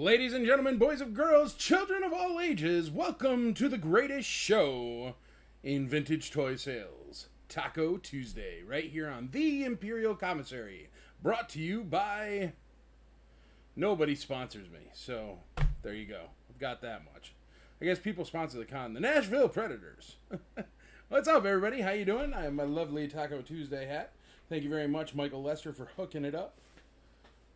Ladies and gentlemen, boys and girls, children of all ages, welcome to the greatest show in vintage toy sales, Taco Tuesday, right here on the Imperial Commissary, brought to you by... Nobody sponsors me, so there you go. I've got that much. I guess people sponsor the con. The Nashville Predators. What's up, everybody? How you doing? I have my lovely Taco Tuesday hat. Thank you very much, Michael Lester, for hooking it up.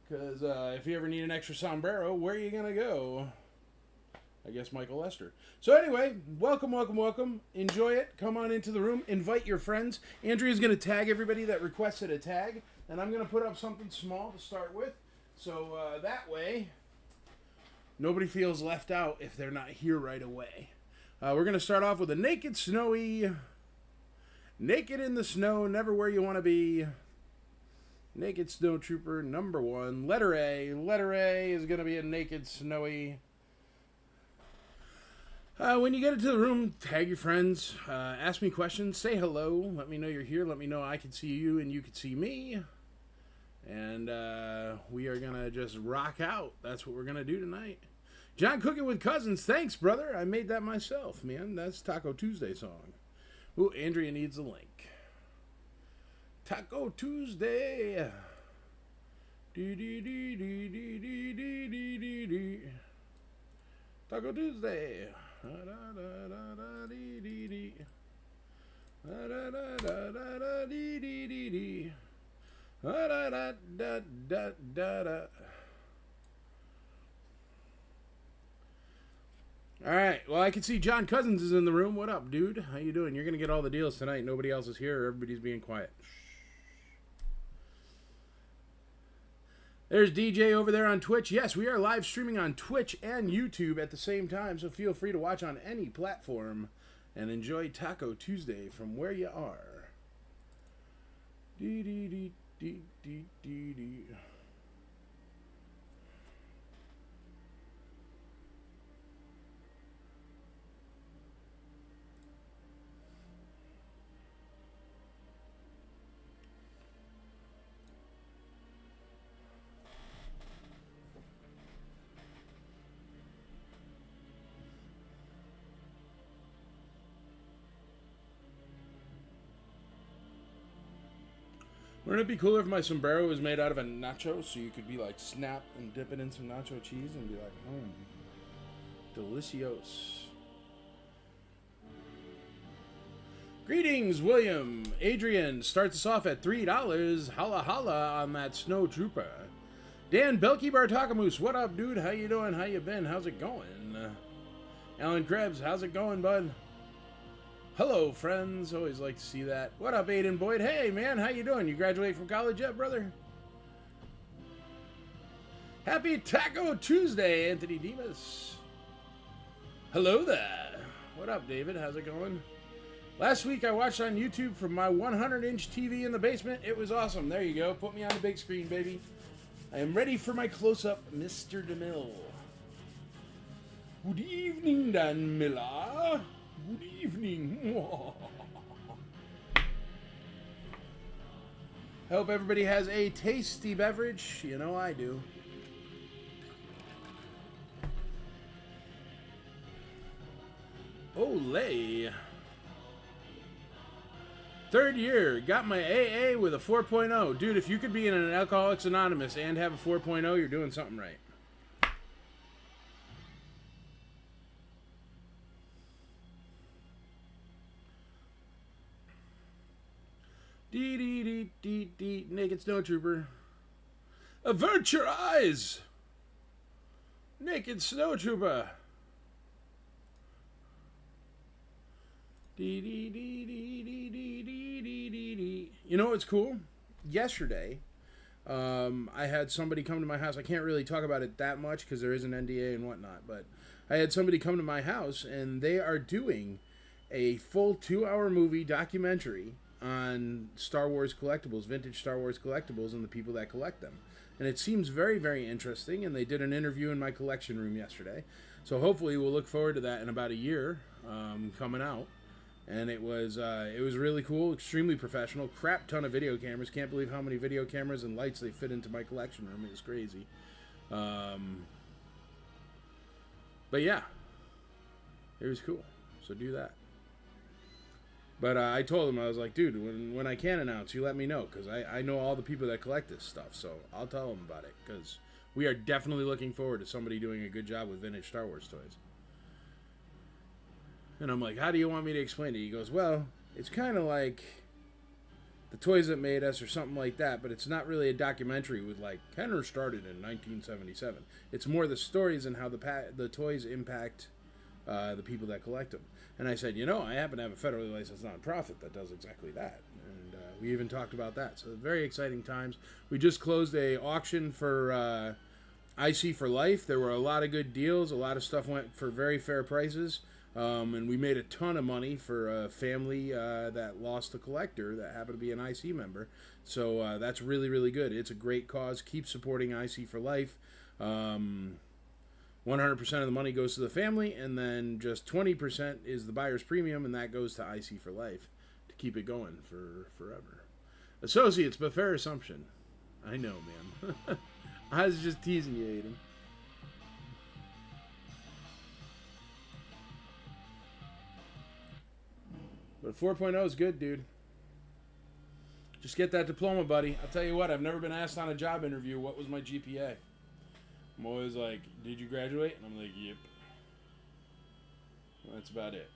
Because if you ever need an extra sombrero, where are you going to go? I guess Michael Lester. So anyway, welcome, welcome, welcome. Enjoy it. Come on into the room. Invite your friends. Andrea's going to tag everybody that requested a tag. And I'm going to put up something small to start with. So that way, nobody feels left out if they're not here right away. We're going to start off with a naked, snowy, naked in the snow, never where you want to be. Naked Snow Trooper number 1. Letter A. Letter A is going to be a naked, snowy. When you get into the room, tag your friends. Ask me questions. Say hello. Let me know you're here. Let me know I can see you and you can see me. And we are going to just rock out. That's what we're going to do tonight. John Cooking with Cousins. Thanks, brother. I made that myself, man. That's Taco Tuesday song. Ooh, Andrea needs a link. Taco Tuesday. Taco Tuesday. Alright, well, I can see John Cousins is in the room. What up, dude? How you doing? You're going to get all the deals tonight. Nobody else is here. Everybody's being quiet. There's DJ over there on Twitch. Yes, we are live streaming on Twitch and YouTube at the same time, so feel free to watch on any platform and enjoy Taco Tuesday from where you are. Wouldn't it be cooler if my sombrero was made out of a nacho so you could be like snap and dip it in some nacho cheese and be like, delicios. Greetings, William. Adrian starts us off at $3. Holla holla on that Snow Trooper. Dan Belky Bartakamoose, what up, dude? How you doing? How you been? How's it going? Alan Krebs, how's it going, bud? Hello, friends. Always like to see that. What up, Aiden Boyd? Hey, man, how you doing? You graduate from college yet, brother? Happy Taco Tuesday, Anthony Demas. Hello there. What up, David? How's it going? Last week, I watched on YouTube from my 100-inch TV in the basement. It was awesome. There you go. Put me on the big screen, baby. I am ready for my close-up, Mr. DeMille. Good evening, Dan Miller. Good evening. Hope everybody has a tasty beverage. You know I do. Olay. Third year. Got my AA with a 4.0. Dude, if you could be in an Alcoholics Anonymous and have a 4.0, you're doing something right. Dee, naked Snow Trooper. Avert your eyes! Naked Snow Trooper. You know what's cool? Yesterday, I had somebody come to my house. I can't really talk about it that much because there is an NDA and whatnot, but I had somebody come to my house and they are doing a full 2-hour movie documentary on Star Wars collectibles, vintage Star Wars collectibles, and the people that collect them. And it seems very, very interesting, and they did an interview in my collection room yesterday. So hopefully we'll look forward to that in about a year coming out. And it was really cool, extremely professional, crap ton of video cameras. Can't believe how many video cameras and lights they fit into my collection room. It was crazy. But yeah, it was cool. So do that. But I told him, I was like, dude, when I can announce, you let me know. Because I know all the people that collect this stuff. So I'll tell them about it. Because we are definitely looking forward to somebody doing a good job with vintage Star Wars toys. And I'm like, how do you want me to explain it? He goes, well, it's kind of like The Toys That Made Us or something like that. But it's not really a documentary with like, Kenner started in 1977. It's more the stories and how the toys impact the people that collect them. And I said, I happen to have a federally licensed nonprofit that does exactly that. And we even talked about that. So very exciting times. We just closed a auction for IC for Life. There were a lot of good deals. A lot of stuff went for very fair prices. And we made a ton of money for a family that lost a collector that happened to be an IC member. So that's really, really good. It's a great cause. Keep supporting IC for Life. 100% of the money goes to the family, and then just 20% is the buyer's premium, and that goes to IC for Life to keep it going for forever. Associates, but fair assumption. I know, man. I was just teasing you, Aiden. But 4.0 is good, dude. Just get that diploma, buddy. I'll tell you what, I've never been asked on a job interview, what was my GPA? I'm always like, did you graduate? And I'm like, yep. Well, that's about it.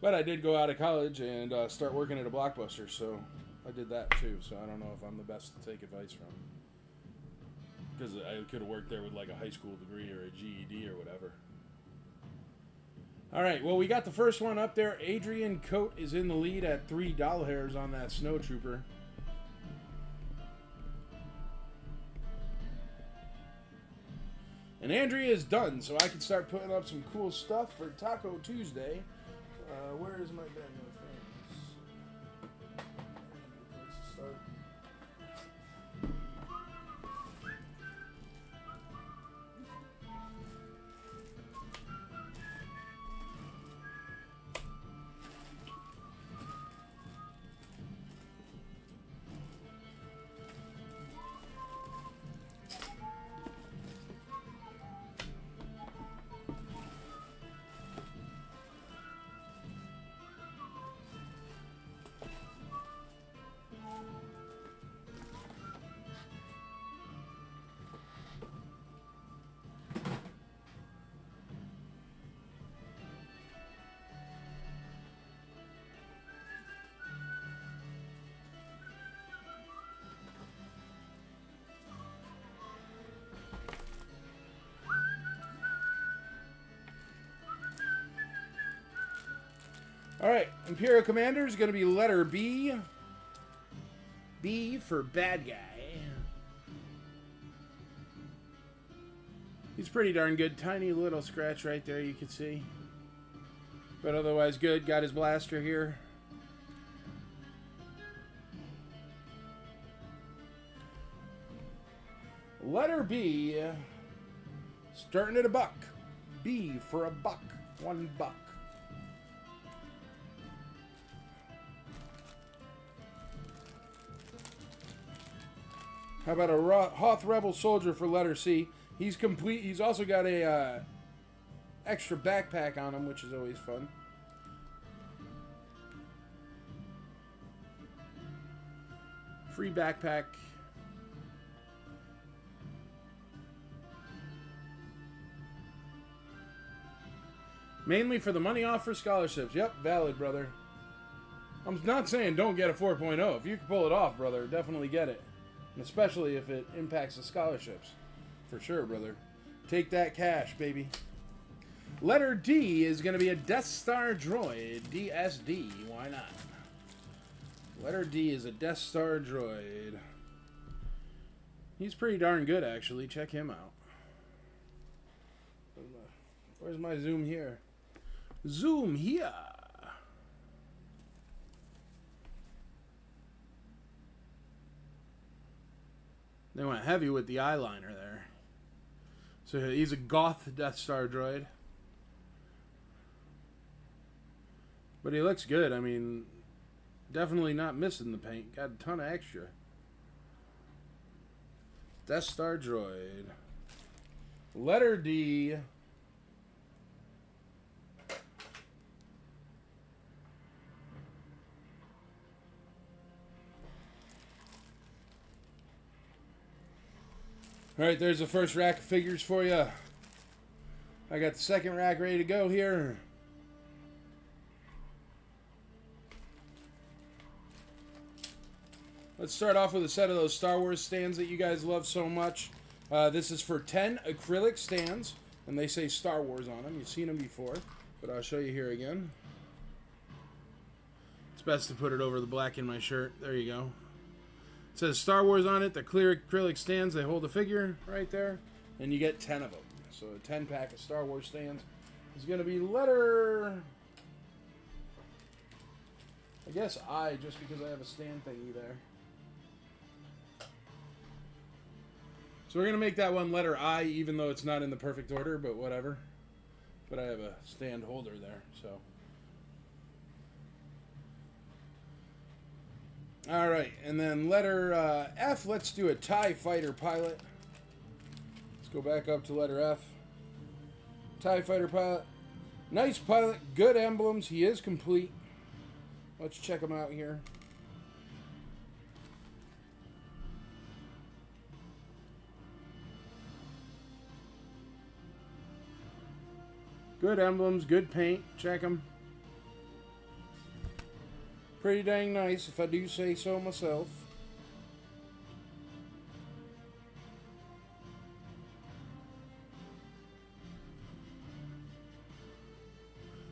But I did go out of college and start working at a Blockbuster, so I did that too. So I don't know if I'm the best to take advice from. Because I could have worked there with like a high school degree or a GED or whatever. All right, well, we got the first one up there. Adrian Coate is in the lead at 3 doll hairs on that Snow Trooper. And Andrea is done, so I can start putting up some cool stuff for Taco Tuesday. Where is my bag of things? Place to start. All right, Imperial Commander is going to be letter B. B for bad guy. He's pretty darn good. Tiny little scratch right there, you can see. But otherwise good. Got his blaster here. Letter B. Starting at $1. B for $1. $1. How about a Hoth Rebel Soldier for letter C? He's complete. He's also got a extra backpack on him, which is always fun. Free backpack. Mainly for the money off for scholarships. Yep, valid, brother. I'm not saying don't get a 4.0. If you can pull it off, brother, definitely get it. Especially if it impacts the scholarships. For sure, brother. Take that cash, baby. Letter D is going to be a Death Star droid. DSD. Why not? Letter D is a Death Star droid. He's pretty darn good, actually. Check him out. Where's my zoom here? Zoom here. They went heavy with the eyeliner there. So he's a goth Death Star droid. But he looks good. I mean, definitely not missing the paint. Got a ton of extra. Death Star droid. Letter D. All right, there's the first rack of figures for you. I got the second rack ready to go here. Let's start off with a set of those Star Wars stands that you guys love so much. This is for 10 acrylic stands, and they say Star Wars on them. You've seen them before, but I'll show you here again. It's best to put it over the black in my shirt. There you go. It says Star Wars on it. The clear acrylic stands, they hold a figure right there, and you get 10 of them. So a 10-pack of Star Wars stands is going to be letter, I guess I, just because I have a stand thingy there. So we're going to make that one letter I, even though it's not in the perfect order, but whatever. But I have a stand holder there, so. All right, and then letter F, let's do a TIE Fighter pilot. Let's go back up to letter F. TIE Fighter pilot. Nice pilot, good emblems. He is complete. Let's check him out here. Good emblems, good paint. Check them. Pretty dang nice, if I do say so myself.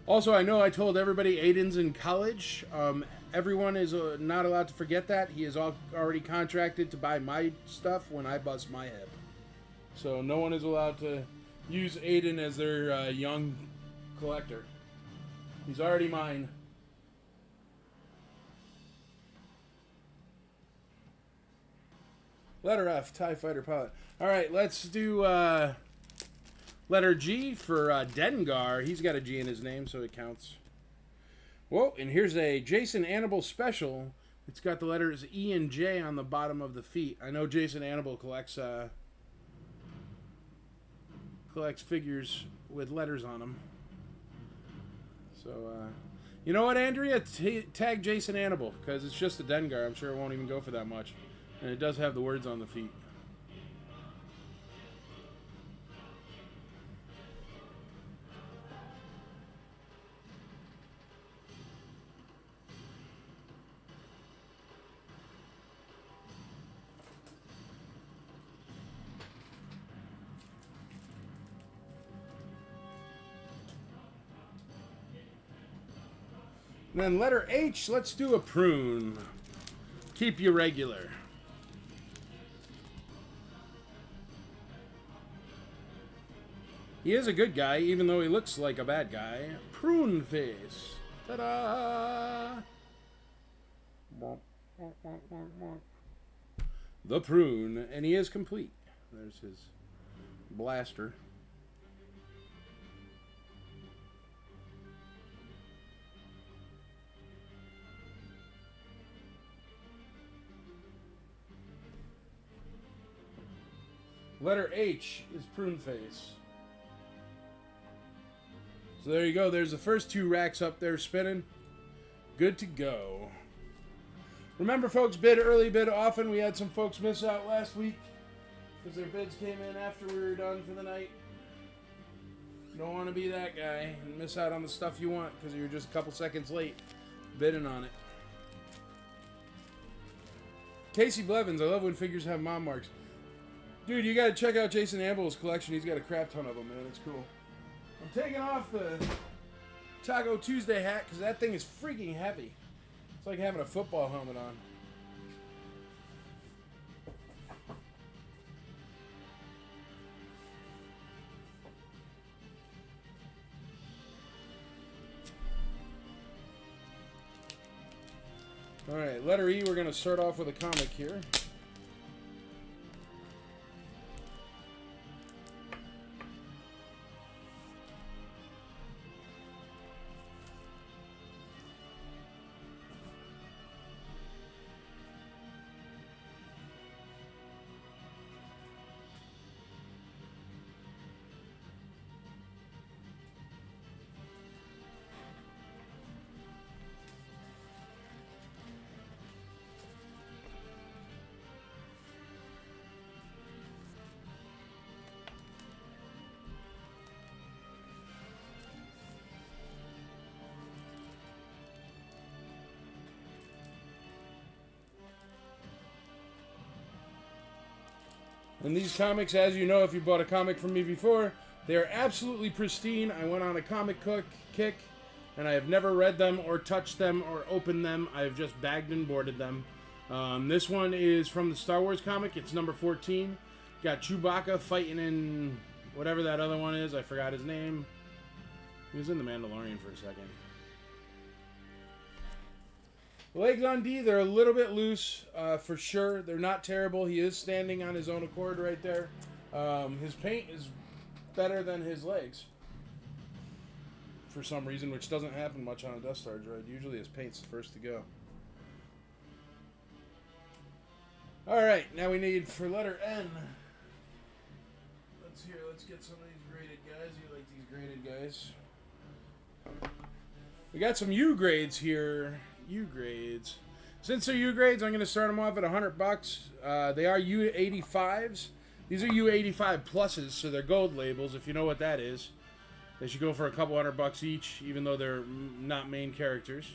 Also, I know I told everybody Aiden's in college. Everyone is not allowed to forget that. He is already contracted to buy my stuff when I bust my hip. So no one is allowed to use Aiden as their young collector. He's already mine. Letter F, TIE Fighter pilot. All right, let's do letter G for Dengar. He's got a G in his name, so it counts. Whoa, and here's a Jason Annable special. It's got the letters E and J on the bottom of the feet. I know Jason Annable collects figures with letters on them. So, you know what, Andrea? Tag Jason Annable, because it's just a Dengar. I'm sure it won't even go for that much. And it does have the words on the feet. And then letter H, let's do a prune. Keep you regular. He is a good guy, even though he looks like a bad guy. Prune face. Ta-da! The prune. And he is complete. There's his blaster. Letter H is prune face. So there you go. There's the first two racks up there spinning. Good to go. Remember, folks, bid early, bid often. We had some folks miss out last week because their bids came in after we were done for the night. You don't want to be that guy and miss out on the stuff you want because you're just a couple seconds late bidding on it. Casey Blevins, I love when figures have mom marks. Dude, you got to check out Jason Amble's collection. He's got a crap ton of them, man. It's cool. I'm taking off the Taco Tuesday hat because that thing is freaking heavy. It's like having a football helmet on. Alright, letter E, we're going to start off with a comic here. And these comics, as you know, if you bought a comic from me before, they are absolutely pristine. I went on a comic kick, and I have never read them or touched them or opened them. I have just bagged and boarded them. This one is from the Star Wars comic. It's number 14. Got Chewbacca fighting in whatever that other one is. I forgot his name. He was in The Mandalorian for a second. Legs on D, they're a little bit loose, for sure. They're not terrible. He is standing on his own accord right there. His paint is better than his legs. For some reason, which doesn't happen much on a Death Star droid. Usually his paint's the first to go. Alright, now we need, for letter N. Let's get some of these graded guys. You like these graded guys? We got some U grades here. U grades. Since they're U grades, I'm going to start them off at $100. They are U85s. These are U85 pluses, so they're gold labels. If you know what that is, they should go for a couple $100 each, even though they're not main characters.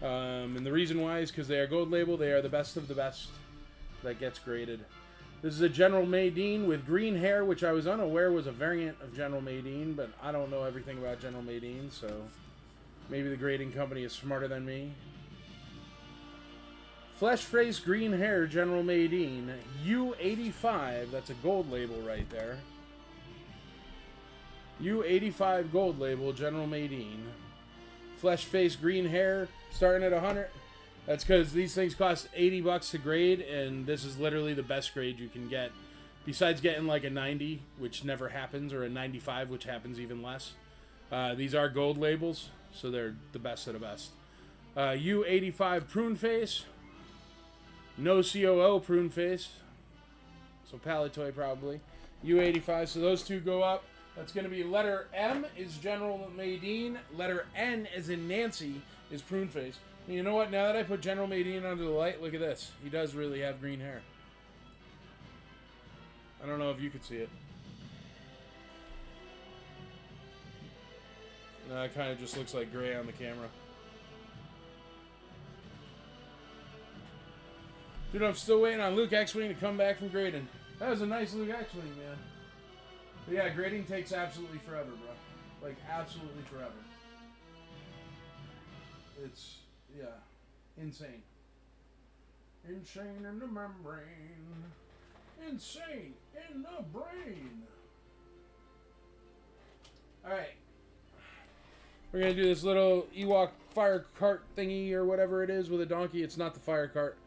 And the reason why is because they are gold label. They are the best of the best that gets graded. This is a General Madine with green hair, which I was unaware was a variant of General Madine, but I don't know everything about General Madine, so maybe the grading company is smarter than me. Flesh face green hair General Madine, U85, that's a gold label right there. U85 gold label General Madine. Flesh face green hair starting at 100. That's because these things cost $80 to grade, and this is literally the best grade you can get. Besides getting like a 90, which never happens, or a 95, which happens even less. These are gold labels, so they're the best of the best. U85 prune face. No COO prune face. So Palatoy probably. U85, so those two go up. That's going to be letter M is General Madine. Letter N as in Nancy is prune face. And you know what? Now that I put General Madine under the light, look at this. He does really have green hair. I don't know if you could see it. No, it kind of just looks like gray on the camera. Dude, I'm still waiting on Luke X-Wing to come back from grading. That was a nice Luke X-Wing, man. But yeah, grading takes absolutely forever, bro. Like, absolutely forever. It's, yeah, insane. Insane in the membrane. Insane in the brain. Alright. We're going to do this little Ewok fire cart thingy or whatever it is with a donkey. It's not the fire cart.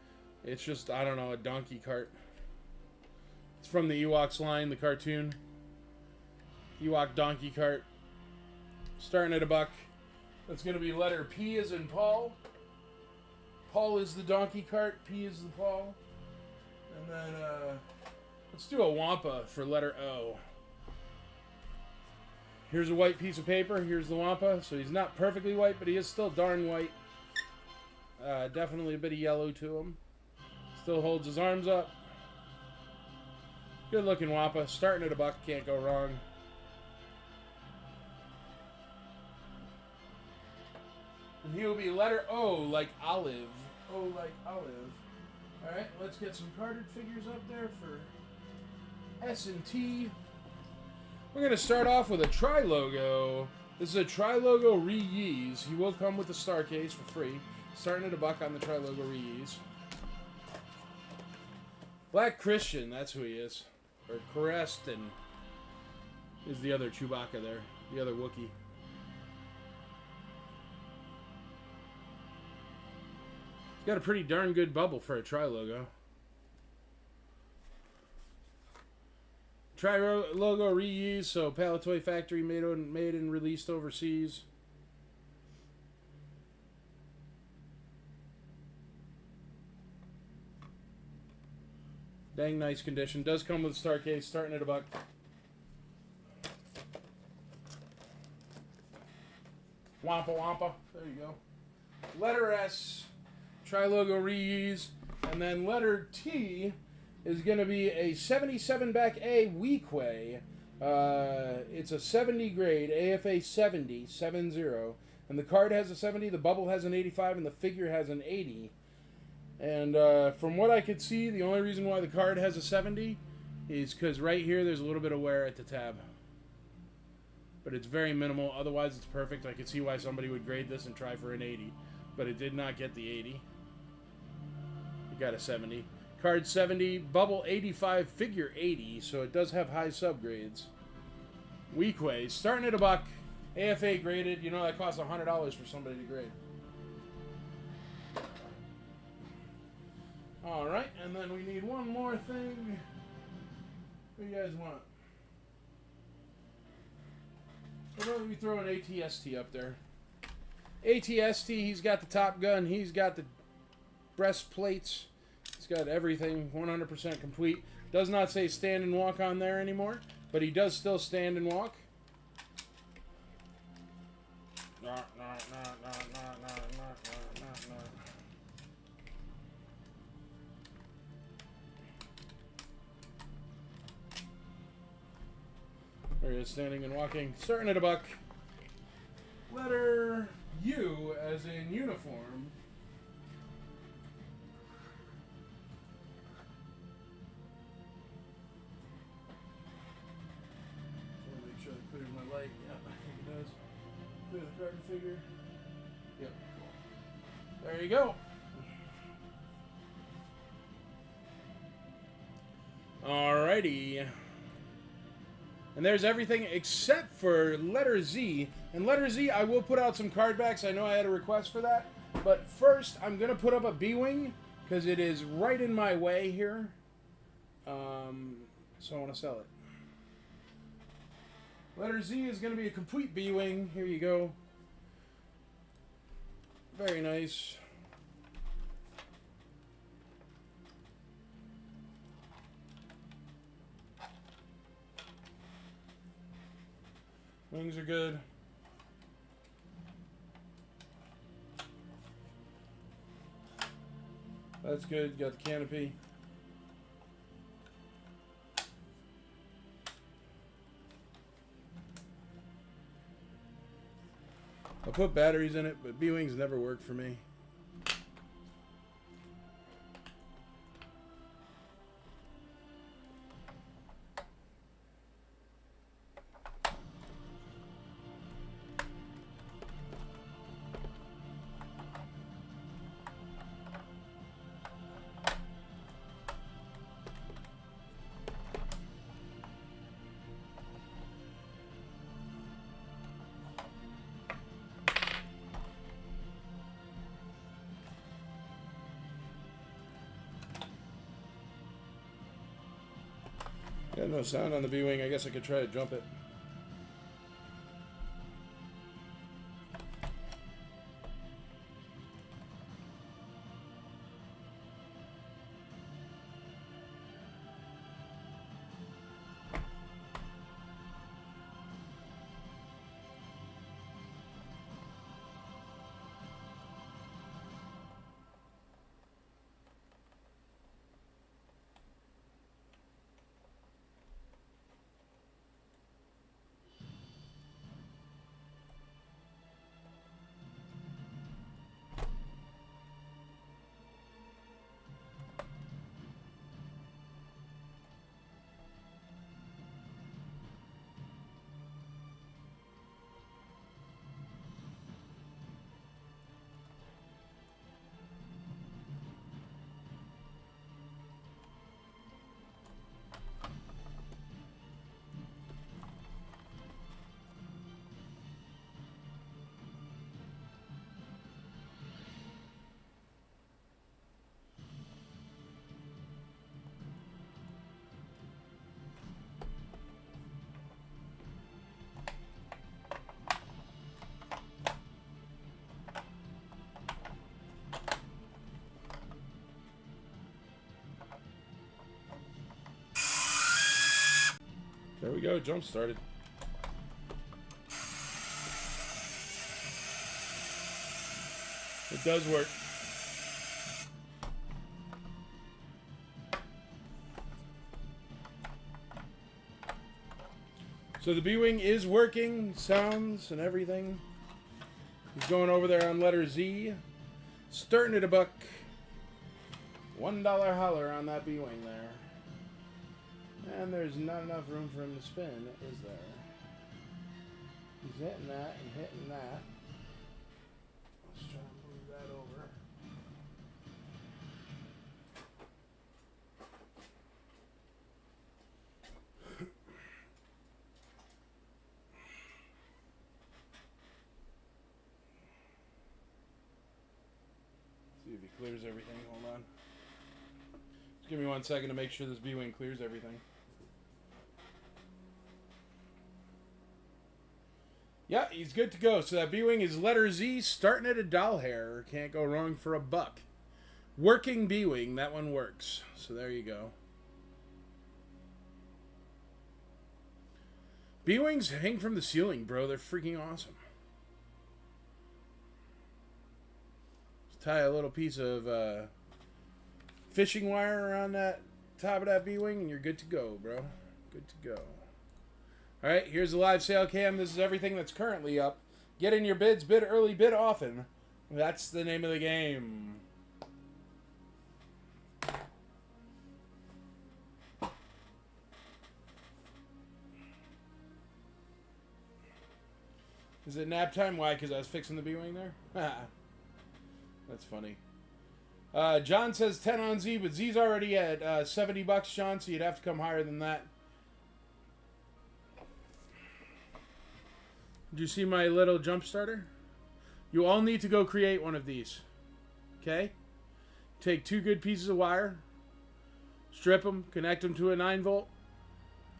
It's just, I don't know, a donkey cart. It's from the Ewoks line, the cartoon. Ewok donkey cart. Starting at $1. That's going to be letter P as in Paul. Paul is the donkey cart. P is the Paul. And then, let's do a Wampa for letter O. Here's a white piece of paper. Here's the Wampa. So he's not perfectly white, but he is still darn white. Definitely a bit of yellow to him. Still holds his arms up. Good looking Wampa. Starting at $1. Can't go wrong. And he will be letter O like olive. O like olive. Alright, let's get some carded figures up there for S&T. We're going to start off with a Tri-Logo. This is a Tri-Logo Reuse. He will come with the star case for free. Starting at $1 on the Tri-Logo Reuse. Black Christian, that's who he is. Or Creston is the other Chewbacca there. The other Wookiee. He's got a pretty darn good bubble for a Tri-Logo. Tri-Logo Reuse, so Palatoy Factory made and released overseas. Dang nice condition. Does come with a star case, starting at $1. Wampa Wampa. There you go. Letter S, Tri-Logo Reuse. And then letter T is going to be a 77 back A Weequay. It's a 70 grade, AFA 70, 70. And the card has a 70, the bubble has an 85, and the figure has an 80. And from what I could see, the only reason why the card has a 70 is because right here there's a little bit of wear at the tab. But it's very minimal. Otherwise, it's perfect. I could see why somebody would grade this and try for an 80. But it did not get the 80. It got a 70. Card 70, bubble 85, figure 80. So it does have high subgrades. Weequay, starting at $1. AFA graded. You know that costs $100 for somebody to grade. Alright, and then we need one more thing. What do you guys want? How about we throw an ATST up there? ATST, he's got the Top Gun, he's got the breastplates, he's got everything 100% complete. Does not say stand and walk on there anymore, but he does still stand and walk. There he is, standing and walking. Starting at $1. Letter U, as in uniform. I want to make sure it clears my light. Yep, I think it does. Clear the card and figure. Yep, cool. There you go. Alrighty. And there's everything except for letter Z. And letter Z, I will put out some card backs. I know I had a request for that. But first, I'm going to put up a B-Wing, because it is right in my way here. So I want to sell it. Letter Z is going to be a complete B-Wing. Here you go. Very nice. Wings are good. That's good. Got the canopy. I'll put batteries in it, but B-Wings never work for me. Got no sound on the B-Wing. I guess I could try to jump it. There we go, jump started. It does work. So the B-Wing is working, sounds and everything. He's going over there on letter Z. Starting at $1. $1 holler on that B-Wing there. And there's not enough room for him to spin, is there? He's hitting that and hitting that. Let's try to move that over. See if he clears everything. Hold on. Just give me 1 second to make sure this B-Wing clears everything. Yeah, he's good to go. So that B-Wing is letter Z, starting at a doll hair. Can't go wrong for a buck. Working B-Wing, that one works. So there you go. B-Wings hang from the ceiling, bro. They're freaking awesome. Just tie a little piece of fishing wire around that top of that B-Wing and you're good to go, bro. Good to go. All right, here's the live sale cam. This is everything that's currently up. Get in your bids, bid early, bid often. That's the name of the game. Is it nap time? Why? Because I was fixing the B-Wing there? That's funny. John says 10 on Z, but Z's already at $70, John, so you'd have to come higher than that. Did you see my little jump starter? You all need to go create one of these. Okay? Take 2 good pieces of wire, strip them, connect them to a 9-volt,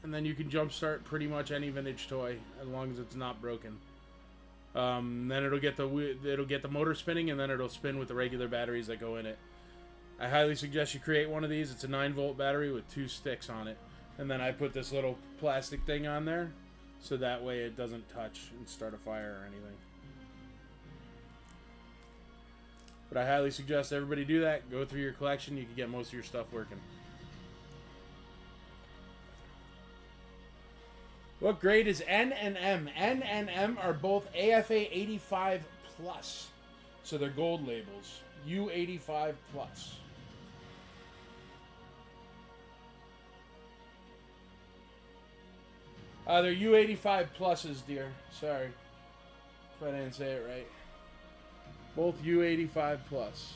and then you can jump start pretty much any vintage toy as long as it's not broken. Then it'll get the motor spinning, and then it'll spin with the regular batteries that go in it. I highly suggest you create one of these. It's a 9-volt battery with 2 sticks on it, and then I put this little plastic thing on there, so that way it doesn't touch and start a fire or anything. But I highly suggest everybody do that. Go through your collection. You can get most of your stuff working. What grade is N and M? N and M are both AFA 85 plus. So they're gold labels. U85 plus. They're U85 pluses, dear. Sorry if I didn't say it right. Both U85 plus.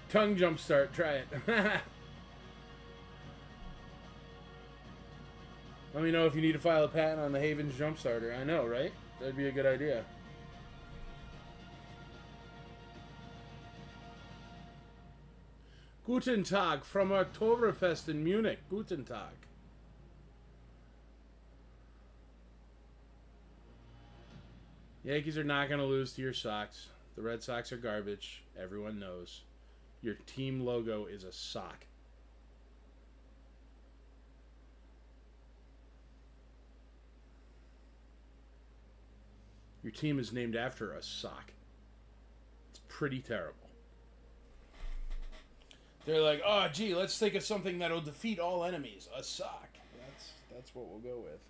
Tongue jump start. Try it. Let me know if you need to file a patent on the Havens jump starter. I know, right? That'd be a good idea. Guten Tag from Oktoberfest in Munich. Guten Tag. Yankees are not going to lose to your Sox. The Red Sox are garbage. Everyone knows. Your team logo is a sock. Your team is named after a sock. It's pretty terrible. They're like, oh, gee, let's think of something that'll defeat all enemies. A sock. That's what we'll go with.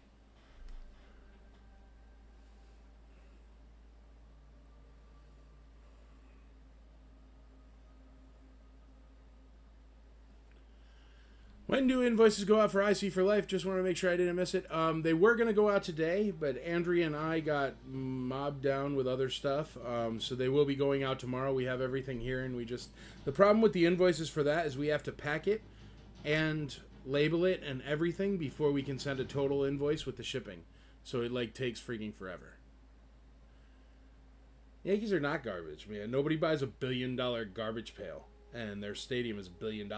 When do invoices go out for IC for Life? Just want to make sure I didn't miss it. They were going to go out today, but Andrea and I got mobbed down with other stuff. So they will be going out tomorrow. We have everything here, and the problem with the invoices for that is we have to pack it and label it and everything before we can send a total invoice with the shipping. So it takes freaking forever. Yankees are not garbage, man. Nobody buys $1 billion garbage pail, and their stadium is $1 billion.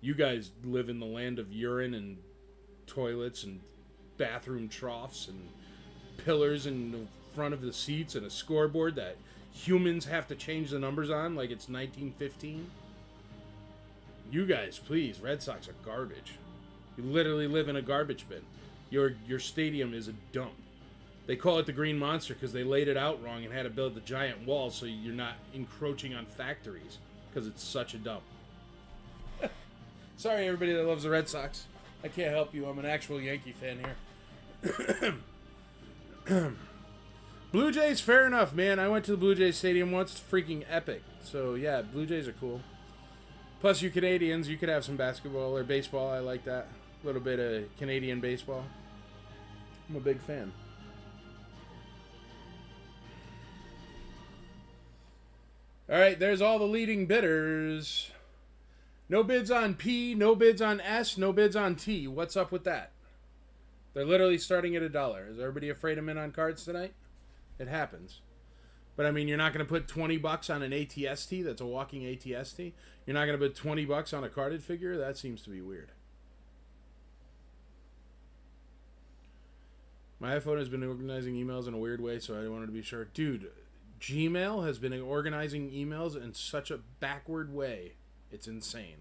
You guys live in the land of urine and toilets and bathroom troughs and pillars in the front of the seats and a scoreboard that humans have to change the numbers on like it's 1915. You guys, please, Red Sox are garbage. You literally live in a garbage bin. Your stadium is a dump. They call it the Green Monster because they laid it out wrong and had to build the giant wall so you're not encroaching on factories because it's such a dump. Sorry, everybody that loves the Red Sox. I can't help you. I'm an actual Yankee fan here. Blue Jays, fair enough, man. I went to the Blue Jays Stadium once. It's freaking epic. So, yeah, Blue Jays are cool. Plus, you Canadians, you could have some basketball or baseball. I like that. A little bit of Canadian baseball. I'm a big fan. All right, there's all the leading bidders. No bids on P, no bids on S, no bids on T. What's up with that? They're literally starting at $1. Is everybody afraid of men on cards tonight? It happens. But I mean, you're not going to put $20 on an ATST that's a walking ATST. You're not going to put $20 on a carded figure. That seems to be weird. My iPhone has been organizing emails in a weird way, so I wanted to be sure. Dude, Gmail has been organizing emails in such a backward way. It's insane.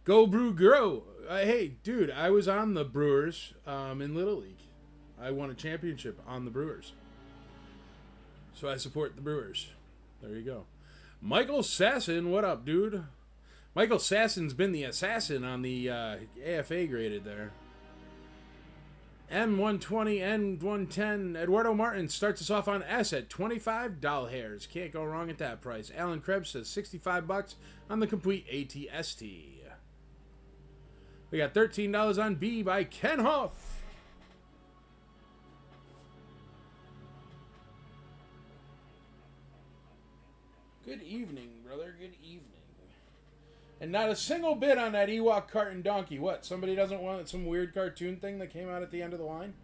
Go Brew Grow. Hey, dude, I was on the Brewers in Little League. I won a championship on the Brewers. So I support the Brewers. There you go. Michael Sasson, what up, dude? Michael Sasson's been the assassin on the AFA graded there. M120, N110. Eduardo Martin starts us off on S at $25 hairs. Can't go wrong at that price. Alan Krebs says $65 on the complete ATST. We got $13 on B by Ken Hoff. Good evening, brother. Good evening. And not a single bid on that Ewok carton donkey. What? Somebody doesn't want some weird cartoon thing that came out at the end of the line?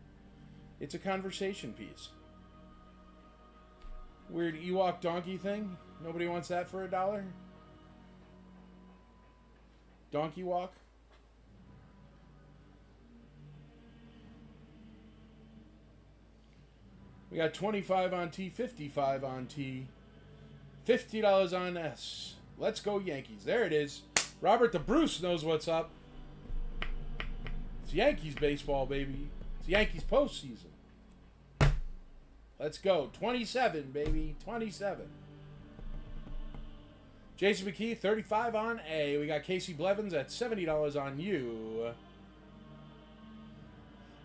It's a conversation piece. Weird Ewok donkey thing? Nobody wants that for $1? Donkey walk? We got 25 on T, 55 on T, $50 on S. Let's go Yankees. There it is. Robert the Bruce knows what's up. It's Yankees baseball, baby. It's Yankees postseason. Let's go. 27, baby. 27. Jason McKee, 35 on A. We got Casey Blevins at $70 on U.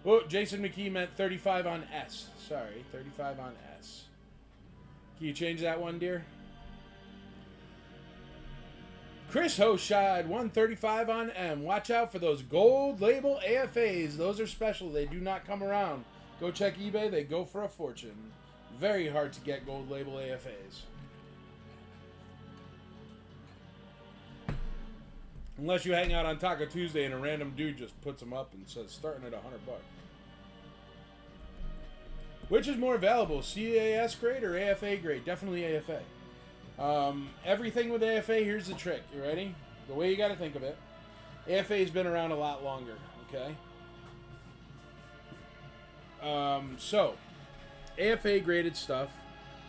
Oh, Jason McKee meant 35 on S. Sorry, 35 on S. Can you change that one, dear? Chris Hoshad, 135 on M. Watch out for those gold label AFAs. Those are special. They do not come around. Go check eBay. They go for a fortune. Very hard to get gold label AFAs. Unless you hang out on Taco Tuesday and a random dude just puts them up and says starting at $100. Which is more valuable, CAS grade or AFA grade? Definitely AFA. Everything with AFA, here's the trick. You ready? The way you got to think of it. AFA has been around a lot longer, okay? So, AFA graded stuff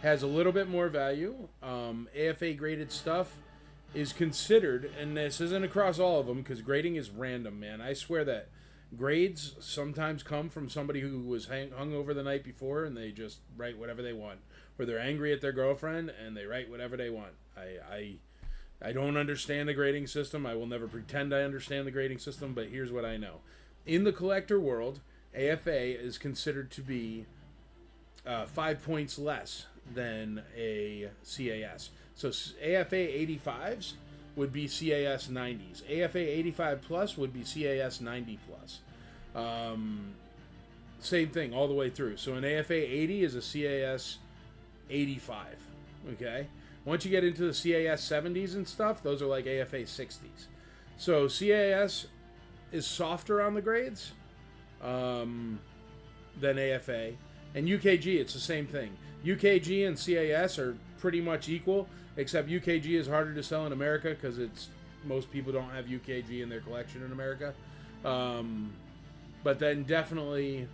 has a little bit more value. AFA graded stuff is considered, and this isn't across all of them because grading is random, man. I swear that grades sometimes come from somebody who was hung over the night before and they just write whatever they want. Or they're angry at their girlfriend and they write whatever they want. I don't understand the grading system. I will never pretend I understand the grading system, but here's what I know. In the collector world, AFA is considered to be 5 points less than a CAS. So AFA 85s would be CAS 90s. AFA 85 plus would be CAS 90 plus. Same thing all the way through. So an AFA 80 is a CAS 85. Okay? Once you get into the CAS 70s and stuff, those are like AFA 60s. So CAS is softer on the grades than AFA. And UKG, it's the same thing. UKG and CAS are pretty much equal, except UKG is harder to sell in America because most people don't have UKG in their collection in America. But then definitely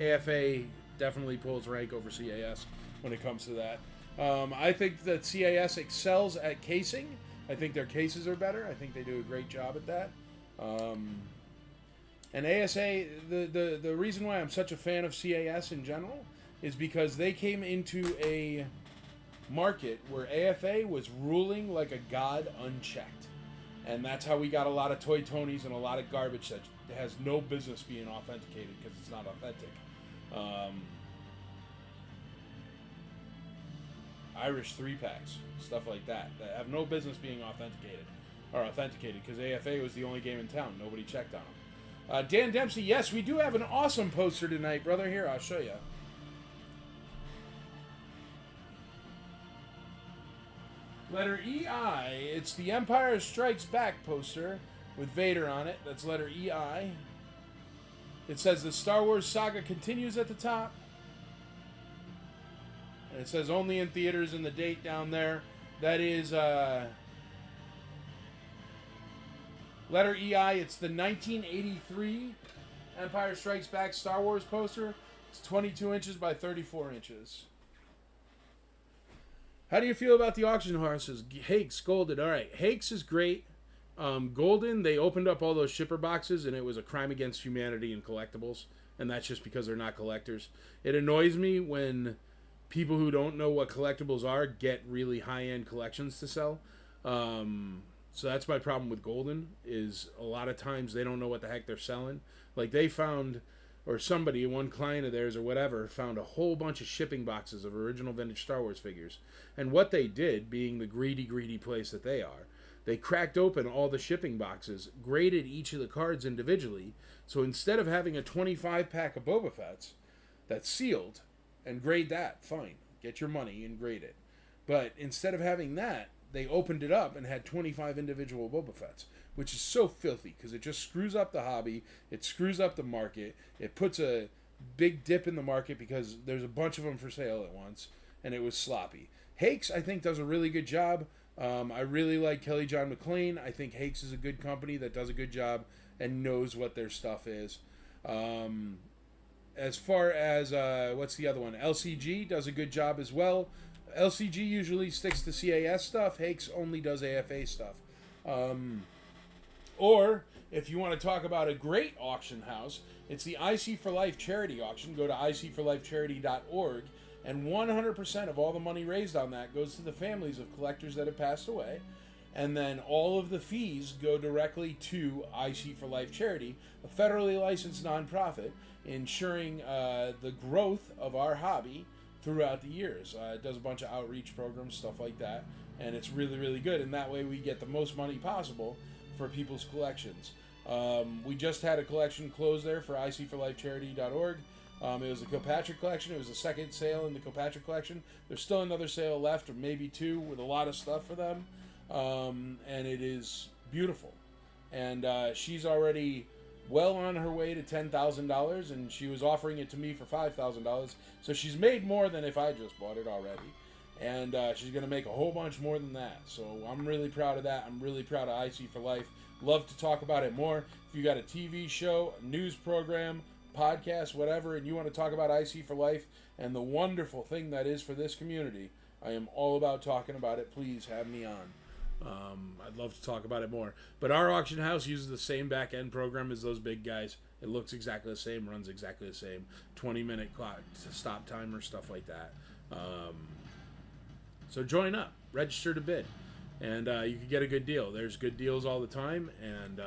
AFA definitely pulls rank over CAS when it comes to that. I think that CAS excels at casing. I think their cases are better. I think they do a great job at that. And ASA, the reason why I'm such a fan of CAS in general is because they came into a market where AFA was ruling like a god unchecked. And that's how we got a lot of Toy Tonys and a lot of garbage that has no business being authenticated because it's not authentic. Irish 3-packs, stuff like that have no business being authenticated because AFA was the only game in town. Nobody checked on them. Dan Dempsey, yes, we do have an awesome poster tonight, brother. Here, I'll show you. Letter EI. It's the Empire Strikes Back poster with Vader on it. That's letter EI. It says the Star Wars saga continues at the top. And it says only in theaters and the date down there. That is letter EI. It's the 1983 Empire Strikes Back Star Wars poster. It's 22 inches by 34 inches. How do you feel about the auction houses? Hakes, Golden. All right, Hakes is great. Golden, they opened up all those shipper boxes, and it was a crime against humanity and collectibles. And that's just because they're not collectors. It annoys me when people who don't know what collectibles are get really high-end collections to sell. So that's my problem with Golden, is a lot of times they don't know what the heck they're selling. Like they found, or somebody, one client of theirs or whatever, found a whole bunch of shipping boxes of original vintage Star Wars figures. And what they did, being the greedy place that they are, they cracked open all the shipping boxes, graded each of the cards individually. So instead of having a 25-pack of Boba Fett's that's sealed, and grade that, fine. Get your money and grade it. But instead of having that, they opened it up and had 25 individual Boba Fett's, which is so filthy because it just screws up the hobby. It screws up the market. It puts a big dip in the market because there's a bunch of them for sale at once, and it was sloppy. Hakes, I think, does a really good job. I really like Kelly John McClain. I think Hakes is a good company that does a good job and knows what their stuff is. As far as, what's the other one? LCG does a good job as well. LCG usually sticks to CAS stuff. Hakes only does AFA stuff. Or, if you want to talk about a great auction house, it's the IC for Life charity auction. Go to icforlifecharity.org, and 100% of all the money raised on that goes to the families of collectors that have passed away. And then all of the fees go directly to IC for Life Charity, a federally licensed nonprofit, ensuring the growth of our hobby throughout the years. It does a bunch of outreach programs, stuff like that, and it's really, really good. And that way we get the most money possible for people's collections. We just had a collection close there for icforlifecharity.org. It was the Kilpatrick collection. It was the second sale in the Kilpatrick collection. There's still another sale left, or maybe two, with a lot of stuff for them. And it is beautiful. And she's already well on her way to $10,000, and she was offering it to me for $5,000. So she's made more than if I just bought it already. And she's going to make a whole bunch more than that. So I'm really proud of that. I'm really proud of IC for Life. Love to talk about it more. If you got a TV show, a news program, podcast, whatever, and you want to talk about IC for Life and the wonderful thing that is for this community, I am all about talking about it. Please have me on. I'd love to talk about it more. But our auction house uses the same back-end program as those big guys. It looks exactly the same, runs exactly the same. 20-minute clock, stop timer, stuff like that. So join up. Register to bid. And you can get a good deal. There's good deals all the time. And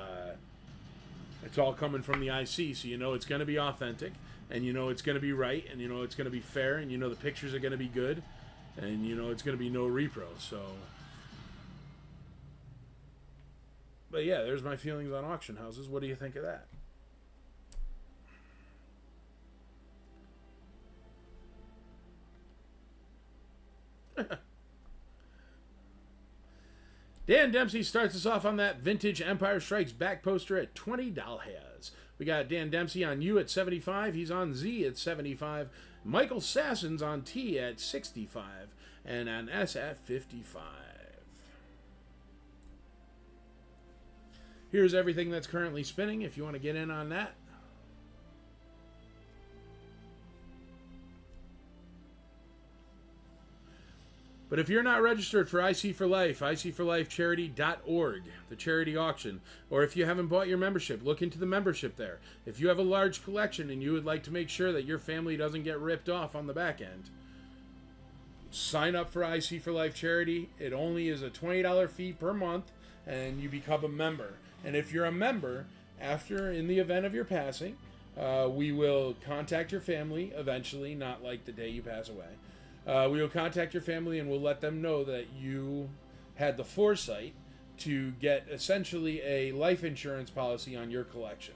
it's all coming from the IC. So you know it's going to be authentic. And you know it's going to be right. And you know it's going to be fair. And you know the pictures are going to be good. And you know it's going to be no repro. So... But yeah, there's my feelings on auction houses. What do you think of that? Dan Dempsey starts us off on that vintage Empire Strikes Back poster at $20. We got Dan Dempsey on U at 75. He's on Z at 75. Michael Sasson's on T at 65. And on S at 55. Here's everything that's currently spinning if you want to get in on that. But if you're not registered for IC for Life, icforlifecharity.org, the charity auction, or if you haven't bought your membership, look into the membership there. If you have a large collection and you would like to make sure that your family doesn't get ripped off on the back end, sign up for IC for Life Charity. It only is a $20 fee per month, and you become a member. And if you're a member, in the event of your passing, we will contact your family eventually, not like the day you pass away. We will contact your family and we'll let them know that you had the foresight to get essentially a life insurance policy on your collection.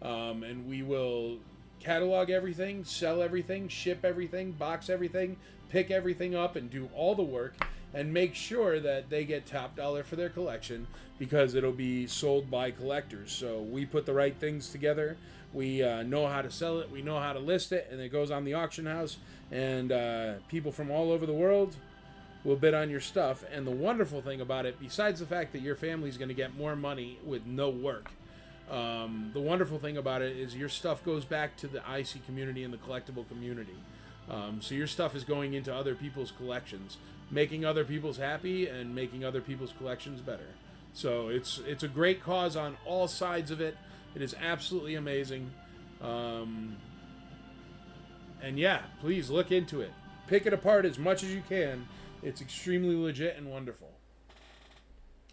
And we will catalog everything, sell everything, ship everything, box everything, pick everything up, and do all the work and make sure that they get top dollar for their collection because it'll be sold by collectors. So we put the right things together. We know how to sell it. We know how to list it. And it goes on the auction house. And people from all over the world will bid on your stuff. And the wonderful thing about it, besides the fact that your family's going to get more money with no work, the wonderful thing about it is your stuff goes back to the IC community and the collectible community. So your stuff is going into other people's collections, making other people's happy and making other people's collections better. So it's a great cause on all sides of it. It is absolutely amazing. And yeah, please look into it. Pick it apart as much as you can. It's extremely legit and wonderful.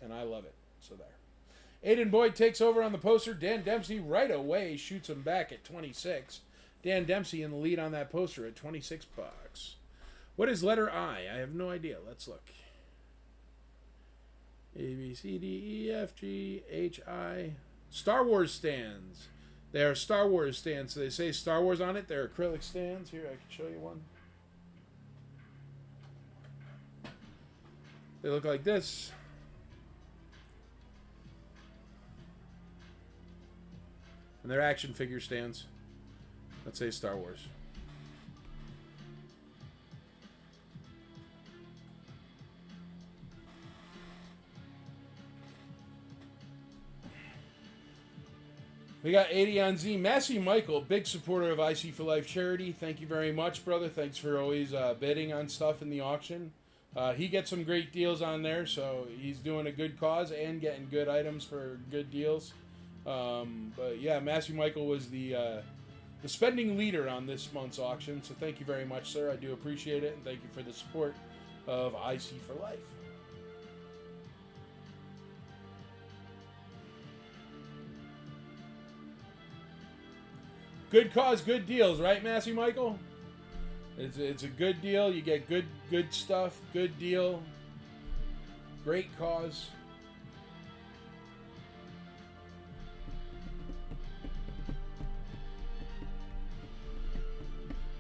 And I love it. So there. Aiden Boyd takes over on the poster. Dan Dempsey right away shoots him back at 26. Dan Dempsey in the lead on that poster at 26 bucks. What is letter I? I have no idea. Let's look. A, B, C, D, E, F, G, H, I. Star Wars stands. They are Star Wars stands. So they say Star Wars on it. They're acrylic stands. Here, I can show you one. They look like this. And they're action figure stands. Let's say Star Wars. We got 80 on Z. Massey Michael, big supporter of IC for Life charity. Thank you very much, brother. Thanks for always bidding on stuff in the auction. He gets some great deals on there, so he's doing a good cause and getting good items for good deals. But yeah, Massey Michael was the spending leader on this month's auction, so thank you very much, sir. I do appreciate it, and thank you for the support of IC for Life. Good cause, good deals, right, Massey Michael? It's a good deal. You get good stuff, good deal, great cause.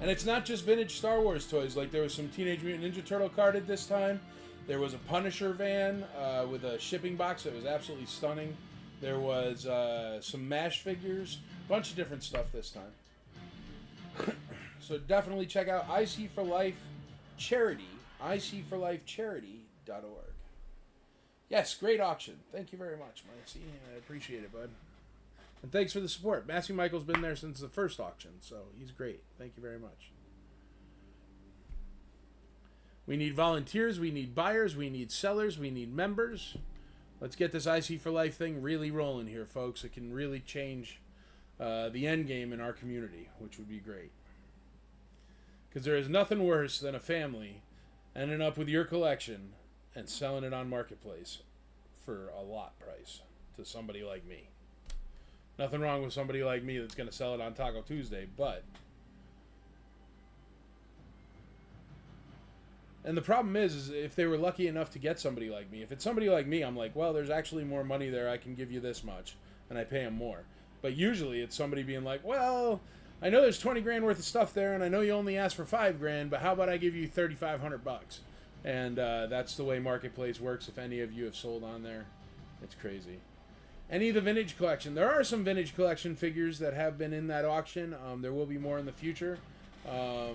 And it's not just vintage Star Wars toys. Like there was some Teenage Mutant Ninja Turtle carded this time. There was a Punisher van with a shipping box that was absolutely stunning. There was some MASH figures. Bunch of different stuff this time. So definitely check out IC for Life Charity, icforlifecharity.org. Yes, great auction. Thank you very much, Massey. I appreciate it, bud. And thanks for the support. Massey Michael's been there since the first auction, so he's great. Thank you very much. We need volunteers, we need buyers, we need sellers, we need members. Let's get this IC for Life thing really rolling here, folks. It can really change the end game in our community, which would be great. Because there is nothing worse than a family ending up with your collection and selling it on Marketplace for a lot price to somebody like me. Nothing wrong with somebody like me that's going to sell it on Taco Tuesday, but... And the problem is if they were lucky enough to get somebody like me, if it's somebody like me, I'm like, well, there's actually more money there, I can give you this much, and I pay them more. But usually it's somebody being like, well, I know there's 20 grand worth of stuff there, and I know you only asked for 5 grand, but how about I give you 3,500 bucks? And that's the way Marketplace works. If any of you have sold on there, it's crazy. Any of the vintage collection. There are some vintage collection figures that have been in that auction. There will be more in the future. Yeah.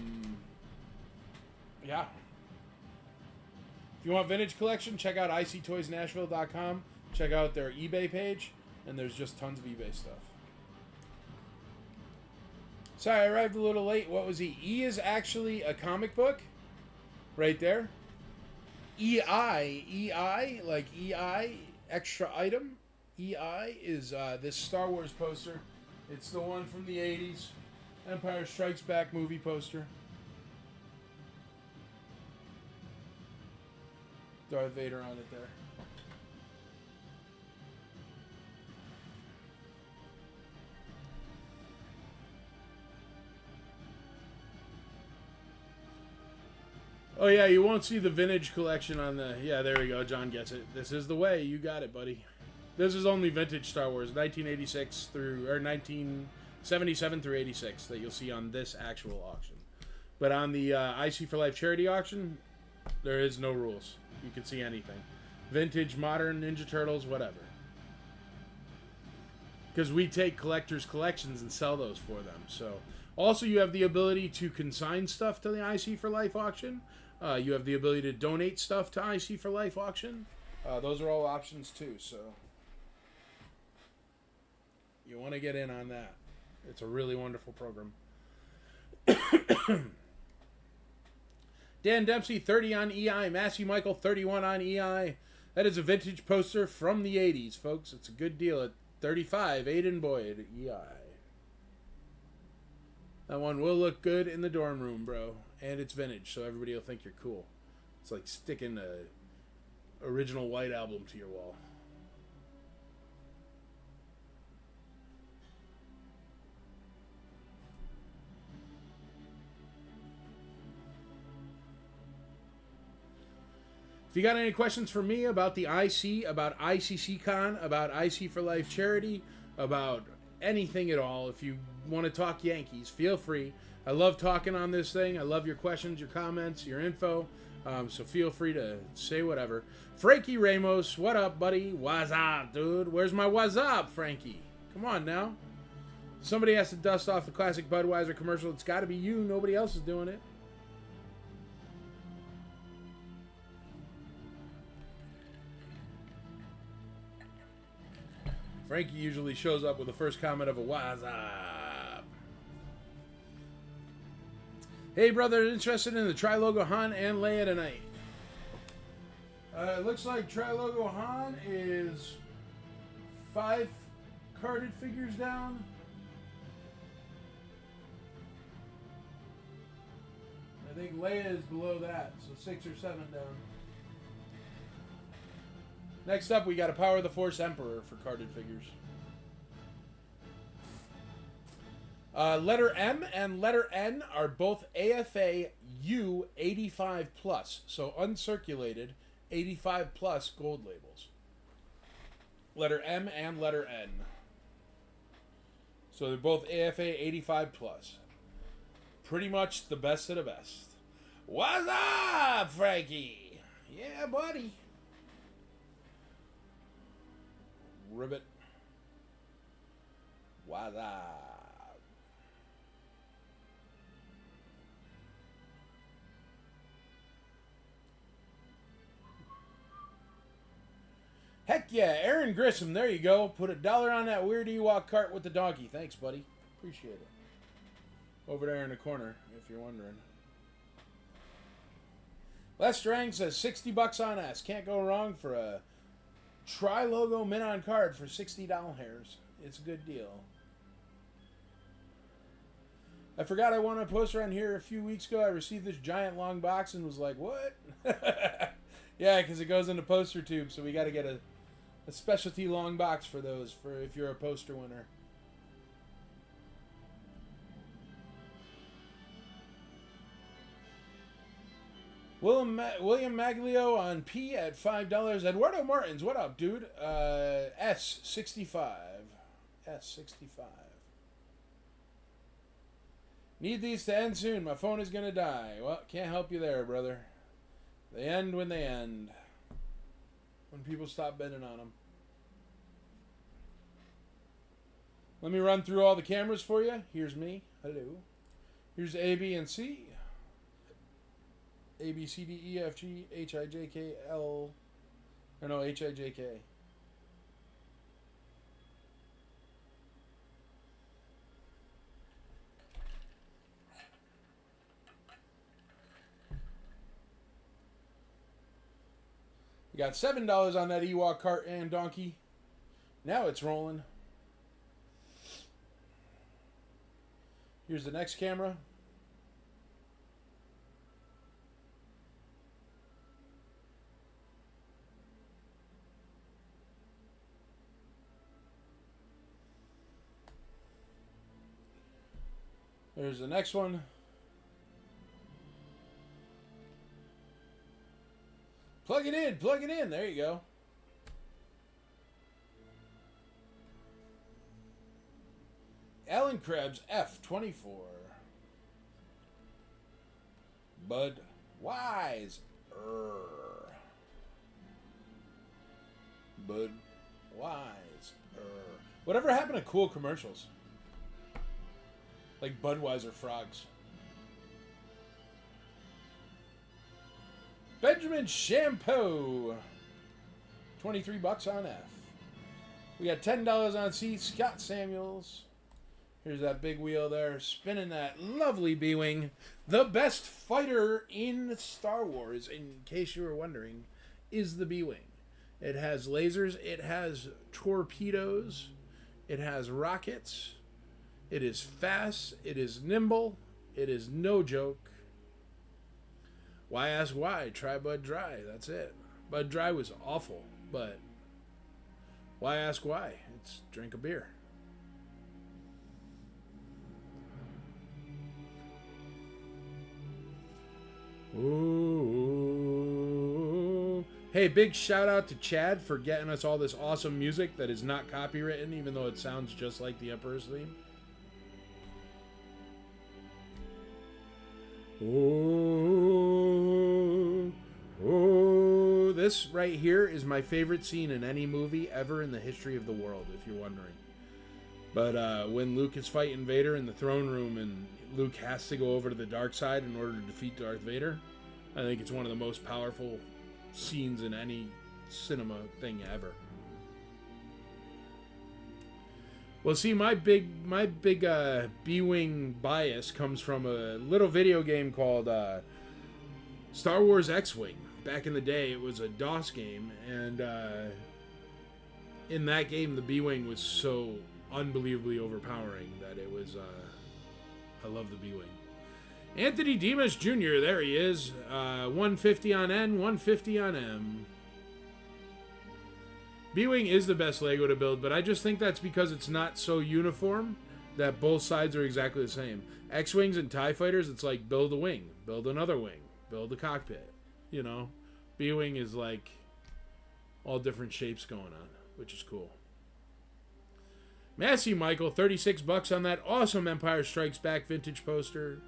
If you want vintage collection, check out ictoysnashville.com. Check out their eBay page, and there's just tons of eBay stuff. Sorry, I arrived a little late. What was he? E is actually a comic book. Right there. EI, like EI, extra item. EI is this Star Wars poster. It's the one from the 80s. Empire Strikes Back movie poster. Darth Vader on it there. Oh yeah, you won't see the vintage collection on the... Yeah, there we go. John gets it. This is the way. You got it, buddy. This is only vintage Star Wars, 1986 through... Or 1977 through 86 that you'll see on this actual auction. But on the IC for Life charity auction, there is no rules. You can see anything. Vintage, modern, Ninja Turtles, whatever. Because we take collectors' collections and sell those for them. So, also you have the ability to consign stuff to the IC for Life auction. You have the ability to donate stuff to IC for Life auction. Those are all options too. So, you want to get in on that. It's a really wonderful program. Dan Dempsey, 30 on EI. Massey Michael, 31 on EI. That is a vintage poster from the 80s, folks. It's a good deal at 35. Aiden Boyd, EI. That one will look good in the dorm room, bro. And it's vintage, so everybody will think you're cool. It's like sticking a original White Album to your wall. If you got any questions for me about the IC, about ICCCon, about IC for Life charity, about anything at all, if you want to talk Yankees, feel free. I love talking on this thing. I love your questions, your comments, your info. So feel free to say whatever. Frankie Ramos, what up, buddy? What's up, dude? Where's my what's up, Frankie? Come on now. Somebody has to dust off the classic Budweiser commercial. It's got to be you. Nobody else is doing it. Frankie usually shows up with the first comment of a what's up. Hey, brother, interested in the Tri-Logo Han and Leia tonight? It looks like Tri-Logo Han is 5 carded figures down. I think Leia is below that, so 6 or 7 down. Next up, we got a Power of the Force Emperor for carded figures. Letter M and letter N are both AFA U 85 plus, so uncirculated 85 plus gold labels. Letter M and letter N. So they're both AFA 85 plus. Pretty much the best of the best. What's up, Frankie? Yeah, buddy. Ribbit. What's up? Heck yeah, Aaron Grissom, there you go. Put $1 on that weird Ewok cart with the donkey. Thanks, buddy. Appreciate it. Over there in the corner, if you're wondering. Les Strang says $60 on us. Can't go wrong for a Tri-Logo Min-On card for $60. It's a good deal. I forgot I won a poster on here a few weeks ago. I received this giant long box and was like, what? Yeah, because it goes into poster tube, so we got to get a specialty long box for those, for if you're a poster winner. William Maglio on P at $5. Eduardo Martins, what up, dude? S65. S65. Need these to end soon. My phone is going to die. Well, can't help you there, brother. They end when they end. When people stop bidding on them. Let me run through all the cameras for you. Here's me. Hello. Here's A, B, and C. A, B, C, D, E, F, G, H, I, J, K, L. Or no, H, I, J, K. We got $7 on that Ewok cart and donkey. Now it's rolling. Here's the next camera. There's the next one. Plug it in. Plug it in. There you go. Alan Krebs, F24. Bud Wise. Bud Wise. Whatever happened to cool commercials? Like Budweiser frogs. Benjamin Shampoo. $23 on F. We got $10 on C. Scott Samuels. Here's that big wheel there, spinning that lovely B-Wing. The best fighter in Star Wars, in case you were wondering, is the B-Wing. It has lasers, it has torpedoes, it has rockets, it is fast, it is nimble, it is no joke. Why ask why? Try Bud Dry, that's it. Bud Dry was awful, but why ask why? It's drink a beer. Ooh. Hey, big shout out to Chad for getting us all this awesome music that is not copywritten, even though it sounds just like the Emperor's theme. Ooh. Ooh. This right here is my favorite scene in any movie ever in the history of the world, if you're wondering. But when Luke is fighting Vader in the throne room and Luke has to go over to the dark side in order to defeat Darth Vader, I think it's one of the most powerful scenes in any cinema thing ever. Well, see, my big B-Wing bias comes from a little video game called Star Wars X-Wing. Back in the day, it was a DOS game, and in that game, the B-Wing was so unbelievably overpowering that it was... I love the B-Wing. Anthony Demas Jr., there he is. 150 on N, 150 on M. B-Wing is the best Lego to build, but I just think that's because it's not so uniform that both sides are exactly the same. X-Wings and TIE Fighters, it's like build a wing, build another wing, build a cockpit, you know? B-Wing is like all different shapes going on, which is cool. Massey Michael, $36 on that awesome Empire Strikes Back vintage poster.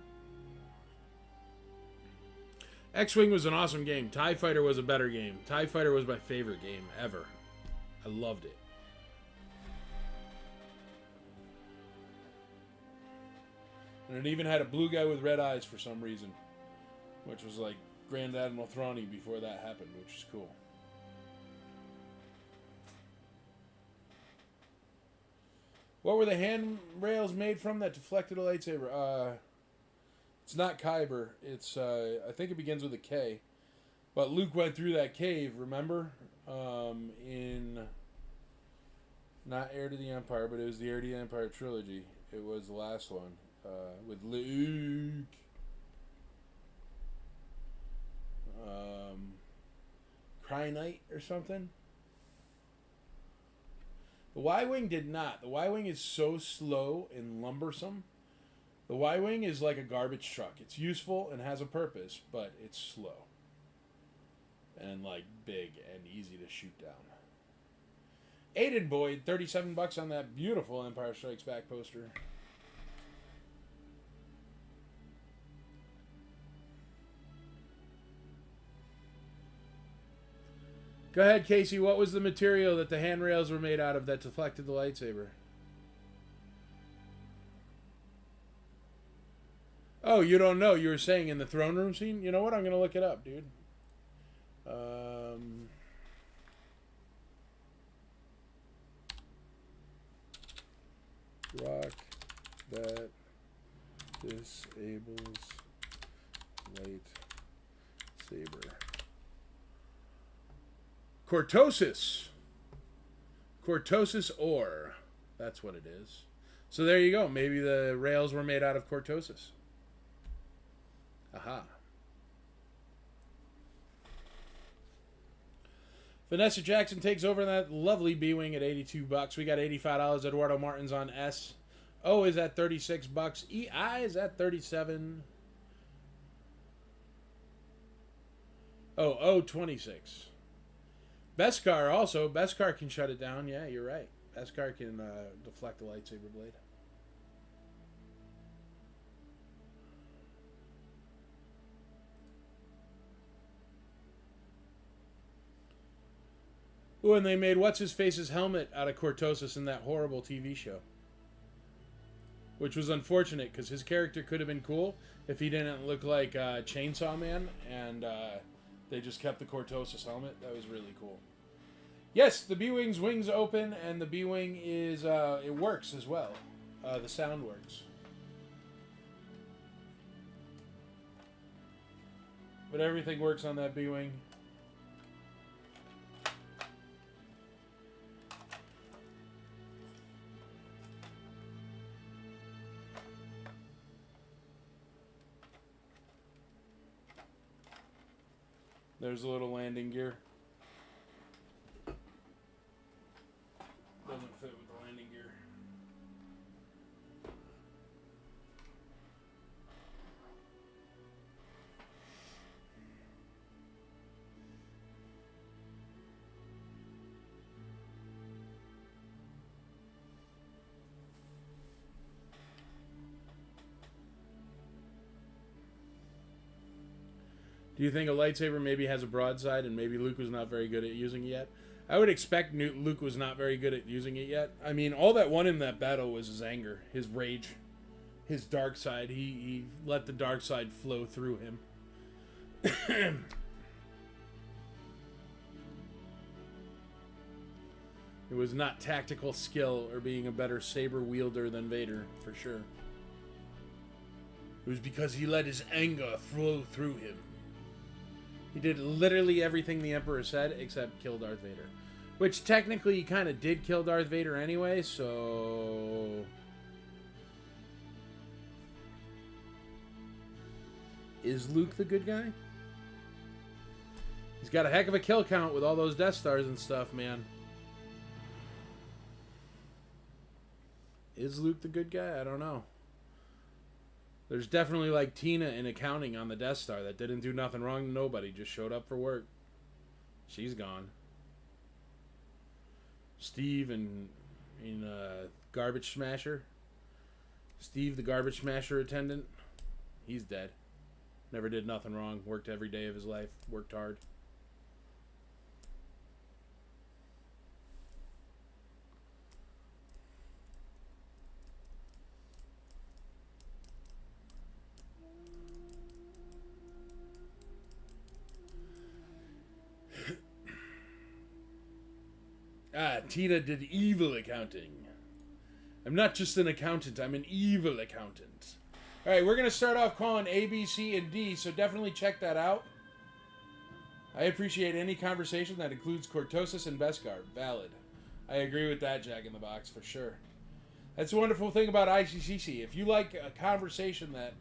X-Wing was an awesome game. TIE Fighter was a better game. TIE Fighter was my favorite game ever. I loved it. And it even had a blue guy with red eyes for some reason, which was like Grand Admiral Thrawney before that happened, which is cool. What were the handrails made from that deflected a lightsaber? It's not Kyber. It's I think it begins with a K. But Luke went through that cave, remember? In not Heir to the Empire, but it was the Heir to the Empire trilogy. It was the last one with Luke. Cry Knight or something. The Y-Wing did not. The Y-Wing is so slow and lumbersome. The Y-Wing is like a garbage truck. It's useful and has a purpose, but it's slow. And like big and easy to shoot down. Aiden Boyd, $37 on that beautiful Empire Strikes Back poster. Go ahead, Casey. What was the material that the handrails were made out of that deflected the lightsaber? Oh, you don't know. You were saying in the throne room scene? You know what? I'm going to look it up, dude. Rock that disables lightsaber. Cortosis. Cortosis ore. That's what it is. So there you go. Maybe the rails were made out of cortosis. Aha. Vanessa Jackson takes over that lovely B-Wing at $82. We got $85. Eduardo Martins on S. O is at $36. EI is at $37. Oh, oh, 26. Beskar also. Beskar can shut it down. Yeah, you're right. Beskar can deflect the lightsaber blade. Ooh, and they made What's-His-Face's helmet out of Cortosis in that horrible TV show. Which was unfortunate, because his character could have been cool if he didn't look like Chainsaw Man, and they just kept the Cortosis helmet. That was really cool. Yes, the B-Wing's wings open, and the B-Wing is, it works as well. The sound works. But everything works on that B-Wing. There's a little landing gear. Doesn't fit with the landing gear. Do you think a lightsaber maybe has a broadside and maybe Luke was not very good at using it yet? I would expect Luke was not very good at using it yet. I mean, all that won him that battle was his anger, his rage, his dark side. He let the dark side flow through him. It was not tactical skill or being a better saber wielder than Vader, for sure. It was because he let his anger flow through him. He did literally everything the Emperor said except kill Darth Vader. Which technically he kind of did kill Darth Vader anyway, so... Is Luke the good guy? He's got a heck of a kill count with all those Death Stars and stuff, man. Is Luke the good guy? I don't know. There's definitely like Tina in accounting on the Death Star that didn't do nothing wrong to nobody, just showed up for work. She's gone. Steve and Garbage Smasher. Steve, the Garbage Smasher attendant. He's dead. Never did nothing wrong. Worked every day of his life. Worked hard. Tina did evil accounting. I'm not just an accountant, I'm an evil accountant. Alright, we're going to start off calling A, B, C, and D, so definitely check that out. I appreciate any conversation that includes Cortosis and Beskar. Valid. I agree with that, Jack in the Box, for sure. That's the wonderful thing about ICCC. If you like a conversation that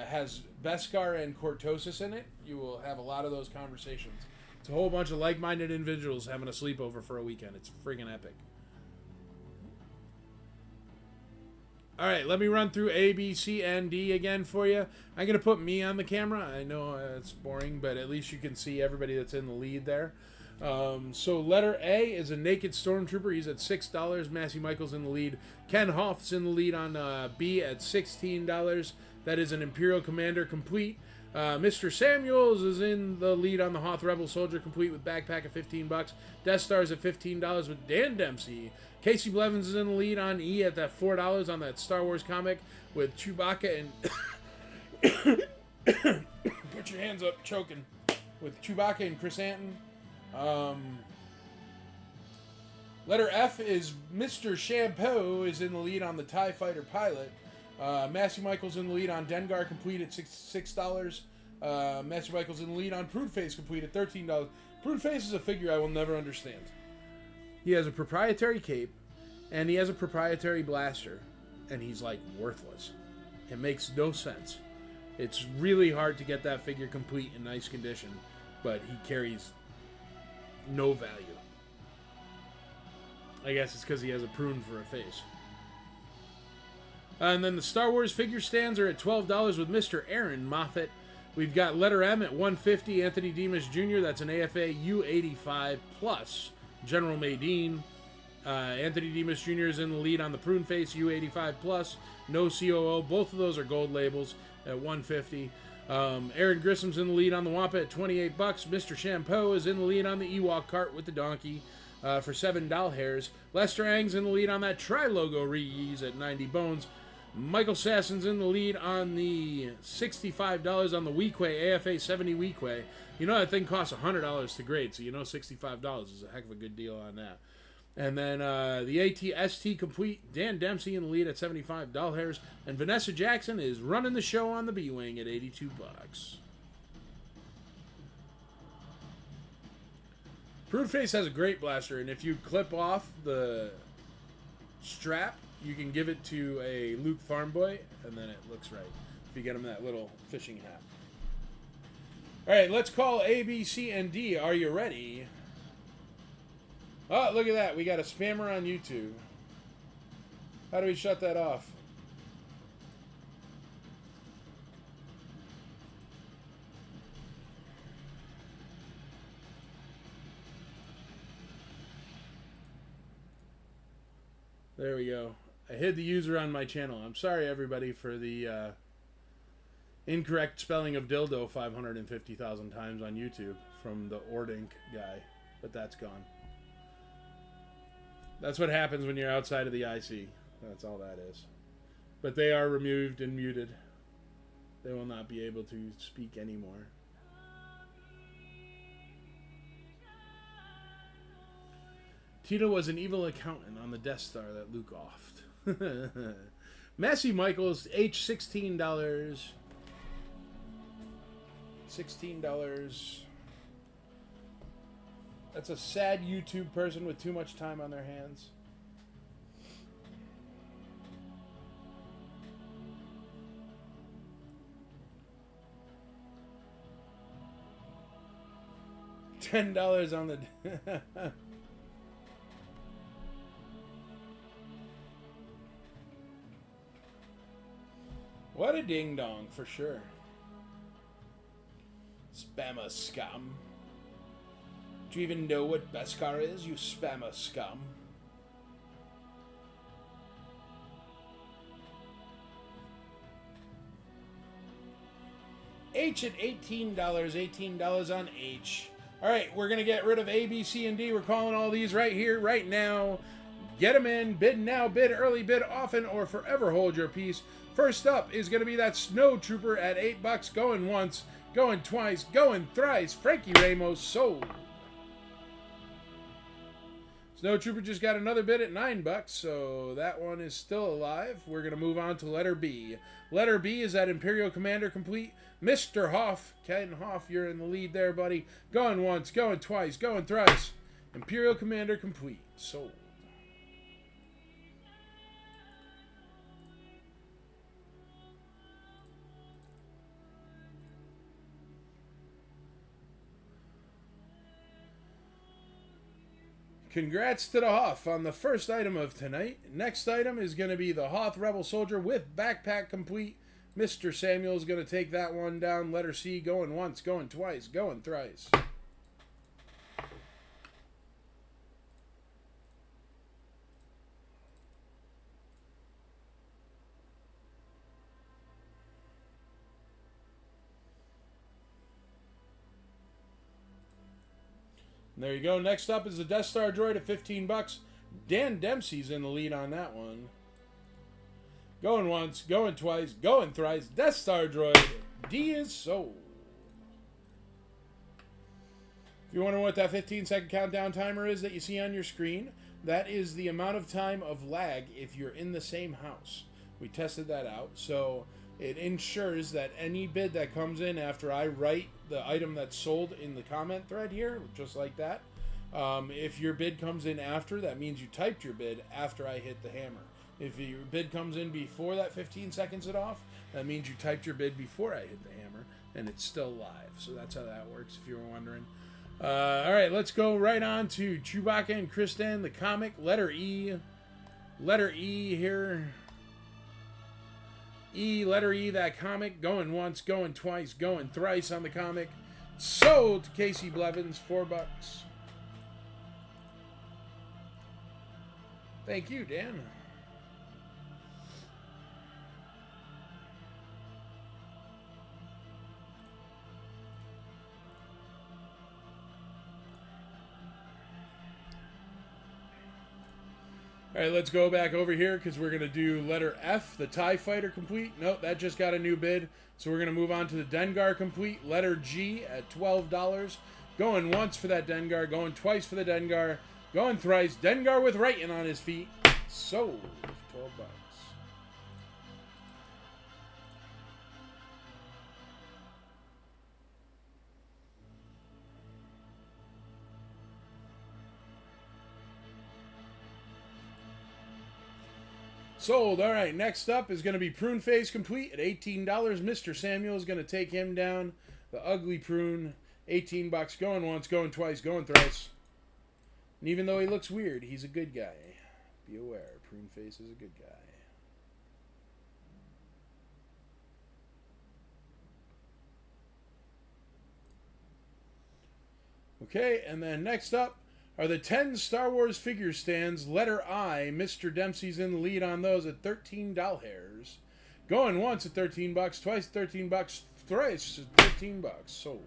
has Beskar and Cortosis in it, you will have a lot of those conversations. It's a whole bunch of like-minded individuals having a sleepover for a weekend. It's friggin' epic. Alright, let me run through A, B, C, and D again for you. I'm going to put me on the camera. I know it's boring, but at least you can see everybody that's in the lead there. So letter A is a naked stormtrooper. He's at $6. Massey Michaels in the lead. Ken Hoff's in the lead on B at $16. That is an Imperial Commander complete. Mr. Samuels is in the lead on the Hoth Rebel Soldier complete with backpack at $15. Death Stars at $15 with Dan Dempsey. Casey Blevins is in the lead on E at that $4 on that Star Wars comic with Chewbacca and... Put your hands up, choking. With Chewbacca and Chris Anton. Letter F is Mr. Shampoo is in the lead on the TIE Fighter Pilot. Massey Michaels in the lead on Dengar complete at $6. Massey Michaels in the lead on Prudeface complete at $13. Prudeface is a figure I will never understand. He has a proprietary cape, and he has a proprietary blaster, and he's like worthless. It makes no sense. It's really hard to get that figure complete in nice condition, but he carries no value. I guess it's because he has a prune for a face. And then the Star Wars figure stands are at $12 with Mr. Aaron Moffat. We've got letter M at 150, Anthony Demas Jr. That's an AFA U85 plus. General Maydeen. Anthony Demas Jr. is in the lead on the Prune Face U85 plus. No COO. Both of those are gold labels at 150. Aaron Grissom's in the lead on the Wampa at 28 bucks. Mr. Shampoo is in the lead on the Ewok cart with the donkey for $7 hairs. Lester Ang's in the lead on that Tri-Logo Reese at 90 bones. Michael Sassen's in the lead on the $65 on the Weequay AFA 70 Weequay. You know that thing costs $100 to grade, so you know $65 is a heck of a good deal on that. And then the ATST Complete, Dan Dempsey in the lead at $75. And Vanessa Jackson is running the show on the B-Wing at 82 bucks. Prune Face has a great blaster, and if you clip off the strap, you can give it to a Luke Farm Boy, and then it looks right. If you get him that little fishing hat. All right, let's call A, B, C, and D. Are you ready? Oh, look at that. We got a spammer on YouTube. How do we shut that off? There we go. I hid the user on my channel. I'm sorry, everybody, for the incorrect spelling of dildo 550,000 times on YouTube from the Ordink guy. But that's gone. That's what happens when you're outside of the IC. That's all that is. But they are removed and muted. They will not be able to speak anymore. Tito was an evil accountant on the Death Star that Luke offed. Massey Michaels, $16. $16. That's a sad YouTube person with too much time on their hands. $10 on the... What a ding-dong, for sure. Spammer scum. Do you even know what Beskar is, you spammer scum? H at $18. $18 on H. Alright, we're going to get rid of A, B, C, and D. We're calling all these right here, right now. Get them in. Bid now, bid early, bid often, or forever hold your peace. First up is going to be that Snow Trooper at $8. Going once, going twice, going thrice. Frankie Ramos sold. Snow Trooper just got another bid at $9, so that one is still alive. We're going to move on to letter B. Letter B is that Imperial Commander Complete. Mr. Hoff. Ken Hoff, you're in the lead there, buddy. Going once, going twice, going thrice. Imperial Commander Complete. Sold. Congrats to the Hoff on the first item of tonight. Next item is going to be the Hoth Rebel Soldier with backpack complete. Mr. Samuel's going to take that one down. Letter C, going once, going twice, going thrice. There you go. Next up is the Death Star droid at $15. Dan Dempsey's in the lead on that one. Going once, going twice, going thrice. Death Star droid. D is sold. If you wonder what that 15-second countdown timer is that you see on your screen, that is the amount of time of lag if you're in the same house. We tested that out, so it ensures that any bid that comes in after I write the item that's sold in the comment thread here, just like that, if your bid comes in after, that means you typed your bid after I hit the hammer. If your bid comes in before that 15 seconds it off, that means you typed your bid before I hit the hammer, and it's still live. So that's how that works, if you were wondering. All right, let's go right on to Chewbacca and Kristen, the comic, letter E. Letter E here. E, letter E, that comic. Going once, going twice, going thrice on the comic. Sold to Casey Blevins, $4. Thank you, Dan. All right, let's go back over here because we're going to do letter F, the TIE Fighter complete. Nope, that just got a new bid. So we're going to move on to the Dengar complete. Letter G at $12. Going once for that Dengar. Going twice for the Dengar. Going thrice. Dengar with Rayton on his feet. Sold. $12. Sold. All right, next up is going to be Prune Face complete at $18. Mr. Samuel is going to take him down. The Ugly Prune, $18. Going once, going twice, going thrice. And even though he looks weird, he's a good guy. Be aware, Prune Face is a good guy. Okay, and then next up are the 10 Star Wars figure stands. Letter I, Mr. Dempsey's in the lead on those at 13 doll hairs. Going once at $13, twice at $13, thrice at $13. Sold.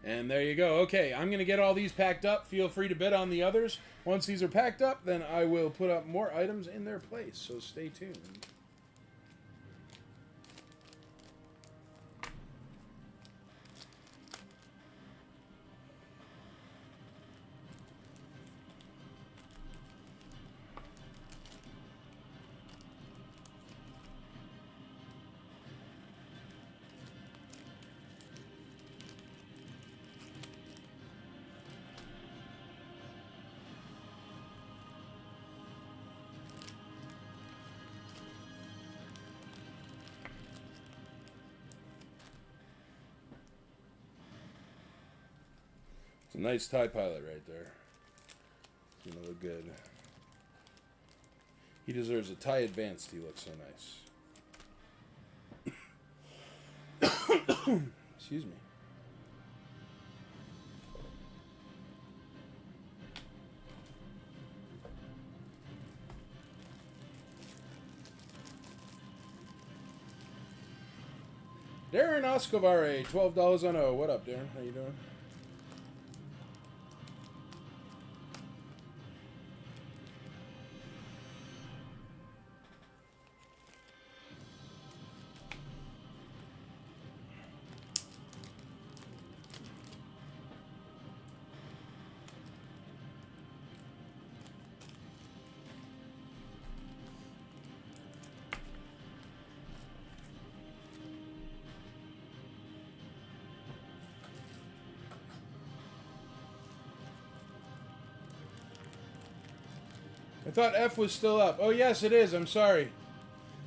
And there you go. Okay, I'm going to get all these packed up. Feel free to bid on the others. Once these are packed up, then I will put up more items in their place. So stay tuned. It's a nice TIE pilot right there. He's gonna look good. He deserves a TIE Advanced. He looks so nice. Excuse me. Darren Escovare, $12 on O. What up, Darren? How you doing? I thought F was still up. Oh, yes, it is. I'm sorry.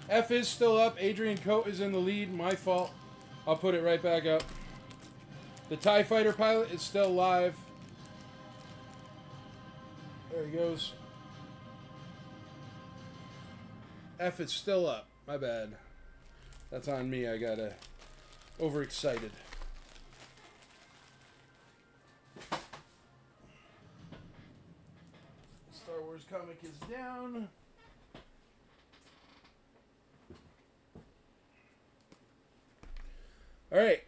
F is still up. Adrian Coate is in the lead. My fault. I'll put it right back up. The TIE Fighter pilot is still live. There he goes. F is still up. My bad. That's on me. I got overexcited. Star Wars comic is down. All right.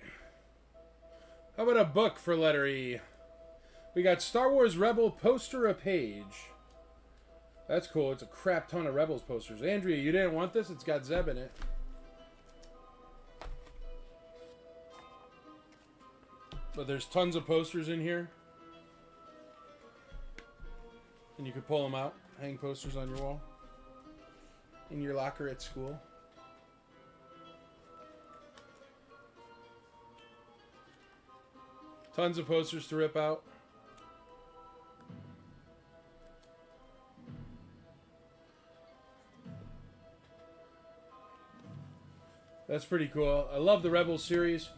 How about a book for letter E? We got Star Wars Rebel poster a page. That's cool. It's a crap ton of Rebels posters. Andrea, you didn't want this? It's got Zeb in it. But there's tons of posters in here. And you could pull them out. Hang posters on your wall. In your locker at school. Tons of posters to rip out. That's pretty cool. I love the Rebels series.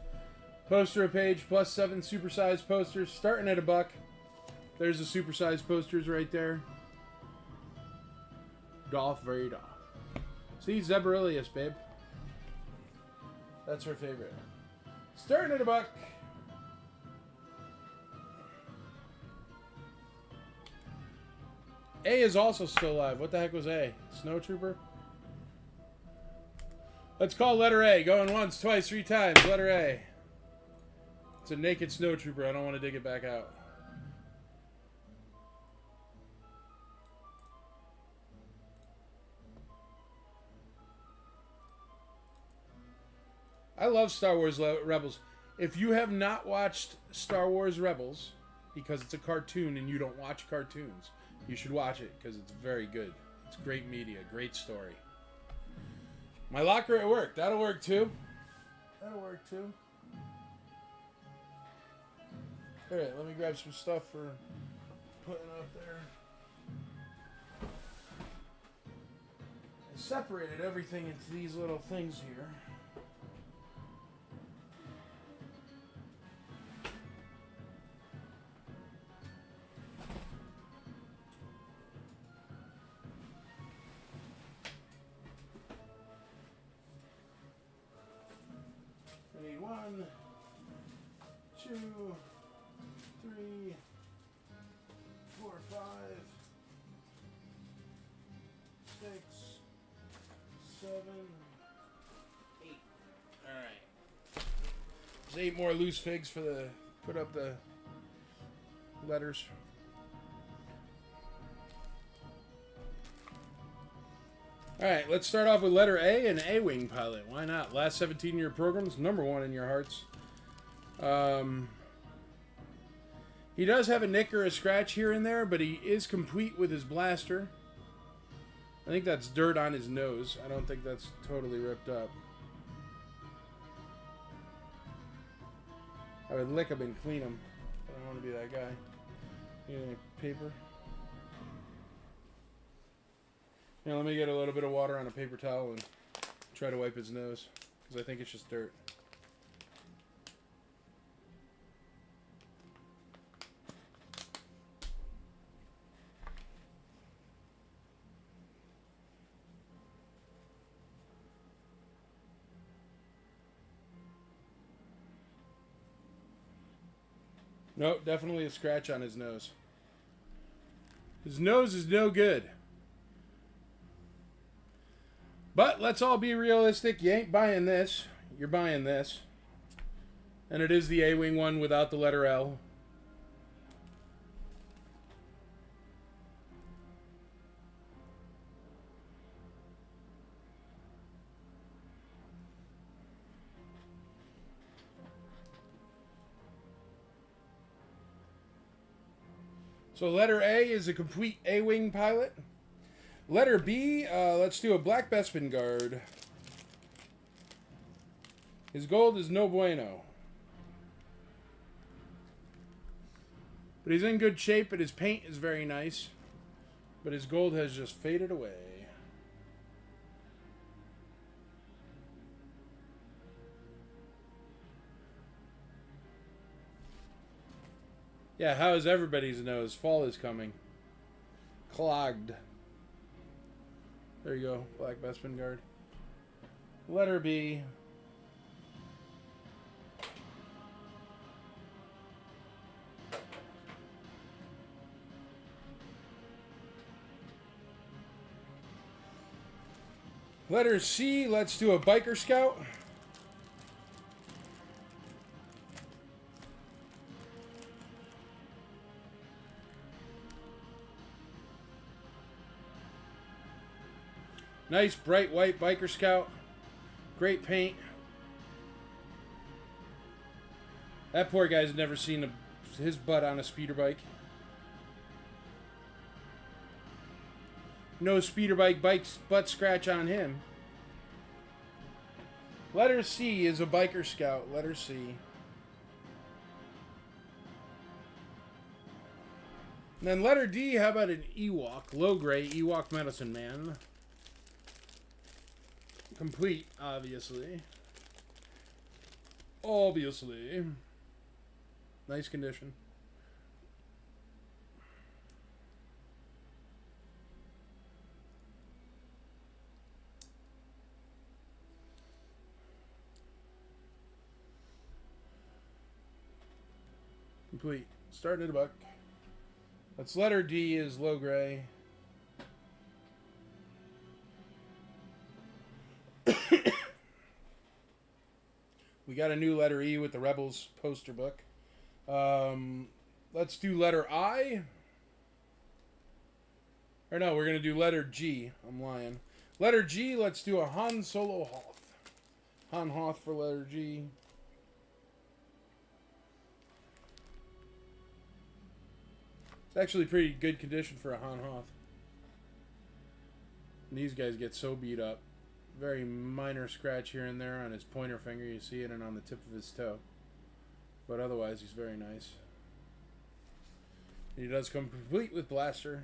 Poster a page, plus 7 supersized posters, starting at $1. There's the supersized posters right there. Darth Vader. See, Zebrilius, babe. That's her favorite. Starting at $1. A is also still alive. What the heck was A? Snowtrooper? Let's call letter A. Going once, twice, 3 times. Letter A. It's a naked snowtrooper. I don't want to dig it back out. I love Star Wars Rebels. If you have not watched Star Wars Rebels, because it's a cartoon and you don't watch cartoons, you should watch it because it's very good. It's great media, great story. My locker at work. That'll work too. That'll work too. Alright, let me grab some stuff for putting up there. I separated everything into these little things here. I need 1, 2, 3, 4, 5, 6, 7, 8. All right. There's 8 more loose figs for the put up the letters. All right, let's start off with letter A and A-Wing pilot. Why not? Last 17-year programs, #1 in your hearts. He does have a nick or a scratch here and there, but he is complete with his blaster. I think that's dirt on his nose. I don't think that's totally ripped up. I would lick him and clean him. I don't want to be that guy. You need any paper? Here, let me get a little bit of water on a paper towel and try to wipe his nose, because I think it's just dirt. Nope, definitely a scratch on his nose. His nose is no good. But let's all be realistic. You ain't buying this. You're buying this. And it is the A-Wing one without the letter L. So letter A is a complete A-Wing pilot. Letter B, let's do a Black Bespin guard. His gold is no bueno. But he's in good shape, but his paint is very nice. But his gold has just faded away. Yeah, how is everybody's nose? Fall is coming. Clogged. There you go, Black Bespin guard. Letter B. Letter C, let's do a Biker Scout. Nice bright white Biker Scout. Great paint. That poor guy's never seen his butt on a speeder bike. No speeder bike butt scratch on him. Letter C is a Biker Scout. Letter C. And then letter D, how about an Ewok? Low gray Ewok Medicine Man. Complete, obviously. Obviously. Nice condition. Complete. Starting at a buck. That's letter D is low gray. We got a new letter E with the Rebels poster book. Let's do letter I. Or no, we're going to do letter G. I'm lying. Letter G, let's do a Han Solo Hoth. Han Hoth for letter G. It's actually pretty good condition for a Han Hoth. And these guys get so beat up. Very minor scratch here and there on his pointer finger. You see it, and on the tip of his toe. But otherwise, he's very nice. And he does come complete with blaster.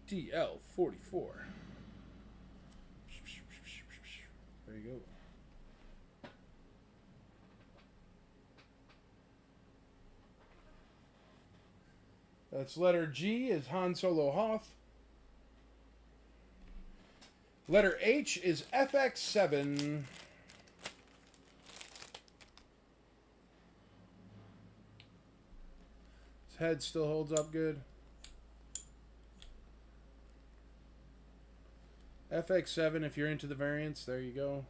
DL44. There you go. That's letter G is Han Solo Hoth. Letter H is FX7. His head still holds up good. FX7, if you're into the variants, there you go.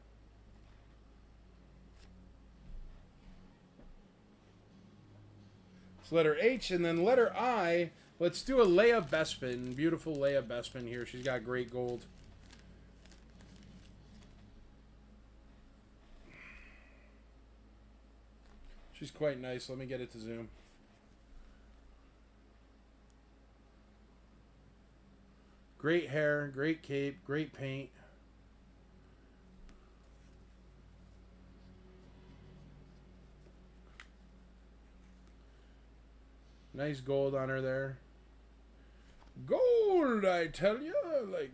It's letter H, and then letter I. Let's do a Leia Bespin. Beautiful Leia Bespin here. She's got great gold. She's quite nice. Let me get it to zoom. Great hair, great cape, great paint. Nice gold on her there. Gold, I tell ya. Like,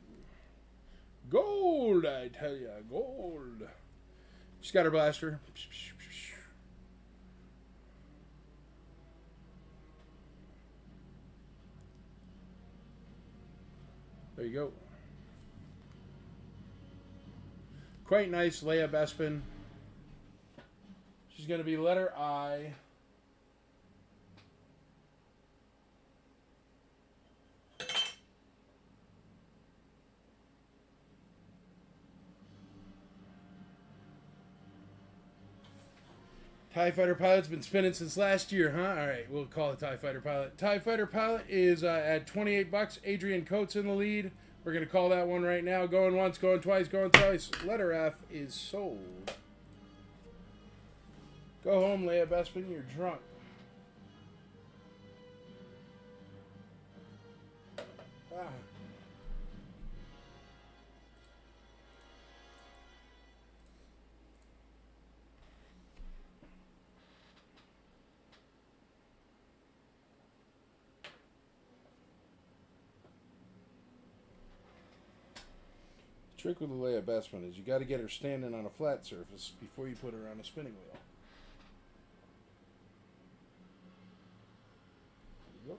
gold, I tell ya. Gold. She's got her blaster. There you go. Quite nice Leia Bespin. She's going to be letter I. TIE Fighter Pilot's been spinning since last year, huh? All right, we'll call it TIE Fighter Pilot. TIE Fighter Pilot is at 28 bucks. Adrian Coates in the lead. We're going to call that one right now. Going once, going twice, going thrice. Letter F is sold. Go home, Leia Bespin. You're drunk. Ah. Trick with the Leia Bespin is you got to get her standing on a flat surface before you put her on a spinning wheel. There you go.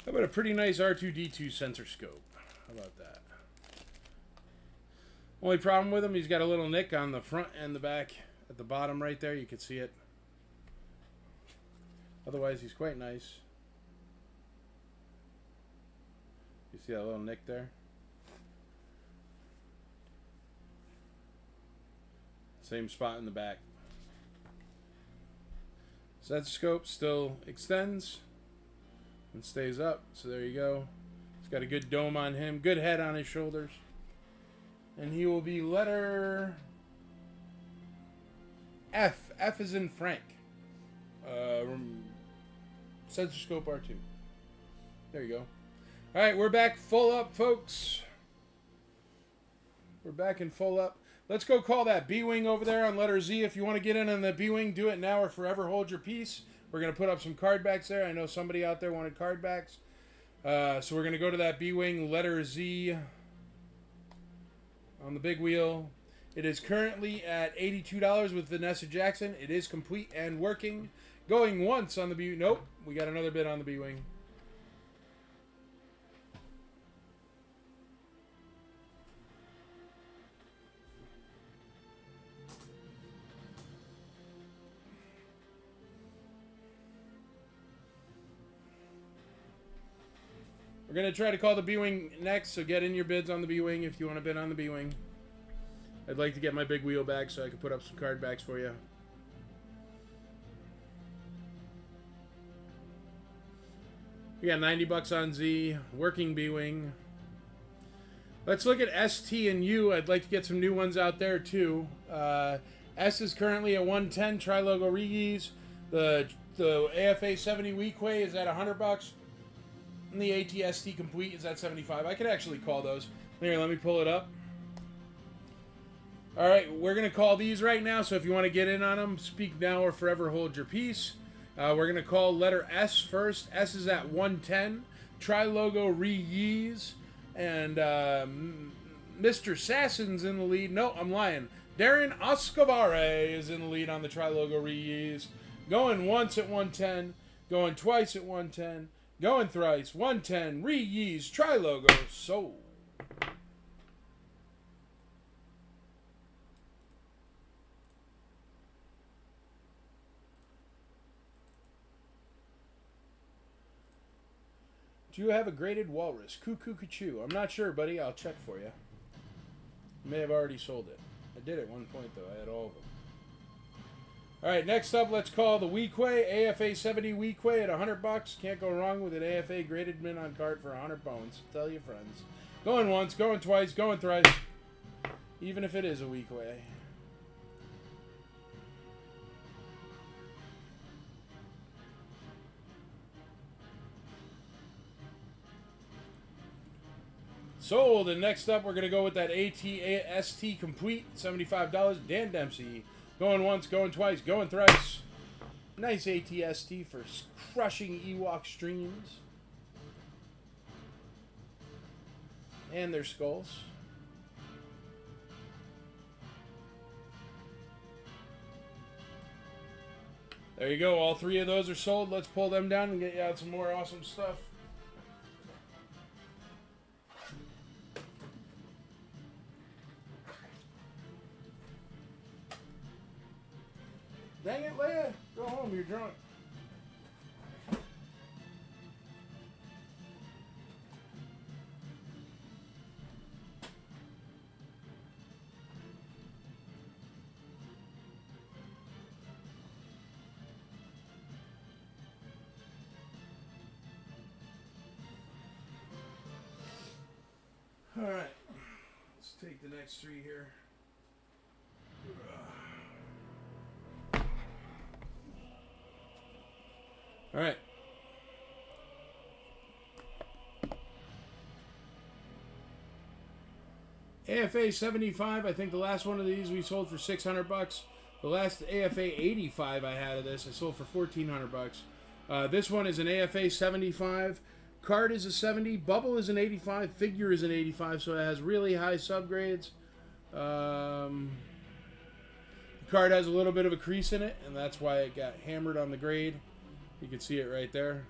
How about a pretty nice R2-D2 sensor scope? How about that? Only problem with him, he's got a little nick on the front and the back at the bottom right there. You can see it. Otherwise, he's quite nice. You see that little nick there? Same spot in the back. Sensor scope still extends and stays up, so there you go. He's got a good dome on him, good head on his shoulders, and he will be letter F. F is in Frank. Sensor scope R2. There you go. All right, we're back full up, folks. We're back in full up. Let's go call that B-Wing over there on letter Z. If you want to get in on the B-Wing, do it now or forever hold your peace. We're going to put up some card backs there. I know somebody out there wanted card backs. So we're going to go to that B-Wing, letter Z on the big wheel. It is currently at $82 with Vanessa Jackson. It is complete and working. Going once on the B-Wing. Nope, we got another bid on the B-Wing. We're going to try to call the B-Wing next, so get in your bids on the B-Wing if you want to bid on the B-Wing. I'd like to get my big wheel back so I can put up some card backs for you. We got $90 on Z, working B-Wing. Let's look at ST and U. I'd like to get some new ones out there too. S is currently at 110, tri-logo re-ease. The AFA 70 Weequay is at $100. And the ATST complete is at $75. I could actually call those. Here, let me pull it up. All right, we're going to call these right now. So if you want to get in on them, speak now or forever hold your peace. We're going to call letter S first. S is at 110. Tri-logo re-ease. And Mr. Sassen's in the lead. No, I'm lying. Darren Escobar is in the lead on the tri-logo re-ease. Going once at 110. Going twice at 110. Going thrice, 110, re-ease, tri-logo, sold. Do you have a graded walrus? Cuckoo. I'm not sure, buddy. I'll check for you. May have already sold it. I did at one point, though. I had all of them. All right, next up, let's call the Weequay, AFA 70 Weequay at $100. Can't go wrong with an AFA graded mint on card for 100 bones. Tell your friends. Going once, going twice, going thrice. Even if it is a Weequay. Sold. And next up, we're going to go with that ATST complete, $75. Dan Dempsey. Going once, going twice, going thrice. Nice ATST for crushing Ewok streams. And their skulls. There you go. All three of those are sold. Let's pull them down and get you out some more awesome stuff. Dang it, Leia. Go home. You're drunk. All right. Let's take the next three here. All right. AFA 75, I think the last one of these we sold for $600. The last AFA 85 I had of this, I sold for $1,400. This one is an AFA 75. Card is a 70. Bubble is an 85. Figure is an 85, so it has really high subgrades. The card has a little bit of a crease in it, and that's why it got hammered on the grade. You can see it right there.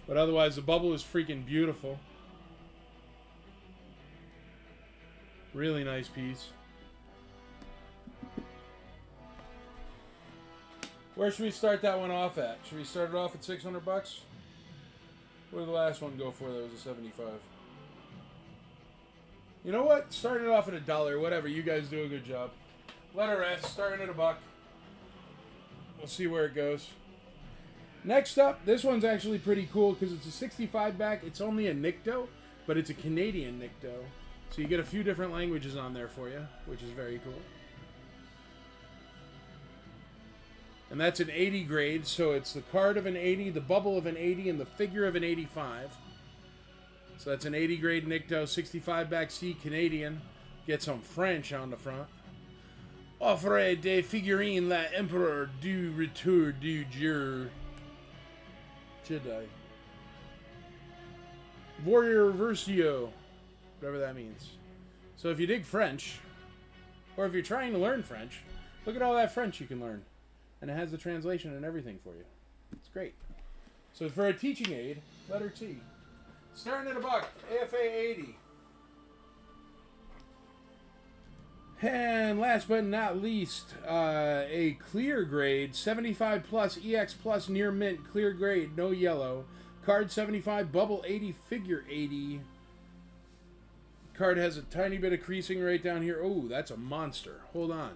But otherwise, the bubble is freaking beautiful. Really nice piece. Where should we start that one off at? Should we start it off at $600? What did the last one go for? That was a 75. You know what? Starting it off at $1. Whatever. You guys do a good job. Letter S. Starting at $1. We'll see where it goes. Next up, this one's actually pretty cool because it's a 65 back. It's only a Nikto, but it's a Canadian Nikto. So you get a few different languages on there for you, which is very cool. And that's an 80 grade, so it's the card of an 80, the bubble of an 80, and the figure of an 85. So that's an 80 grade Nikto, 65 back C Canadian. Get some French on the front. Offre des figurines la Empereur du Retour du Jour. Jedi. Warrior Versio. Whatever that means. So if you dig French, or if you're trying to learn French, look at all that French you can learn. And it has the translation and everything for you. It's great. So for a teaching aid, letter T. Starting at a buck, AFA 80. And last but not least, a clear grade, 75 plus, EX plus, near mint, clear grade, no yellow. Card 75, bubble 80, figure 80. Card has a tiny bit of creasing right down here. Oh, that's a monster. Hold on.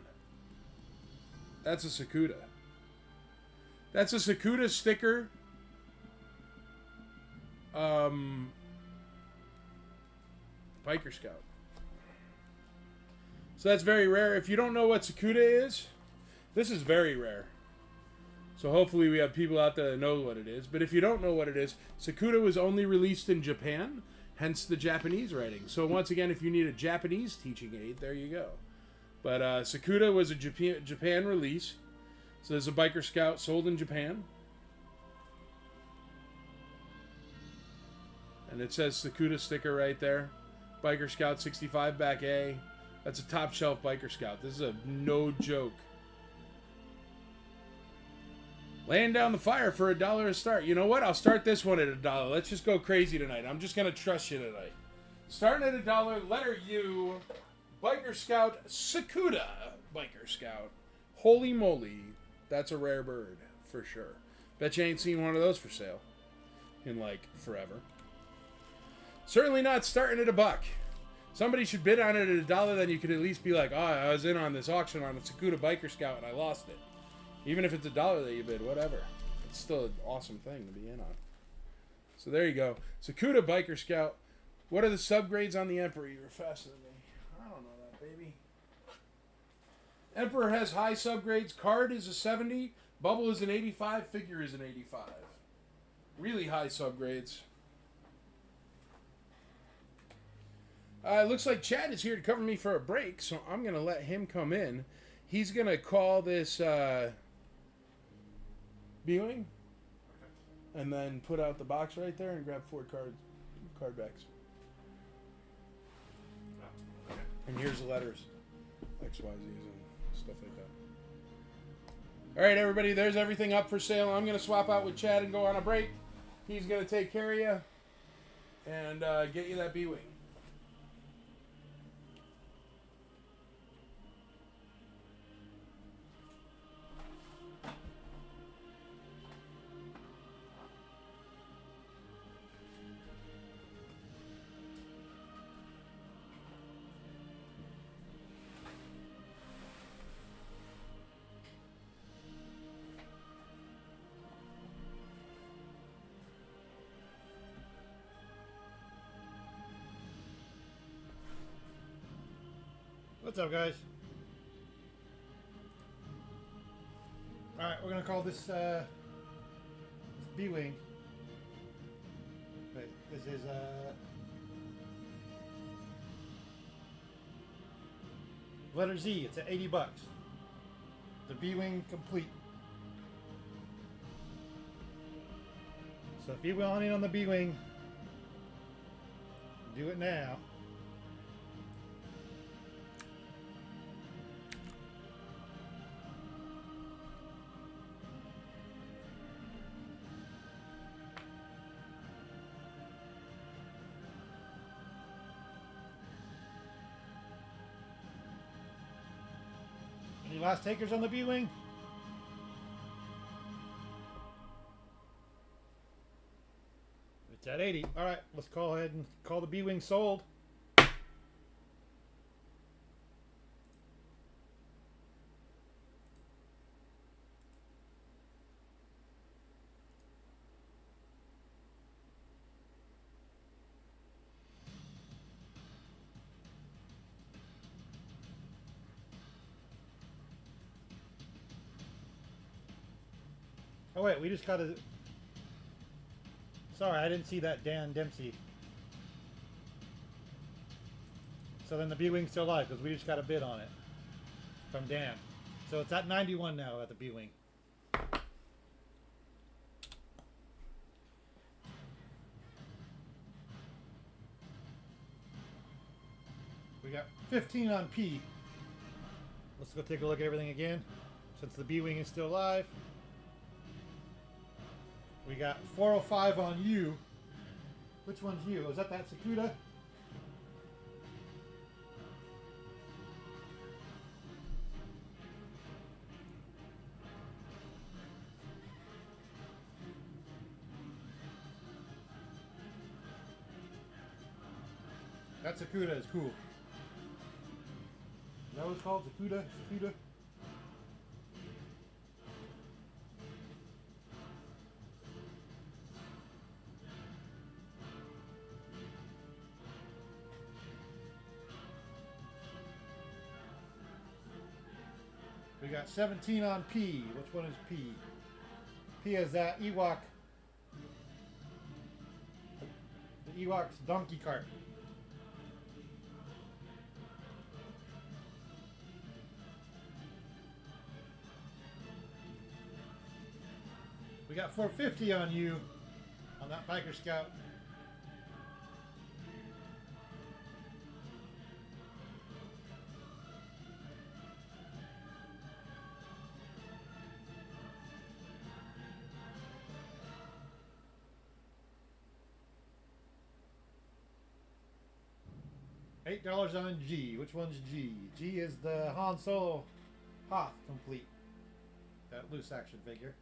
That's a Sakuda. That's a Sakuda sticker. Biker Scout. So that's very rare. If you don't know what Sakuda is, this is very rare. So hopefully we have people out there that know what it is. But if you don't know what it is, Sakuda was only released in Japan, hence the Japanese writing. So once again, if you need a Japanese teaching aid, there you go. But Sakuda was a Japan release. So there's a Biker Scout sold in Japan. And it says Sakuda sticker right there. Biker Scout 65 back A. That's a top shelf Biker Scout. This is a no joke. Laying down the fire for $1 a start. You know what? I'll start this one at $1. Let's just go crazy tonight. I'm just going to trust you tonight. Starting at $1, letter U, Biker Scout, Sakuda Biker Scout. Holy moly. That's a rare bird, for sure. Bet you ain't seen one of those for sale in, like, forever. Certainly not starting at $1. Somebody should bid on it at $1, then you could at least be like, oh, I was in on this auction on a Sakuda Biker Scout and I lost it. Even if it's $1 that you bid, whatever. It's still an awesome thing to be in on. So there you go. Sakuda Biker Scout. What are the subgrades on the Emperor? You were faster than me. I don't know that, baby. Emperor has high subgrades. Card is a 70. Bubble is an 85. Figure is an 85. Really high subgrades. It looks like Chad is here to cover me for a break, so I'm going to let him come in. He's going to call this B-Wing, and then put out the box right there and grab 4 card backs. Okay. And here's the letters, XYZs and stuff like that. All right, everybody, there's everything up for sale. I'm going to swap out with Chad and go on a break. He's going to take care of you and get you that B-Wing. What's up, guys? Alright, we're gonna call this B-Wing. Wait, this is letter Z. It's at $80. The B-Wing complete. So if you want in on the B-Wing, do it now. Any last takers on the B-Wing? It's at 80. All right, let's call ahead and call the B-Wing sold. Oh wait, we just got a... Sorry, I didn't see that Dan Dempsey. So then the B-Wing's still alive because we just got a bid on it from Dan. So it's at 91 now at the B-Wing. We got 15 on P. Let's go take a look at everything again. Since the B-Wing is still alive. We got 405 on U. Which one's U? Is that Sakuda? That Sakuda is cool. Is that what it's called? Sakuda? Sakuda? We got 17 on P. Which one is P? P is that Ewok. The Ewok's donkey cart. We got 450 on you on that Biker Scout. $8 on G. Which one's G? G is the Han Solo Hoth complete. That loose action figure.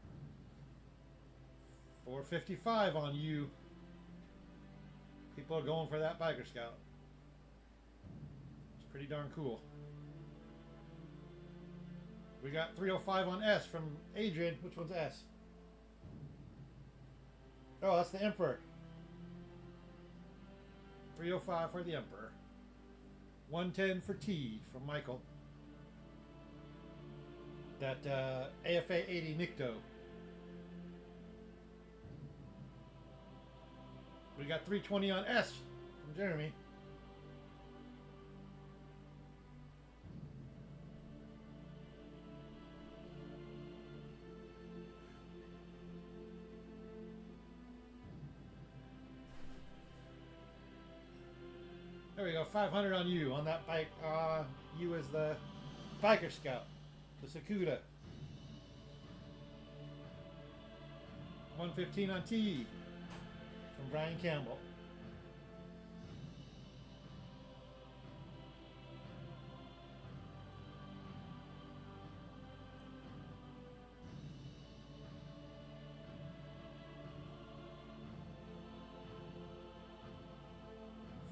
$4.55 on you. People are going for that Biker Scout. It's pretty darn cool. We got $3.05 on S from Adrian. Which one's S? Oh, that's the Emperor. $3.05 for the Emperor. $1.10 for T from Michael. That AFA 80 Nikto. We got $3.20 on S from Jeremy. There we go, 500 on you on that bike. You is the Biker Scout, the Sakuda. 115 on T from Brian Campbell.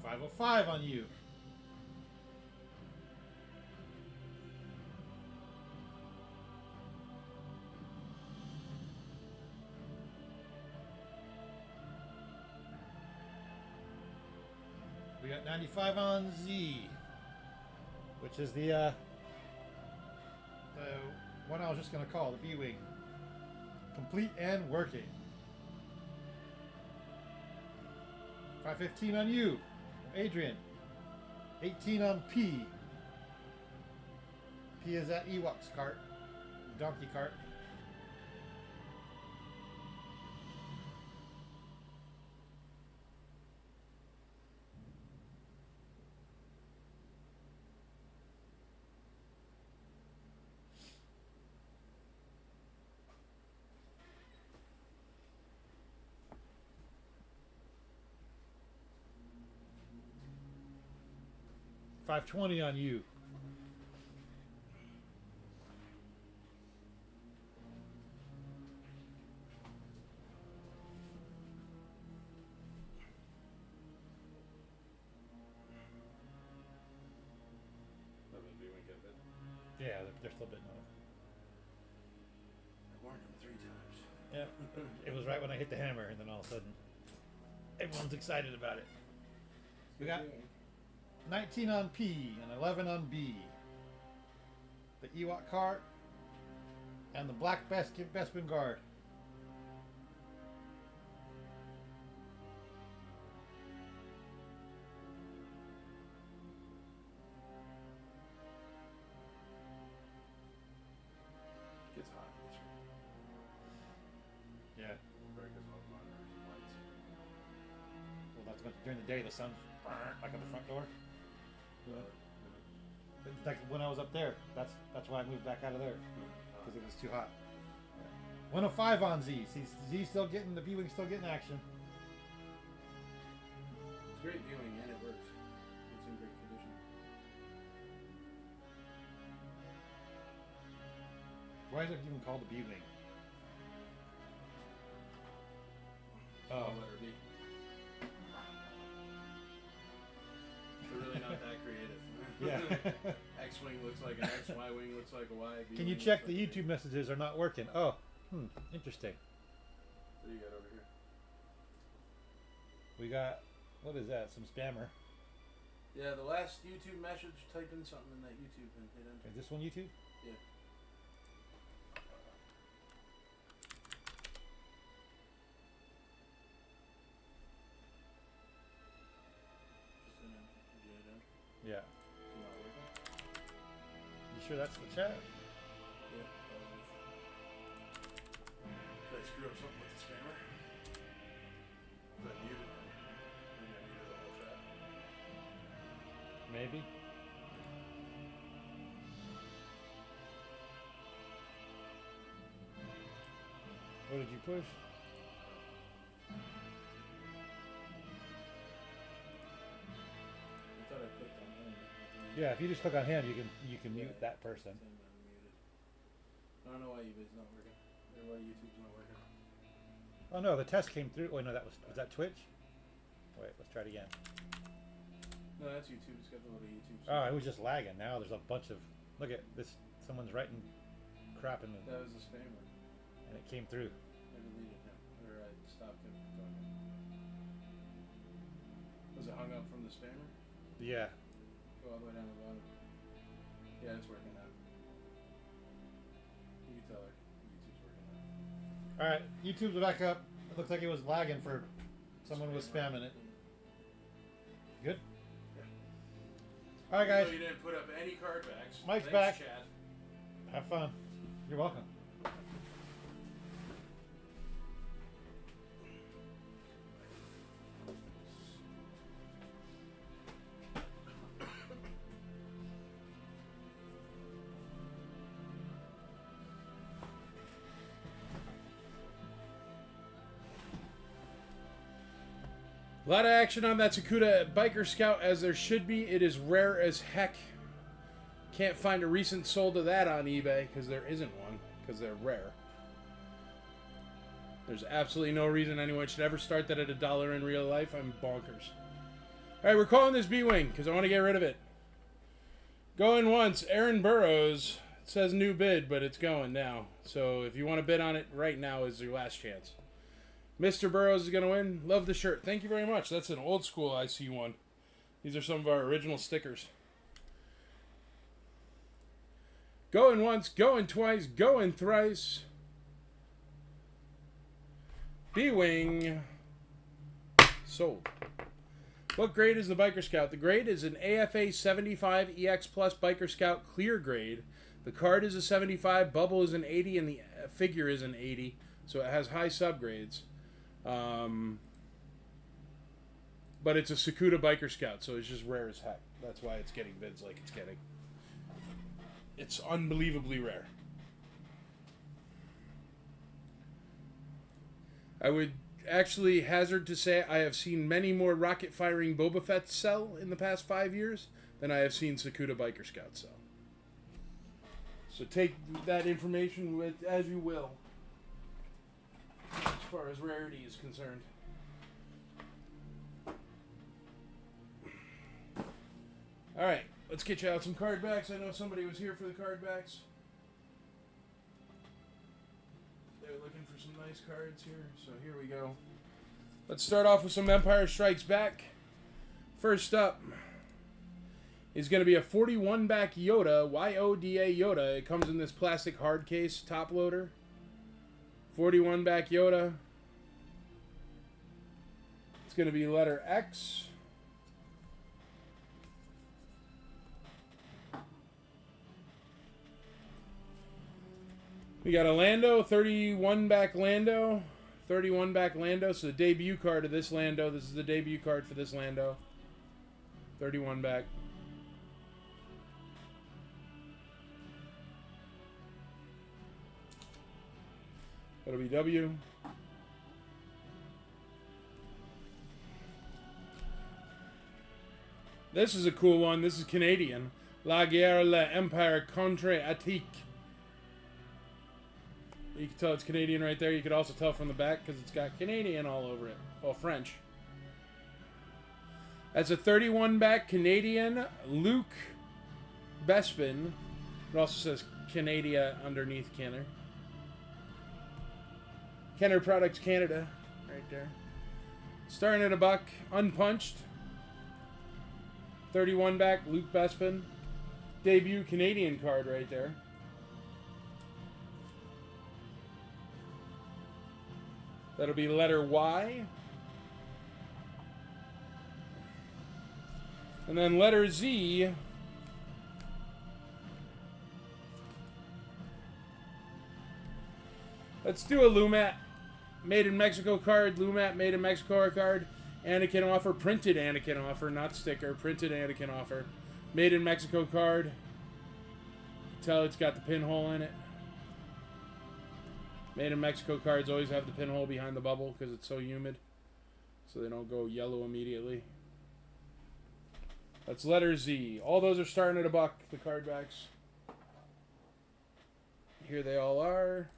$5.05 on you. We got 95 on Z, which is the one I was just going to call the B-Wing. Complete and working. $5.15 on you, Adrian. 18 on P. P is that Ewok's cart, donkey cart. $5.20 on you. Yeah, they're still bidding on it. I warned him 3 times. Yeah, it was right when I hit the hammer, and then all of a sudden, everyone's excited about it. We got 19 on P and 11 on B. The Ewok cart and the Black Bespin Guard. Yeah. Break us off monitors and lights. Well, that's when, during the day the sun's like at the front door. It's like when I was up there. That's why I moved back out of there because it was too hot. 105 on Z. See, Z still getting the B-wing, still getting action. It's great viewing and it works. It's in great condition. Why is it even called the B-wing? Oh, Letter B. They're really not that creative. yeah. X-wing looks like an X, Y-wing looks like a Y. Can you B-wing check looks the like a YouTube messages are not working? Oh, interesting. What do you got over here? We got, what is that? Some spammer. Yeah, the last YouTube message, type in something in that YouTube and hit enter. Is this one YouTube? Yeah. Just hit enter. Did you hit enter? Yeah. It's not working? You sure that's the chat? Yeah. Did I screw up something with the spammer? Is that muted? Maybe I muted the whole chat. Maybe. What did you push? I thought I clicked on him. Yeah, if you just click on him, you can mute that person. I don't know why eBay's not working. Or why YouTube's not working. Oh no, the test came through. Wait, no, was that Twitch? Wait, let's try it again. No, that's YouTube. It's got the little YouTube. Oh, it was just lagging. Now there's a bunch of. Look at this. Someone's writing crap in the. That was the spammer. And it came through. I deleted him. Or I stopped him from talking. Was it hung up from the spammer? Yeah. Go all the way down the bottom. Yeah, it's working now. You can tell her. YouTube's working now. Alright, YouTube's back up. It looks like it was lagging for someone was spamming it. Good? Yeah. Alright, guys. So you didn't put up any card backs. Mike's Thanks, back. Chad. Have fun. You're welcome. A lot of action on that Sakuda Biker Scout, as there should be. It is rare as heck. Can't find a recent sold of that on eBay, because there isn't one, because they're rare. There's absolutely no reason anyone should ever start that at $1 in real life. I'm bonkers. Alright, we're calling this B-Wing, because I want to get rid of it. Going once, Aaron Burrows. It says new bid, but it's going now. So if you want to bid on it, right now is your last chance. Mr. Burrows is going to win. Love the shirt. Thank you very much. That's an old school IC one. These are some of our original stickers. Going once, going twice, going thrice. B-Wing. Sold. What grade is the Biker Scout? The grade is an AFA 75 EX Plus Biker Scout clear grade. The card is a 75, bubble is an 80, and the figure is an 80. So it has high subgrades. But it's a Sakuda Biker Scout, so it's just rare as heck. That's why it's getting bids like it's getting. It's unbelievably rare. I would actually hazard to say I have seen many more rocket-firing Boba Fett sell in the past 5 years than I have seen Sakuda Biker Scouts sell. So take that information with as you will, as far as rarity is concerned. Alright, let's get you out some card backs. I know somebody was here for the card backs. They're looking for some nice cards here, so here we go. Let's start off with some Empire Strikes Back. First up is going to be a 41 back Yoda, YODA Yoda. It comes in this plastic hard case top loader. 41 back Yoda. It's going to be letter X. We got a Lando, 31 back Lando. 31 back Lando. So the debut card of this Lando. This is the debut card for this Lando. 31 back. That'll be W. This is a cool one. This is Canadian. La guerre, l'empire contre Attique. You can tell it's Canadian right there. You could also tell from the back because it's got Canadian all over it. Well, French. That's a 31 back Canadian Luke Bespin. It also says Canada underneath Kenner. Kenner Products Canada, right there. Starting at $1, unpunched. 31 back Luke Bespin. Debut Canadian card right there. That'll be letter Y. And then letter Z. Let's do a Lumat Made in Mexico card. Lumat Made in Mexico card. Anakin offer. Printed Anakin offer. Not sticker. Printed Anakin offer. Made in Mexico card. Tell it's got the pinhole in it. Made in Mexico cards always have the pinhole behind the bubble because it's so humid. So they don't go yellow immediately. That's letter Z. All those are starting at $1, the card backs. Here they all are.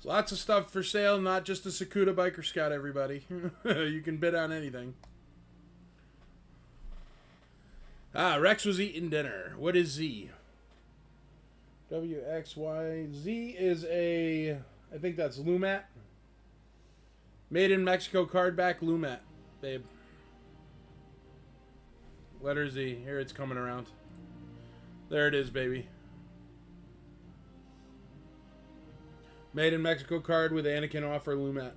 Lots of stuff for sale, not just a Sakuda Biker Scout, everybody. You can bid on anything. Rex was eating dinner. What is Z? WXY. Z is a, I think that's Lumat. Made in Mexico card back Lumat, babe. Letter Z. Here it's coming around. There it is, baby. Made in Mexico card with Anakin offer Lumat.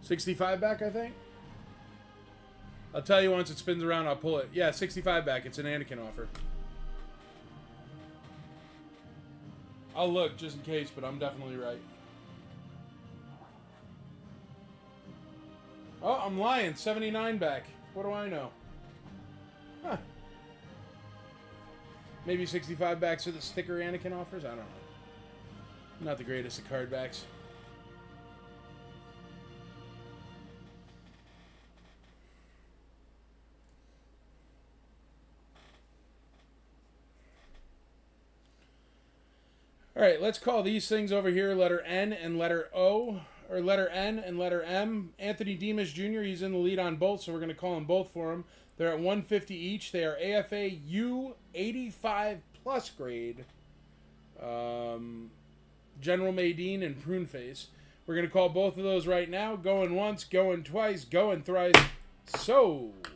$65 back, I think. I'll tell you once it spins around, I'll pull it. Yeah, $65 back. It's an Anakin offer. I'll look just in case, but I'm definitely right. Oh, I'm lying. 79 back. What do I know? Huh. Maybe 65 backs are the sticker Anakin offers? I don't know. Not the greatest of card backs. All right, let's call these things over here letter N and letter O, or letter N and letter M. Anthony Demas Jr., he's in the lead on both, so we're going to call them both for him. They're at 150 each. They are AFA U85 plus grade. General Madine and Prune Face. We're going to call both of those right now. Going once, going twice, going thrice. Sold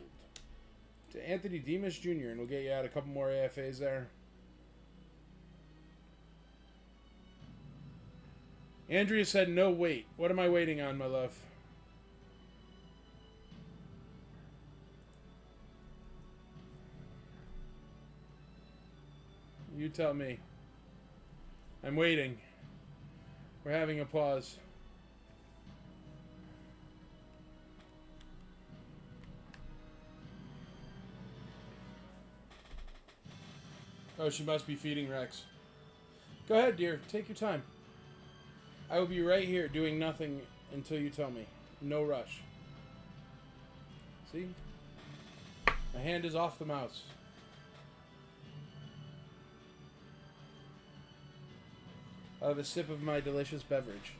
to Anthony Demas Jr., and we'll get you out a couple more AFAs there. Andrea said, no, wait. What am I waiting on, my love? You tell me. I'm waiting. We're having a pause. Oh, she must be feeding Rex. Go ahead, dear. Take your time. I will be right here doing nothing until you tell me. No rush. See? My hand is off the mouse. I'll have a sip of my delicious beverage.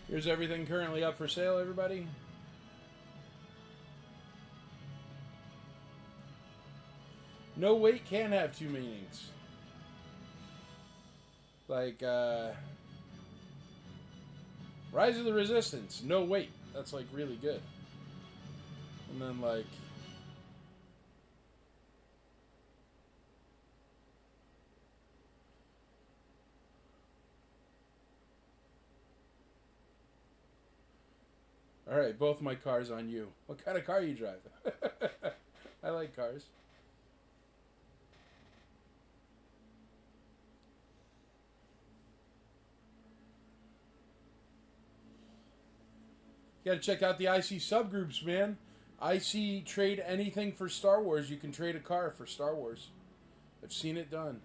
Here's everything currently up for sale, everybody. No weight can have two meanings. Like, Rise of the Resistance, no weight. That's, like, really good. And then, like... Alright, both my cars on you. What kind of car you drive? I like cars. You gotta check out the IC subgroups, man. IC trade anything for Star Wars. You can trade a car for Star Wars. I've seen it done.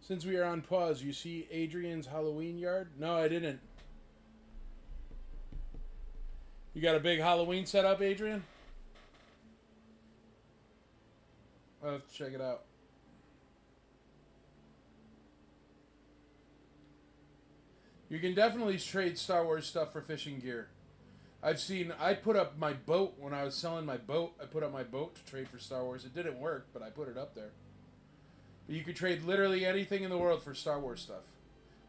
Since we are on pause, you see Adrian's Halloween yard? No, I didn't. You got a big Halloween setup, Adrian? I'll have to check it out. You can definitely trade Star Wars stuff for fishing gear. I put up my boat when I was selling my boat. I put up my boat to trade for Star Wars. It didn't work, but I put it up there. But you could trade literally anything in the world for Star Wars stuff.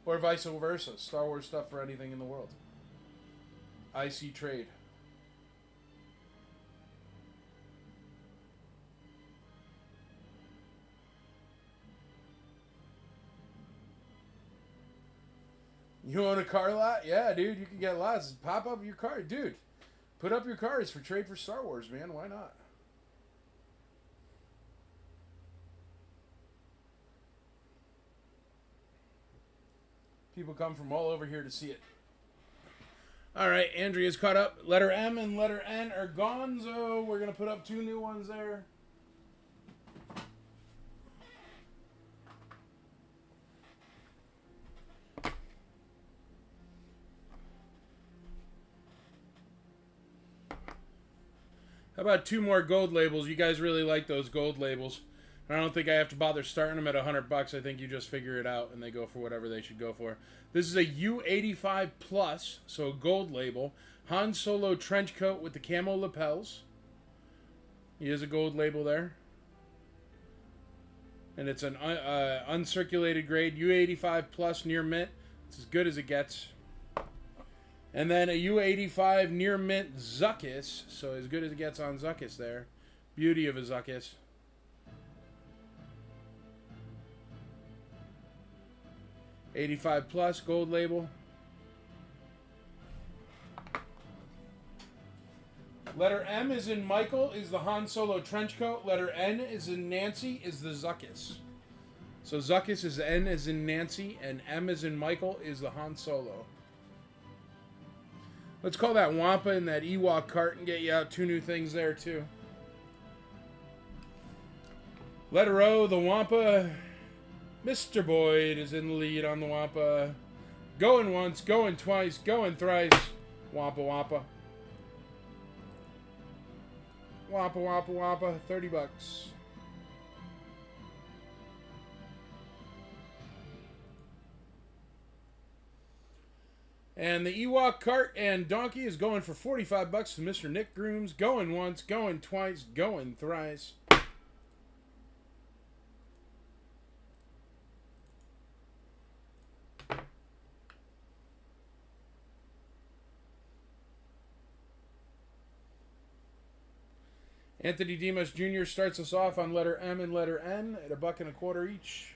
Or vice versa. Star Wars stuff for anything in the world. IC trade. You own a car lot? Yeah, dude, you can get lots. Pop up your car. Dude, put up your cars for trade for Star Wars, man. Why not? People come from all over here to see it. All right, Andrea's caught up. Letter M and letter N are gone, so we're going to put up two new ones there. How about two more gold labels? You guys really like those gold labels. I don't think I have to bother starting them at $100. I think you just figure it out and they go for whatever they should go for. This is a U85 Plus, so a gold label. Han Solo trench coat with the camo lapels. He has a gold label there. And it's an uncirculated grade U85 Plus near mint. It's as good as it gets. And then a U85 near mint Zuckuss, so as good as it gets on Zuckuss there. Beauty of a Zuckuss. $85 plus gold label. Letter M is in Michael, is the Han Solo trench coat. Letter N is in Nancy, is the Zuckuss. So Zuckuss is N is in Nancy, and M is in Michael, is the Han Solo. Let's call that Wampa and that Ewok cart and get you out two new things there too. Letter O, the Wampa. Mr. Boyd is in the lead on the Wampa. Going once, going twice, going thrice. Wampa Wampa. Wampa Wampa Wampa, $30. And the Ewok cart and donkey is going for $45 to Mr. Nick Grooms. Going once, going twice, going thrice. Anthony Demas Jr. starts us off on letter M and letter N at $1.25 each.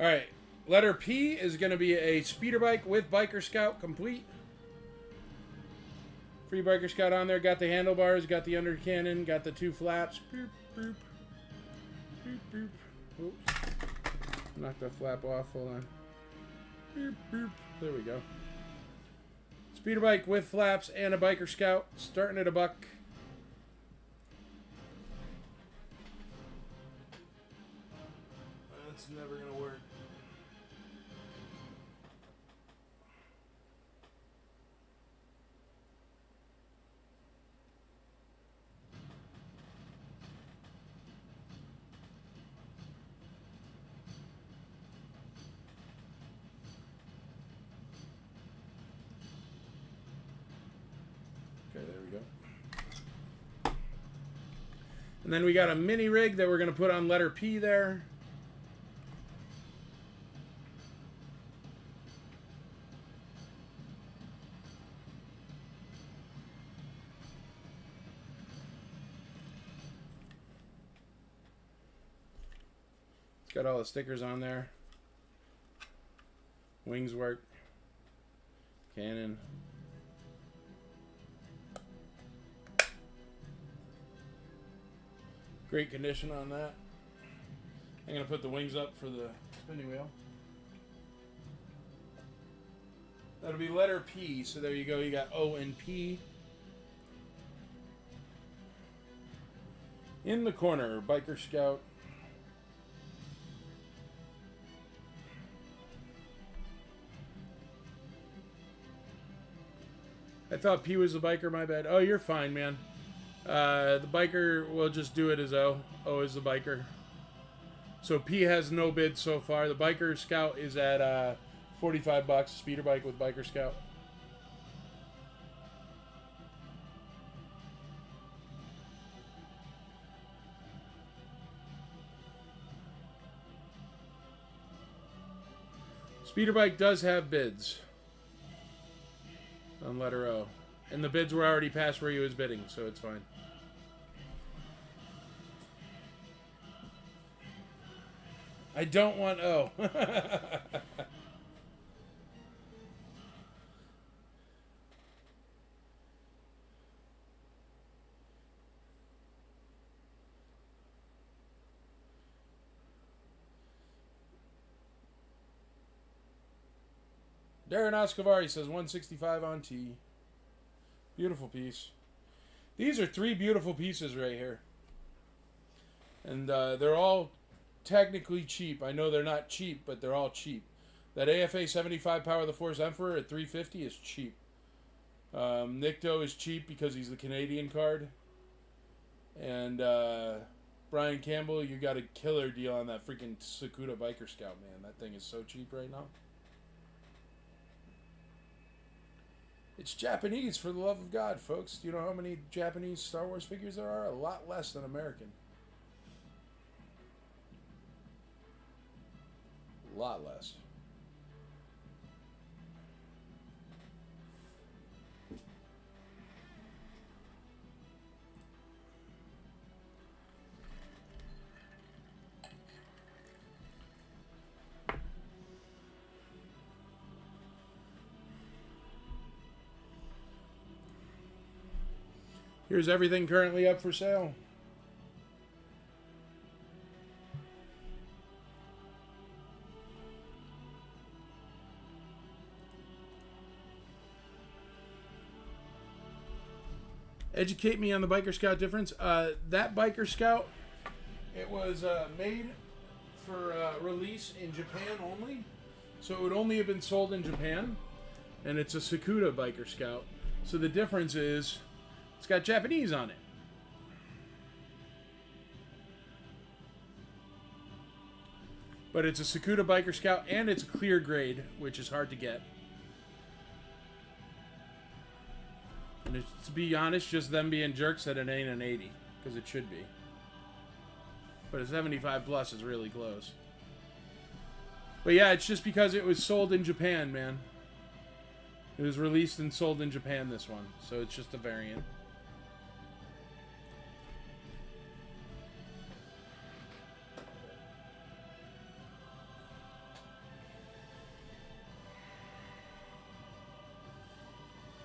All right, letter P is going to be a speeder bike with Biker Scout complete. Free Biker Scout on there. Got the handlebars, got the under cannon, got the 2 flaps. Boop, boop, boop, boop. Oops. Knock that flap off. Hold on. Boop, boop. There we go. Speeder bike with flaps and a Biker Scout. Starting at $1. That's never going to work. Okay, there we go. And then we got a mini rig that we're going to put on letter P there. It's got all the stickers on there. Wings work. Cannon. Great condition on that. I'm going to put the wings up for the spinning wheel. That'll be letter P. So there you go. You got O and P. In the corner, Biker Scout. I thought P was the biker, my bad. Oh, you're fine, man. The biker will just do it as O. O is the biker. So P has no bid so far. The Biker Scout is at $45. Speeder bike with Biker Scout. Speeder bike does have bids on letter O. And the bids were already past where he was bidding, so it's fine. I don't want O. Darren Escovari says 165 on T. Beautiful piece. These are 3 beautiful pieces right here. And they're all technically cheap. I know they're not cheap, but they're all cheap. That AFA 75 Power of the Force Emperor at $350 is cheap. Nikto is cheap because he's the Canadian card. And Brian Campbell, you got a killer deal on that freaking Sakuda Biker Scout, man. That thing is so cheap right now. It's Japanese, for the love of God, folks. Do you know how many Japanese Star Wars figures there are? A lot less than American. A lot less. Here's everything currently up for sale. Educate me on the Biker Scout difference. That Biker Scout, it was made for release in Japan only. So it would only have been sold in Japan. And it's a Sakuda Biker Scout. So the difference is it's got Japanese on it. But it's a Sakuda Biker Scout, and it's a clear grade, which is hard to get. And it's, to be honest, just them being jerks that it ain't an 80, because it should be. But a 75 plus is really close. But yeah, it's just because it was sold in Japan, man. It was released and sold in Japan, this one. So it's just a variant.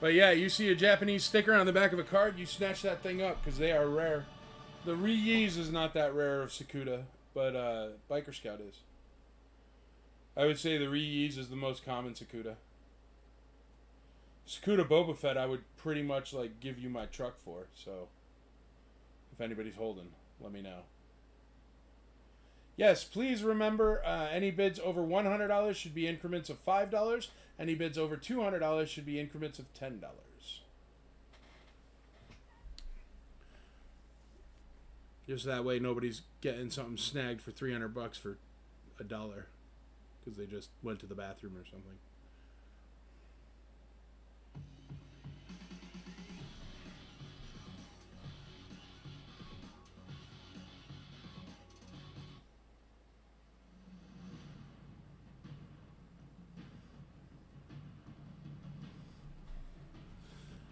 But yeah, you see a Japanese sticker on the back of a card, you snatch that thing up because they are rare. The Ryu's is not that rare of Sakuda, but Biker Scout is. I would say the Ryu's is the most common Sakuda. Sakuda Boba Fett I would pretty much like give you my truck for, so if anybody's holding, let me know. Yes, please remember any bids over $100 should be increments of $5. Any bids over $200 should be increments of $10. Just that way nobody's getting something snagged for $300 for $1 because they just went to the bathroom or something.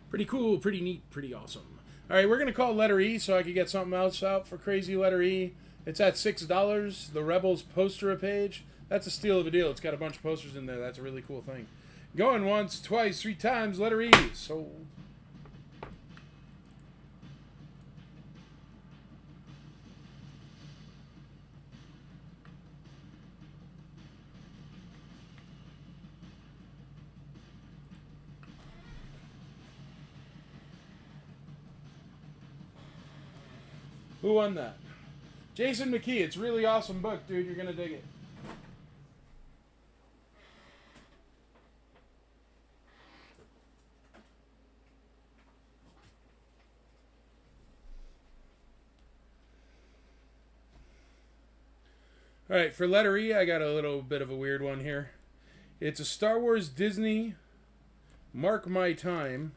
Pretty cool, pretty neat, pretty awesome. All right, we're going to call letter E so I can get something else out for crazy letter E. It's at $6. The Rebels poster page. That's a steal of a deal. It's got a bunch of posters in there. That's a really cool thing. Going once, twice, 3 times, letter E. Sold. Who won that? Jason McKee. It's a really awesome book, dude. You're going to dig it. All right, for letter E, I got a little bit of a weird one here. It's a Star Wars Disney Mark My Time.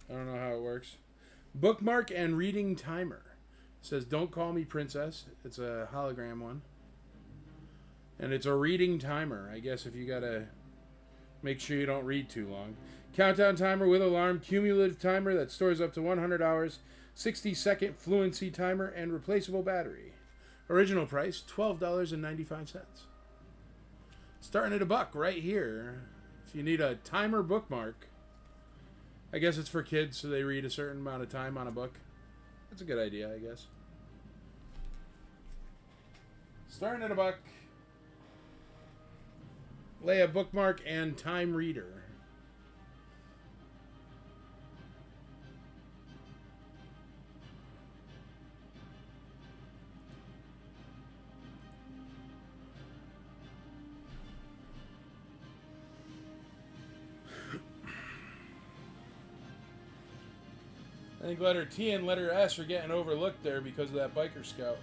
I don't know how it works. Bookmark and reading timer. It says, "Don't call me princess." It's a hologram one. And it's a reading timer. I guess if you gotta make sure you don't read too long. Countdown timer with alarm. Cumulative timer that stores up to 100 hours. 60-second fluency timer and replaceable battery. Original price, $12.95. Starting at $1 right here. If you need a timer bookmark. I guess it's for kids, so they read a certain amount of time on a book. That's a good idea, I guess. Starting at $1. Leia bookmark and time reader. I think letter T and letter S are getting overlooked there because of that Biker Scout.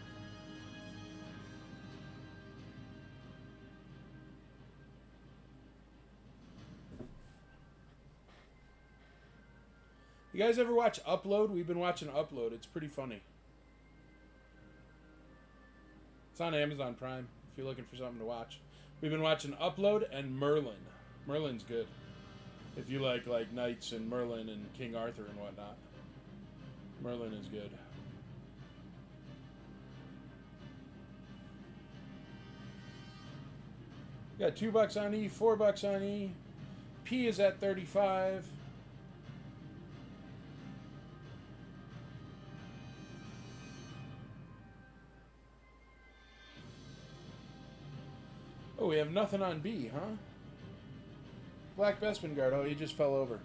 You guys ever watch Upload? We've been watching Upload. It's pretty funny. It's on Amazon Prime if you're looking for something to watch. We've been watching Upload and Merlin. Merlin's good. If you like knights and Merlin and King Arthur and whatnot. Merlin is good. Got $2 on E, $4 on E. P is at 35. Oh, we have nothing on B, huh? Black Bespin Guard. Oh, he just fell over.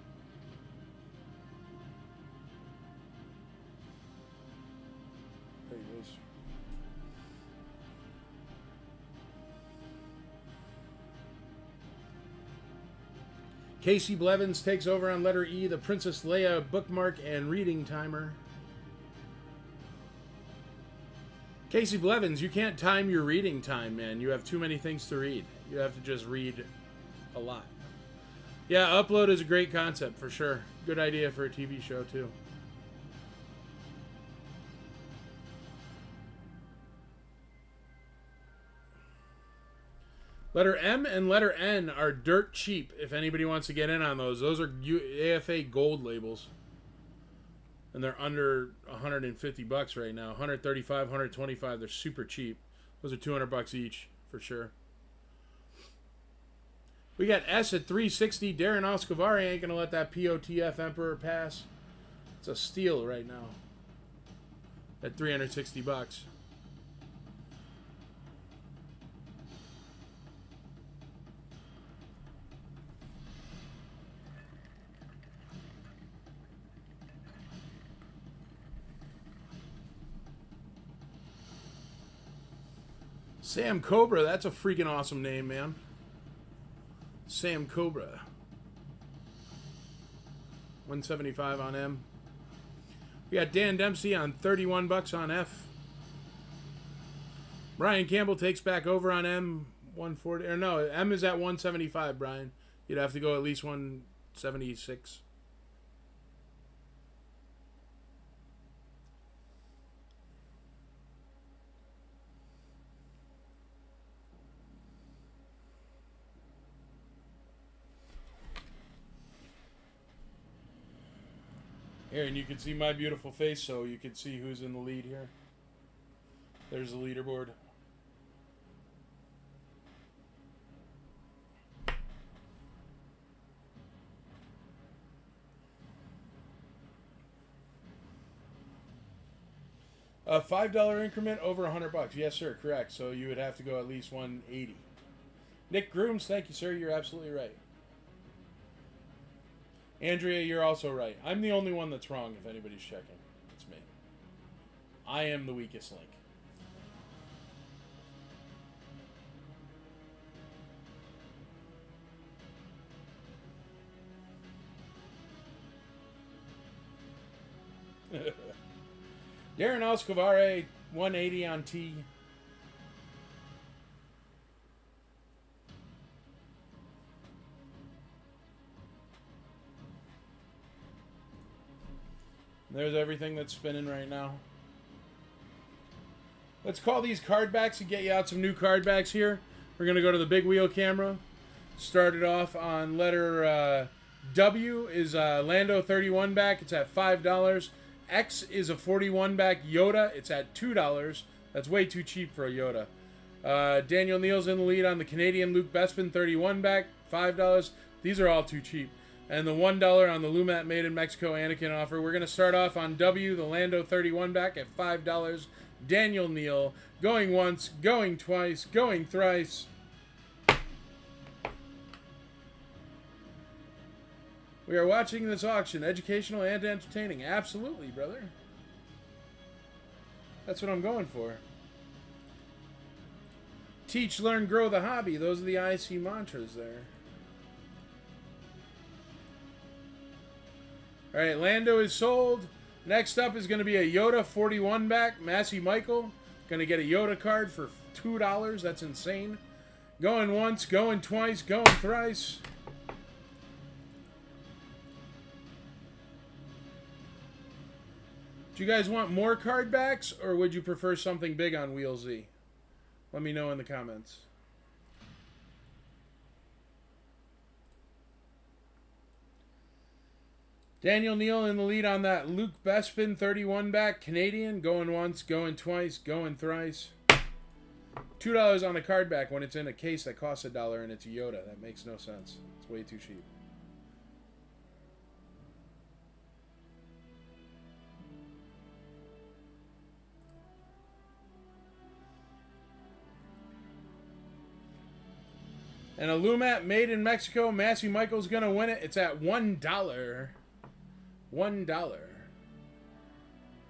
There he is. Casey Blevins takes over on letter E, the Princess Leia bookmark and reading timer. Casey Blevins, you can't time your reading time, man. You have too many things to read. You have to just read a lot. Yeah, Upload is a great concept, for sure. Good idea for a TV show, too. Letter M and letter N are dirt cheap if anybody wants to get in on those. Those are AFA gold labels. And they're under 150 bucks right now. 135, 125. They're super cheap. Those are 200 bucks each for sure. We got S at 360. Darren Escobar ain't going to let that POTF Emperor pass. It's a steal right now. At 360 bucks. Sam Cobra, that's a freaking awesome name, man. Sam Cobra. 175 on M. We got Dan Dempsey on 31 bucks on F. Brian Campbell takes back over on M. 140. Or no, M is at 175, Brian. You'd have to go at least 176. Here, and you can see my beautiful face, so you can see who's in the lead here. There's the leaderboard. A $5 increment over 100 bucks. Yes, sir, correct. So you would have to go at least 180. Nick Grooms, thank you, sir. You're absolutely right. Andrea, you're also right. I'm the only one that's wrong if anybody's checking. It's me. I am the weakest link. Darren Escobar, 180 on T. There's everything that's spinning right now. Let's call these card backs and get you out some new card backs here. We're going to go to the big wheel camera. Started off on letter W is Lando 31 back. It's at $5. X is a 41 back Yoda. It's at $2. That's way too cheap for a Yoda. Daniel Neal's in the lead on the Canadian Luke Bespin 31 back. $5. These are all too cheap. And the $1 on the Lumat Made in Mexico Anakin offer. We're going to start off on W, the Lando 31 back at $5. Daniel Neal, going once, going twice, going thrice. We are watching this auction, educational and entertaining. Absolutely, brother. That's what I'm going for. Teach, learn, grow the hobby. Those are the IC mantras there. All right, Lando is sold. Next up is going to be a Yoda 41 back. Massey Michael. Going to get a Yoda card for $2. That's insane. Going once, going twice, going thrice. Do you guys want more card backs, or would you prefer something big on Wheel Z? Let me know in the comments. Daniel Neal in the lead on that Luke Bespin 31 back Canadian. Going once, going twice, going thrice. $2 on a card back when it's in a case that costs $1 and it's a Yoda. That makes no sense. It's way too cheap. And a Lumat Made in Mexico. Massey Michael's going to win it. It's at $1. $1.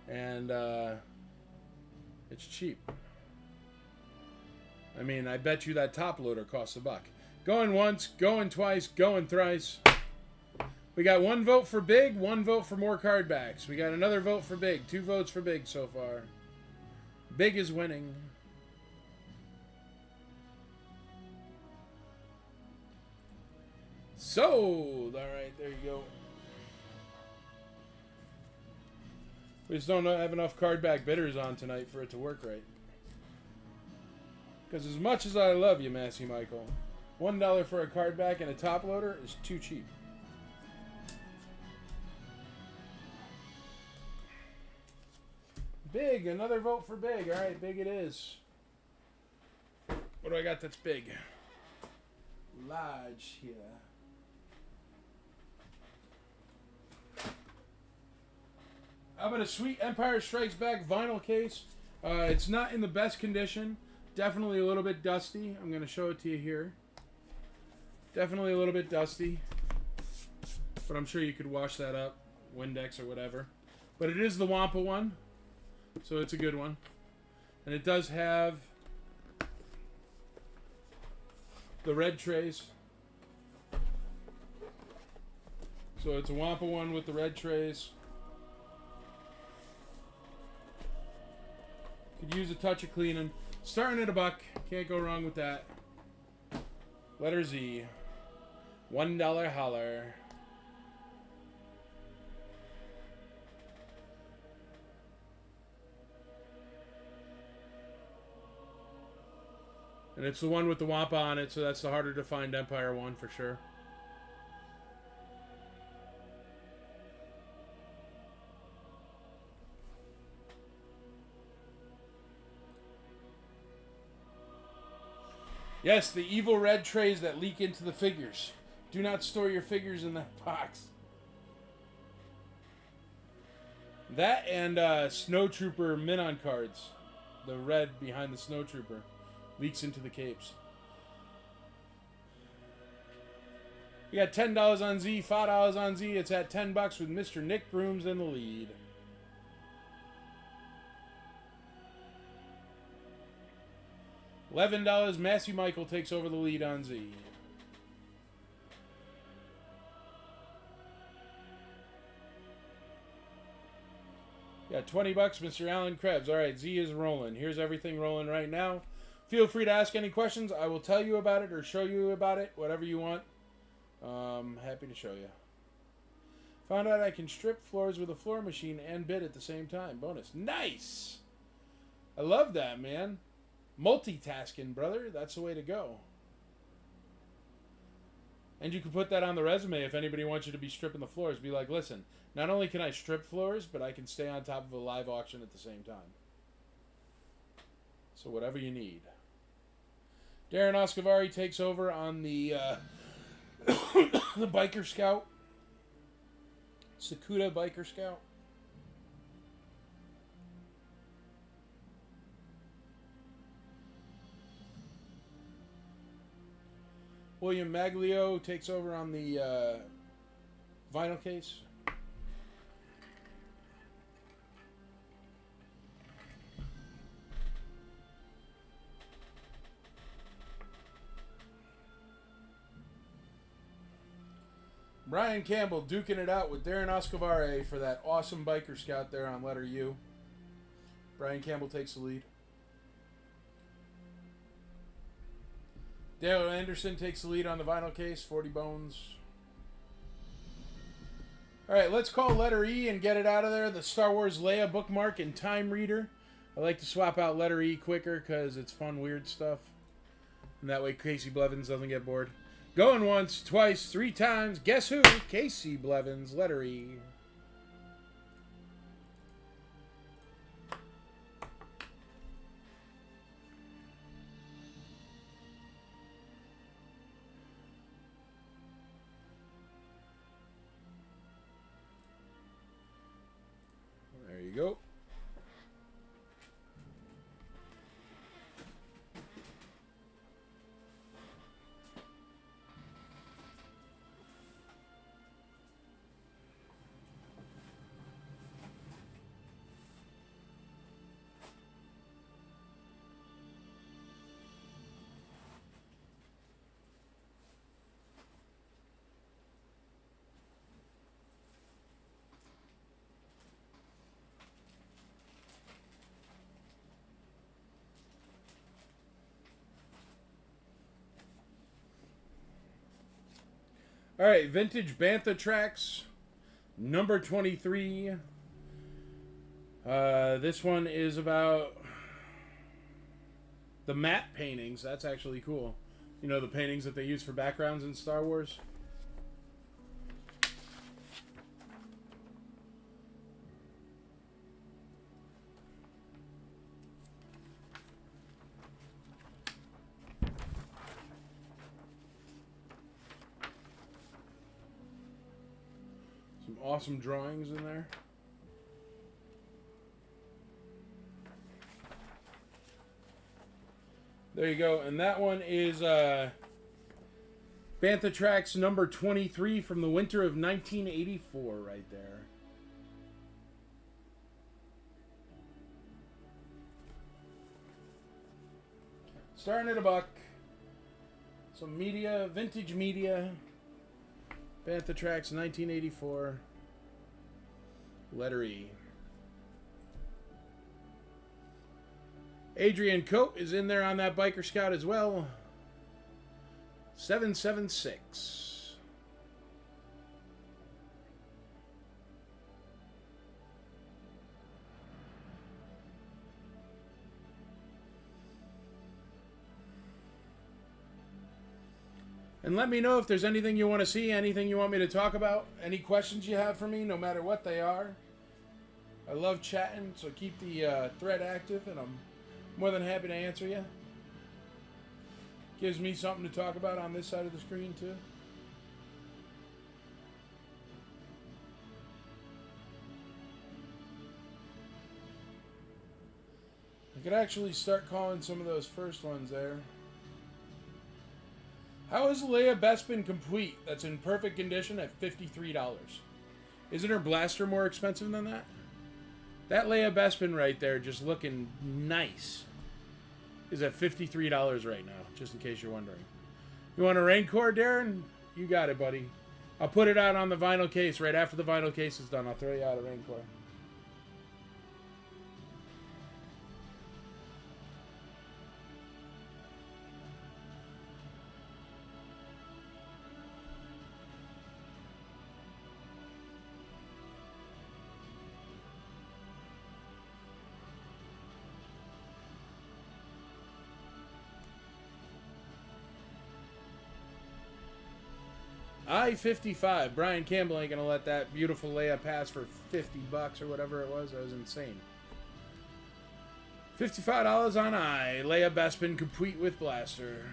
And it's cheap. I mean, I bet you that top loader costs $1. Going once, going twice, going thrice. We got 1 vote for big, 1 vote for more card backs. We got another vote for big, 2 votes for big so far. Big is winning. Sold. All right, there you go. We just don't have enough card back bidders on tonight for it to work right. Because as much as I love you, Massey Michael, $1 for a card back and a top loader is too cheap. Big, another vote for Big. All right, Big it is. What do I got that's big? Large here. How about a sweet Empire Strikes Back vinyl case? It's not in the best condition. Definitely a little bit dusty. I'm going to show it to you here. Definitely a little bit dusty. But I'm sure you could wash that up. Windex or whatever. But it is the Wampa one. So it's a good one. And it does have the red trays. So it's a Wampa one with the red trays. Could use a touch of cleaning. Starting at $1. Can't go wrong with that. Letter Z. $1 holler. And it's the one with the Wampa on it, so that's the harder to find Empire one for sure. Yes, the evil red trays that leak into the figures. Do not store your figures in that box. That and Snowtrooper Minon cards. The red behind the Snowtrooper leaks into the capes. We got $10 on Z, $5 on Z. It's at $10 with Mr. Nick Brooms in the lead. $11, Massey Michael takes over the lead on Z. Got $20, Mr. Alan Krebs. All right, Z is rolling. Here's everything rolling right now. Feel free to ask any questions. I will tell you about it or show you about it, whatever you want. Happy to show you. Found out I can strip floors with a floor machine and bid at the same time. Bonus. Nice! I love that, man. Multitasking, brother. That's the way to go. And you can put that on the resume if anybody wants you to be stripping the floors. Be like, listen, not only can I strip floors, but I can stay on top of a live auction at the same time. So whatever you need. Darren Oscavari takes over on the the Biker Scout. Sakuda Biker Scout. William Maglio takes over on the vinyl case. Brian Campbell duking it out with Darren Oscavare for that awesome Biker Scout there on letter U. Brian Campbell takes the lead. Dale Anderson takes the lead on the vinyl case, 40 bones. All right, let's call letter E and get it out of there. The Star Wars Leia bookmark and time reader. I like to swap out letter E quicker because it's fun, weird stuff. And that way Casey Blevins doesn't get bored. Going once, twice, 3 times. Guess who? Casey Blevins, letter E. There you go. All right, vintage Bantha tracks, number 23. This one is about the matte paintings. That's actually cool. You know, the paintings that they use for backgrounds in Star Wars. Some awesome drawings in there. There you go. And that one is Bantha Tracks number 23 from the winter of 1984 right there. Starting at $1. Some media, vintage media. Bantha Tracks 1984. Letter E. Adrian Cope is in there on that Biker Scout as well. 776. And let me know if there's anything you want to see, anything you want me to talk about, any questions you have for me, no matter what they are. I love chatting, so keep the thread active, and I'm more than happy to answer you. Gives me something to talk about on this side of the screen, too. I could actually start calling some of those first ones there. How is Leia Bespin complete that's in perfect condition at $53? Isn't her blaster more expensive than that? That Leia Bespin right there, just looking nice, is at $53 right now, just in case you're wondering. You want a Rancor, Darren? You got it, buddy. I'll put it out on the vinyl case. Right after the vinyl case is done, I'll throw you out a Rancor. I-55. Brian Campbell ain't gonna let that beautiful Leia pass for $50 or whatever it was. That was insane. $55 on I. Leia Bespin complete with blaster.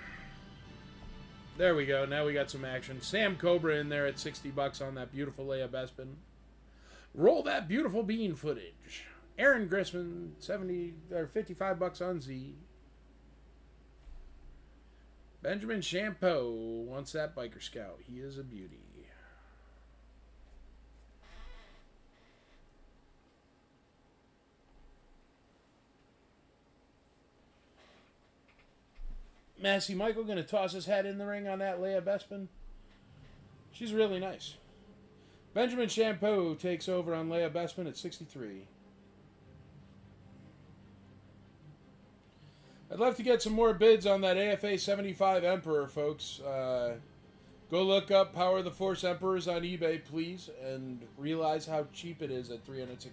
There we go. Now we got some action. Sam Cobra in there at $60 on that beautiful Leia Bespin. Roll that beautiful bean footage. Aaron Grisman, $55 on Z. Benjamin Champeau wants that Biker Scout. He is a beauty. Massey Michael going to toss his hat in the ring on that Leia Bespin. She's really nice. Benjamin Champeau takes over on Leia Bespin at 63. I'd love to get some more bids on that AFA 75 Emperor, folks. Go look up Power of the Force Emperors on eBay, please, and realize how cheap it is at $360.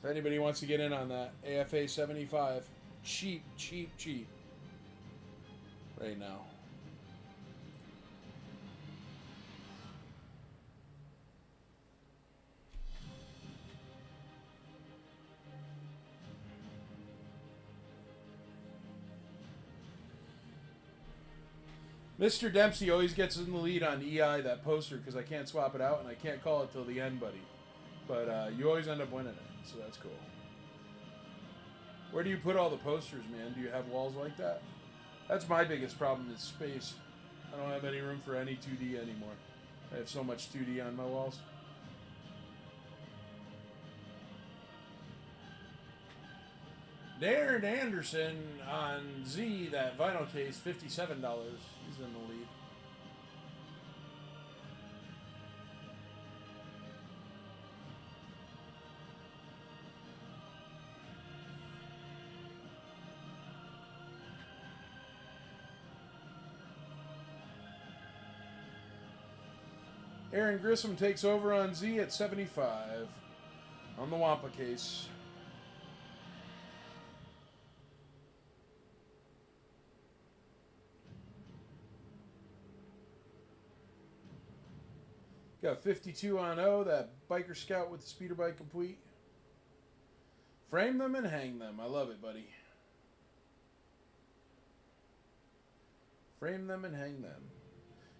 If anybody wants to get in on that, AFA 75. Cheap, cheap, cheap. Right now. Mr. Dempsey always gets in the lead on EI, that poster, because I can't swap it out, and I can't call it till the end, buddy. But you always end up winning it, so that's cool. Where do you put all the posters, man? Do you have walls like that? That's my biggest problem is space. I don't have any room for any 2D anymore. I have so much 2D on my walls. Darren Anderson on Z, that vinyl case, $57. He's in the lead. Aaron Grissom takes over on Z at 75 on the Wampa case. Got 52 on O, that Biker Scout with the speeder bike complete. Frame them and hang them. I love it, buddy. Frame them and hang them.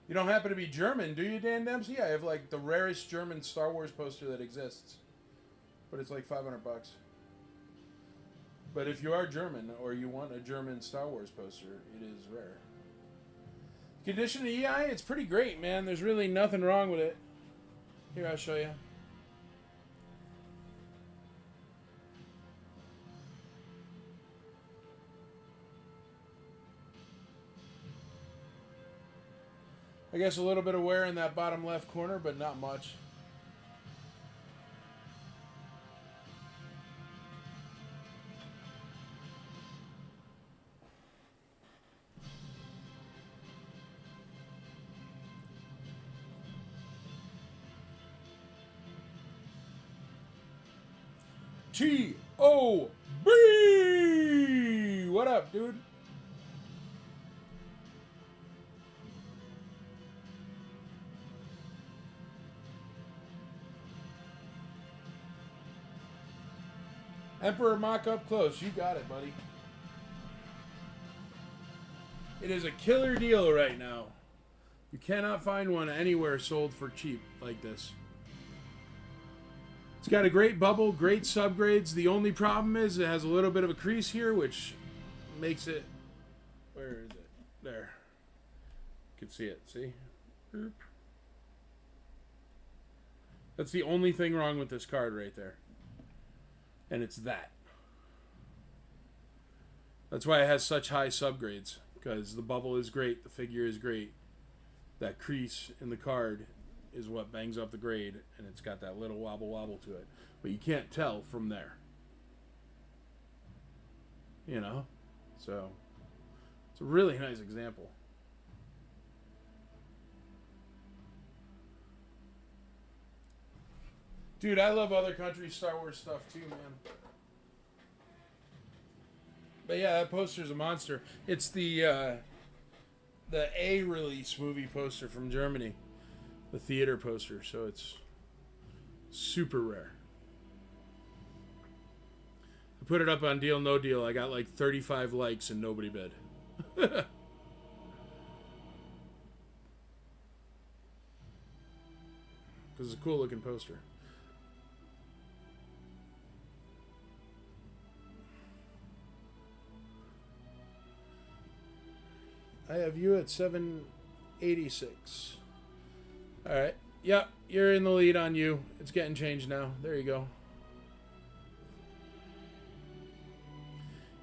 You don't happen to be German, do you, Dan Dempsey? I have like the rarest German Star Wars poster that exists. But it's like $500. But if you are German or you want a German Star Wars poster, it is rare. Condition of EI, it's pretty great, man. There's really nothing wrong with it. Here, I'll show you. I guess a little bit of wear in that bottom left corner, but not much. T.O.B. What up, dude? Emperor mock up close. You got it, buddy. It is a killer deal right now. You cannot find one anywhere sold for cheap like this. It's got a great bubble, great subgrades. The only problem is it has a little bit of a crease here, which makes it... Where is it? There. You can see it. See? Boop. That's the only thing wrong with this card right there. And it's that. That's why it has such high subgrades. Because the bubble is great, the figure is great. That crease in the card is what bangs up the grade, and it's got that little wobble to it. But you can't tell from there. You know? So, it's a really nice example. Dude, I love other countries' Star Wars stuff too, man. But yeah, that poster's a monster. It's the A release movie poster from Germany. The theater poster, so it's super rare. I put it up on Deal No Deal. I got like 35 likes and nobody bid. Because it's a cool looking poster. I have you at 786. Alright. Yep, you're in the lead on you. It's getting changed now. There you go.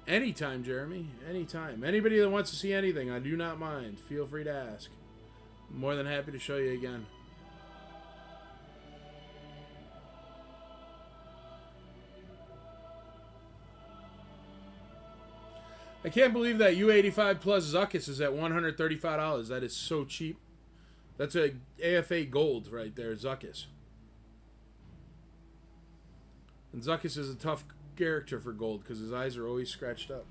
Anytime, Jeremy. Anytime. Anybody that wants to see anything, I do not mind. Feel free to ask. I'm more than happy to show you again. I can't believe that U85 plus Zuckuss is at $135. That is so cheap. That's a AFA gold right there, Zuckuss. And Zuckuss is a tough character for gold because his eyes are always scratched up.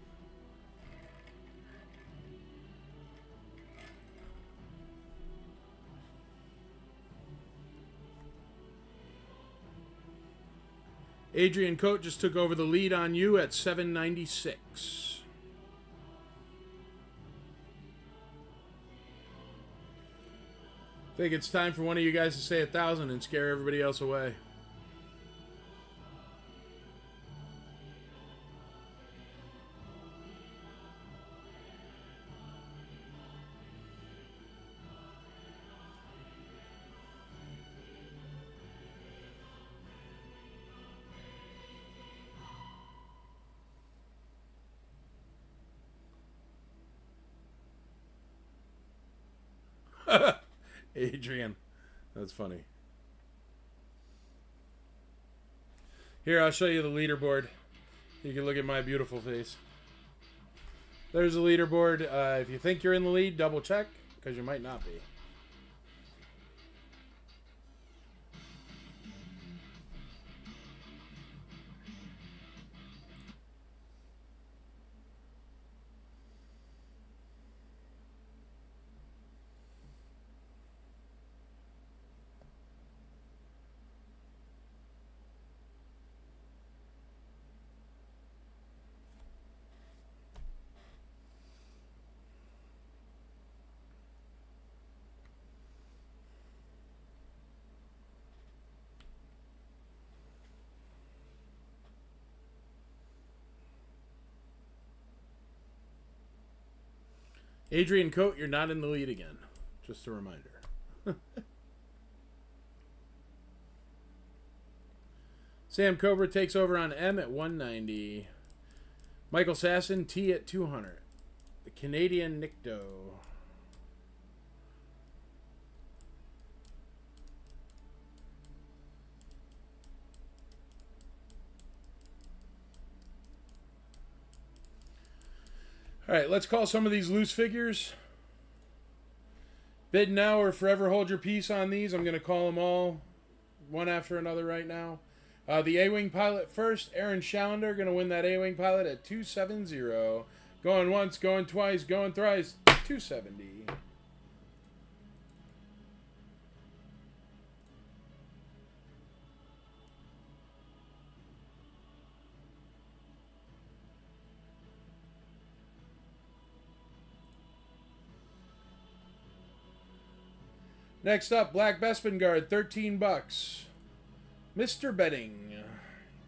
Adrian Coate just took over the lead on you at 796. I think it's time for one of you guys to say 1,000 and scare everybody else away. Adrian. That's funny. Here, I'll show you the leaderboard. You can look at my beautiful face. There's the leaderboard. If you think you're in the lead, double check, because you might not be. Adrian Coate, you're not in the lead again. Just a reminder. Sam Cobra takes over on M at 190. Michael Sasson, T at 200. The Canadian Nicto. All right, let's call some of these loose figures. Bid now or forever hold your peace on these. I'm going to call them all one after another right now. The A-Wing pilot first. Aaron Schallender going to win that A-Wing pilot at 270. Going once, going twice, going thrice. 270. Next up, Black Bespin Guard, $13. Mr. Betting.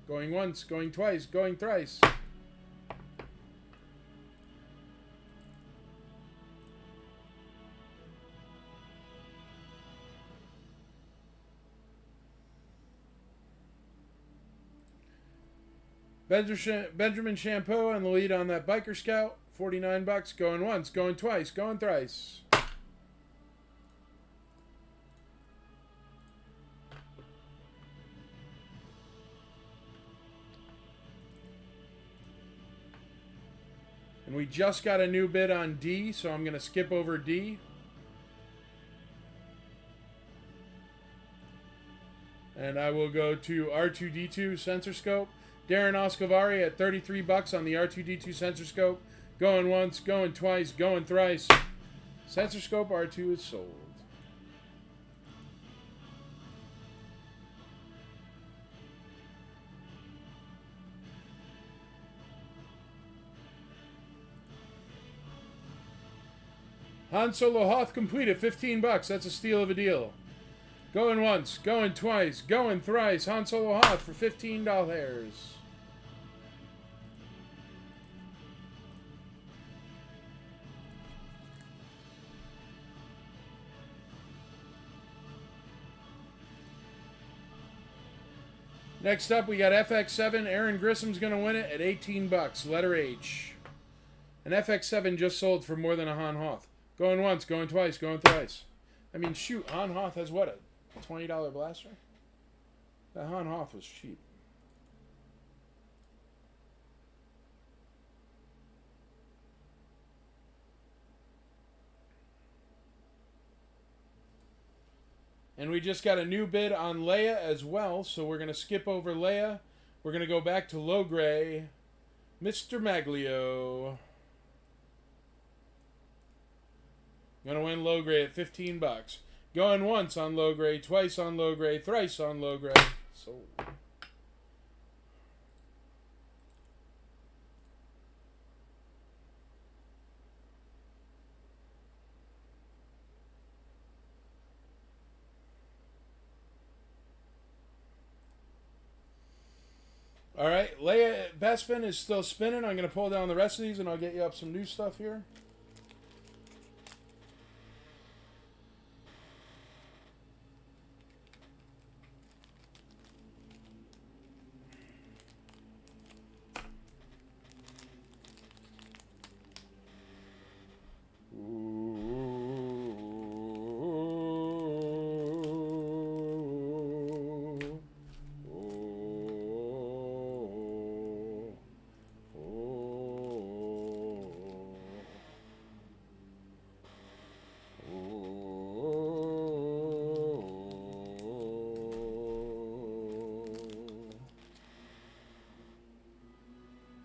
Going once, going twice, going thrice. Benjamin Shampoo on the lead on that Biker Scout, $49. Going once, going twice, going thrice. And we just got a new bid on D, so I'm going to skip over D. And I will go to R2-D2 Sensor Scope. Darren Oscavari at $33 on the R2-D2 Sensor Scope. Going once, going twice, going thrice. Sensor Scope R2 is sold. Han Solo Hoth complete at $15. That's a steal of a deal. Going once, going twice, going thrice. Han Solo Hoth for $15. Next up, we got FX7. Aaron Grissom's going to win it at $18. Letter H. An FX7 just sold for more than a Han Hoth. Going once, going twice, going thrice. I mean, shoot, Han Hoth has what, a $20 blaster? That Han Hoth was cheap. And we just got a new bid on Leia as well, so we're going to skip over Leia. We're going to go back to low gray. Mr. Maglio. Going to win low gray at $15. Going once on low gray, twice on low gray, thrice on low gray. Sold. All right, Leia Bespin is still spinning. I'm going to pull down the rest of these and I'll get you up some new stuff here.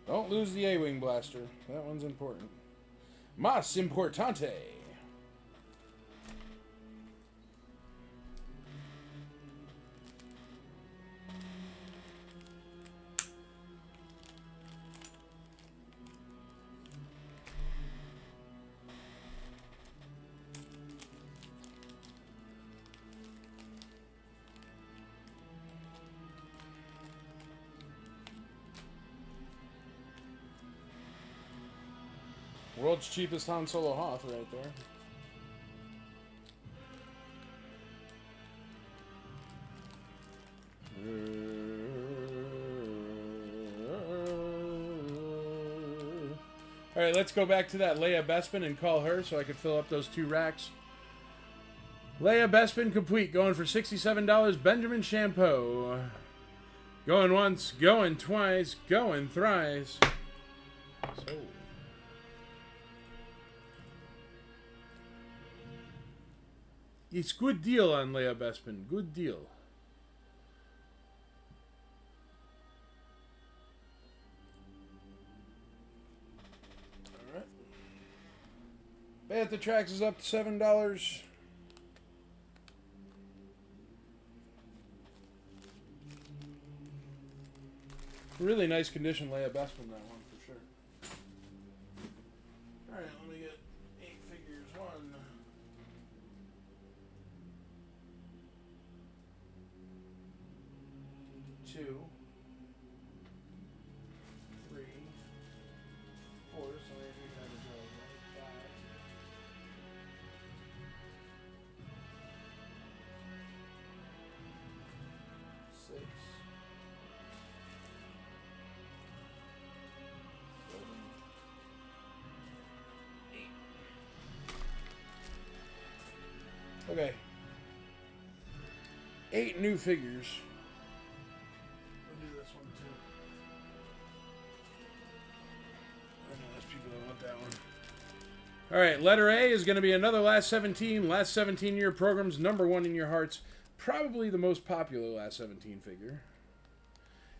Don't lose the A-Wing blaster. That one's important. Mas importante. World's cheapest Han Solo Hoth right there. Alright, let's go back to that Leia Bespin and call her so I could fill up those 2 racks. Leia Bespin complete, going for $67. Benjamin Shampoo. Going once, going twice, going thrice. So. It's good deal on Leia Bespin. Good deal. Alright. Bantha Tracks is up to $7. Really nice condition, Leia Bespin, that one for sure. Alright, let me get 8 figures. 1, 2, 3, 4, so maybe we have a go, right? 5. 6. 7. 8. Okay. 8 new figures. We'll do this one too. I know there's people that want that one. Alright, letter A is going to be another Last 17. Last 17 year program's #1 in your hearts. Probably the most popular Last 17 figure.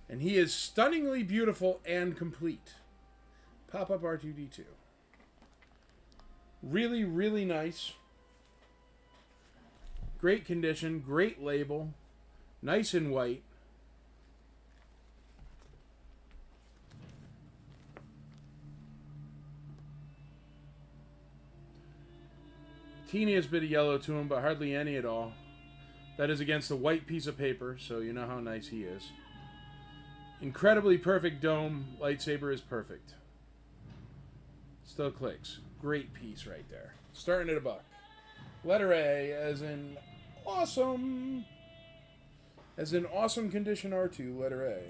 And he is stunningly beautiful and complete. Pop-up R2-D2. Really, really nice. Great condition, great label, nice and white. Teeniest bit of yellow to him, but hardly any at all. That is against a white piece of paper, so you know how nice he is. Incredibly perfect dome. Lightsaber is perfect. Still clicks. Great piece right there. Starting at $1. Letter A, as in awesome. As in awesome condition R2, letter A.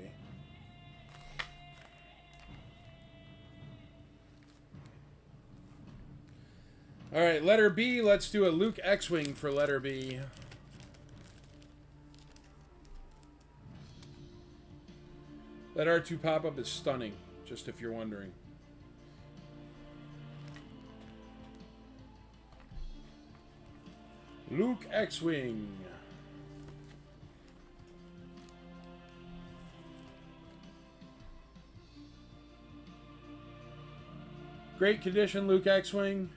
Alright, letter B, let's do a Luke X-Wing for letter B. That R2 pop-up is stunning, just if you're wondering. Luke X-Wing. Great condition, Luke X-Wing.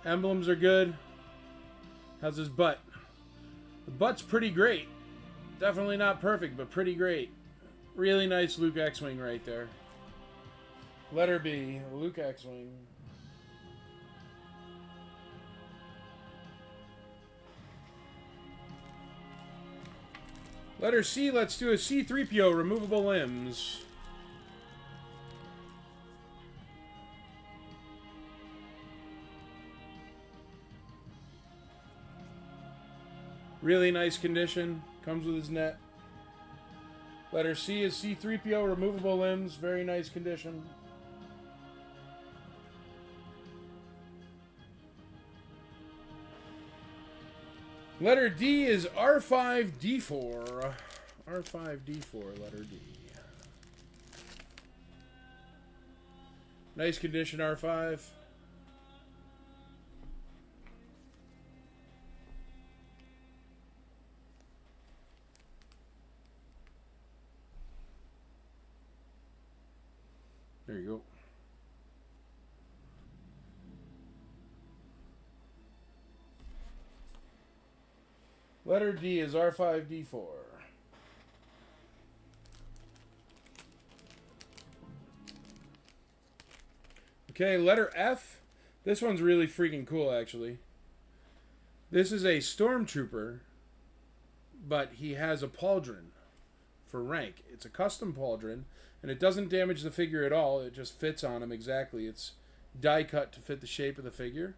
Emblems are good. How's his butt? The butt's pretty great. Definitely not perfect, but pretty great. Really nice Luke X-Wing right there. Letter B, Luke X-Wing. Letter C, let's do a C-3PO removable limbs. Really nice condition. Comes with his net. Letter C is C-3PO removable limbs. Very nice condition. Letter D is R5-D4. R5-D4, letter D. Nice condition, R5. There you go. Letter D is R5-D4. Okay, letter F. This one's really freaking cool, actually. This is a stormtrooper, but he has a pauldron for rank. It's a custom pauldron, and it doesn't damage the figure at all. It just fits on him exactly. It's die cut to fit the shape of the figure.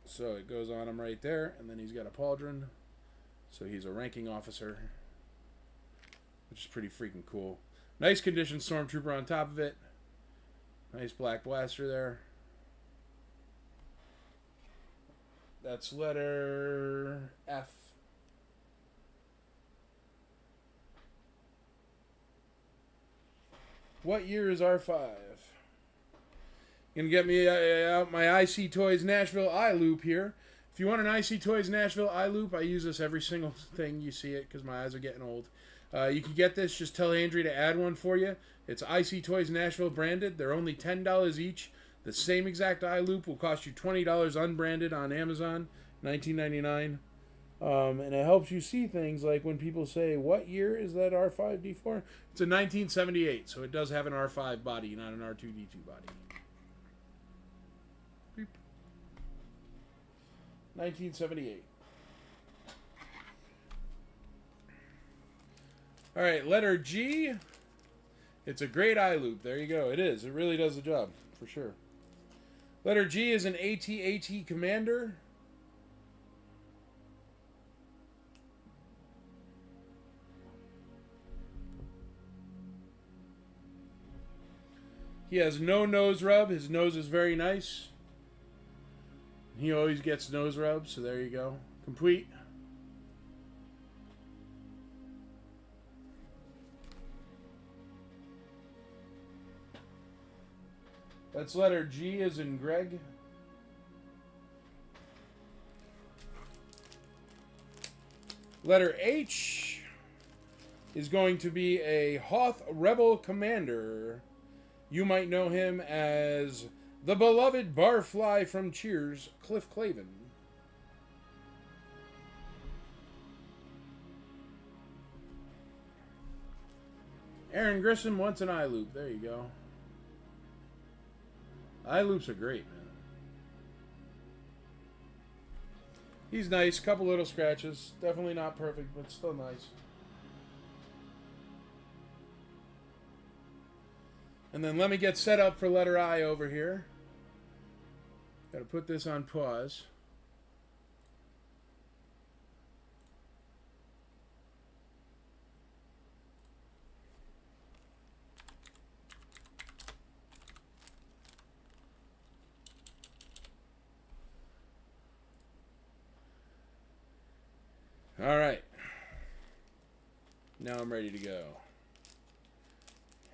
So it goes on him right there, and then he's got a pauldron. So he's a ranking officer, which is pretty freaking cool. Nice condition stormtrooper on top of it. Nice black blaster there. That's letter F. What year is R5? Gonna get me out my IC Toys Nashville eye loop here. If you want an IC Toys Nashville eye loop, I use this every single thing you see it because my eyes are getting old. You can get this. Just tell Andrew to add one for you. It's IC Toys Nashville branded. They're only $10 each. The same exact eye loop will cost you $20 unbranded on Amazon, $19.99. And it helps you see things like when people say, what year is that R5D4? It's a 1978, so it does have an R5 body, not an R2D2 body. Beep. 1978. All right, letter G. It's a great eye loop. There you go. It is. It really does the job, for sure. Letter G is an AT-AT commander. He has no nose rub. His nose is very nice. He always gets nose rubs, so there you go. Complete. That's letter G as in Greg. Letter H is going to be a Hoth Rebel Commander. You might know him as the beloved barfly from Cheers, Cliff Clavin. Aaron Grissom wants an eye loop. There you go. Eye loops are great, man. He's nice. Couple little scratches. Definitely not perfect, but still nice. And then let me get set up for letter I over here. Got to put this on pause. All right. Now I'm ready to go.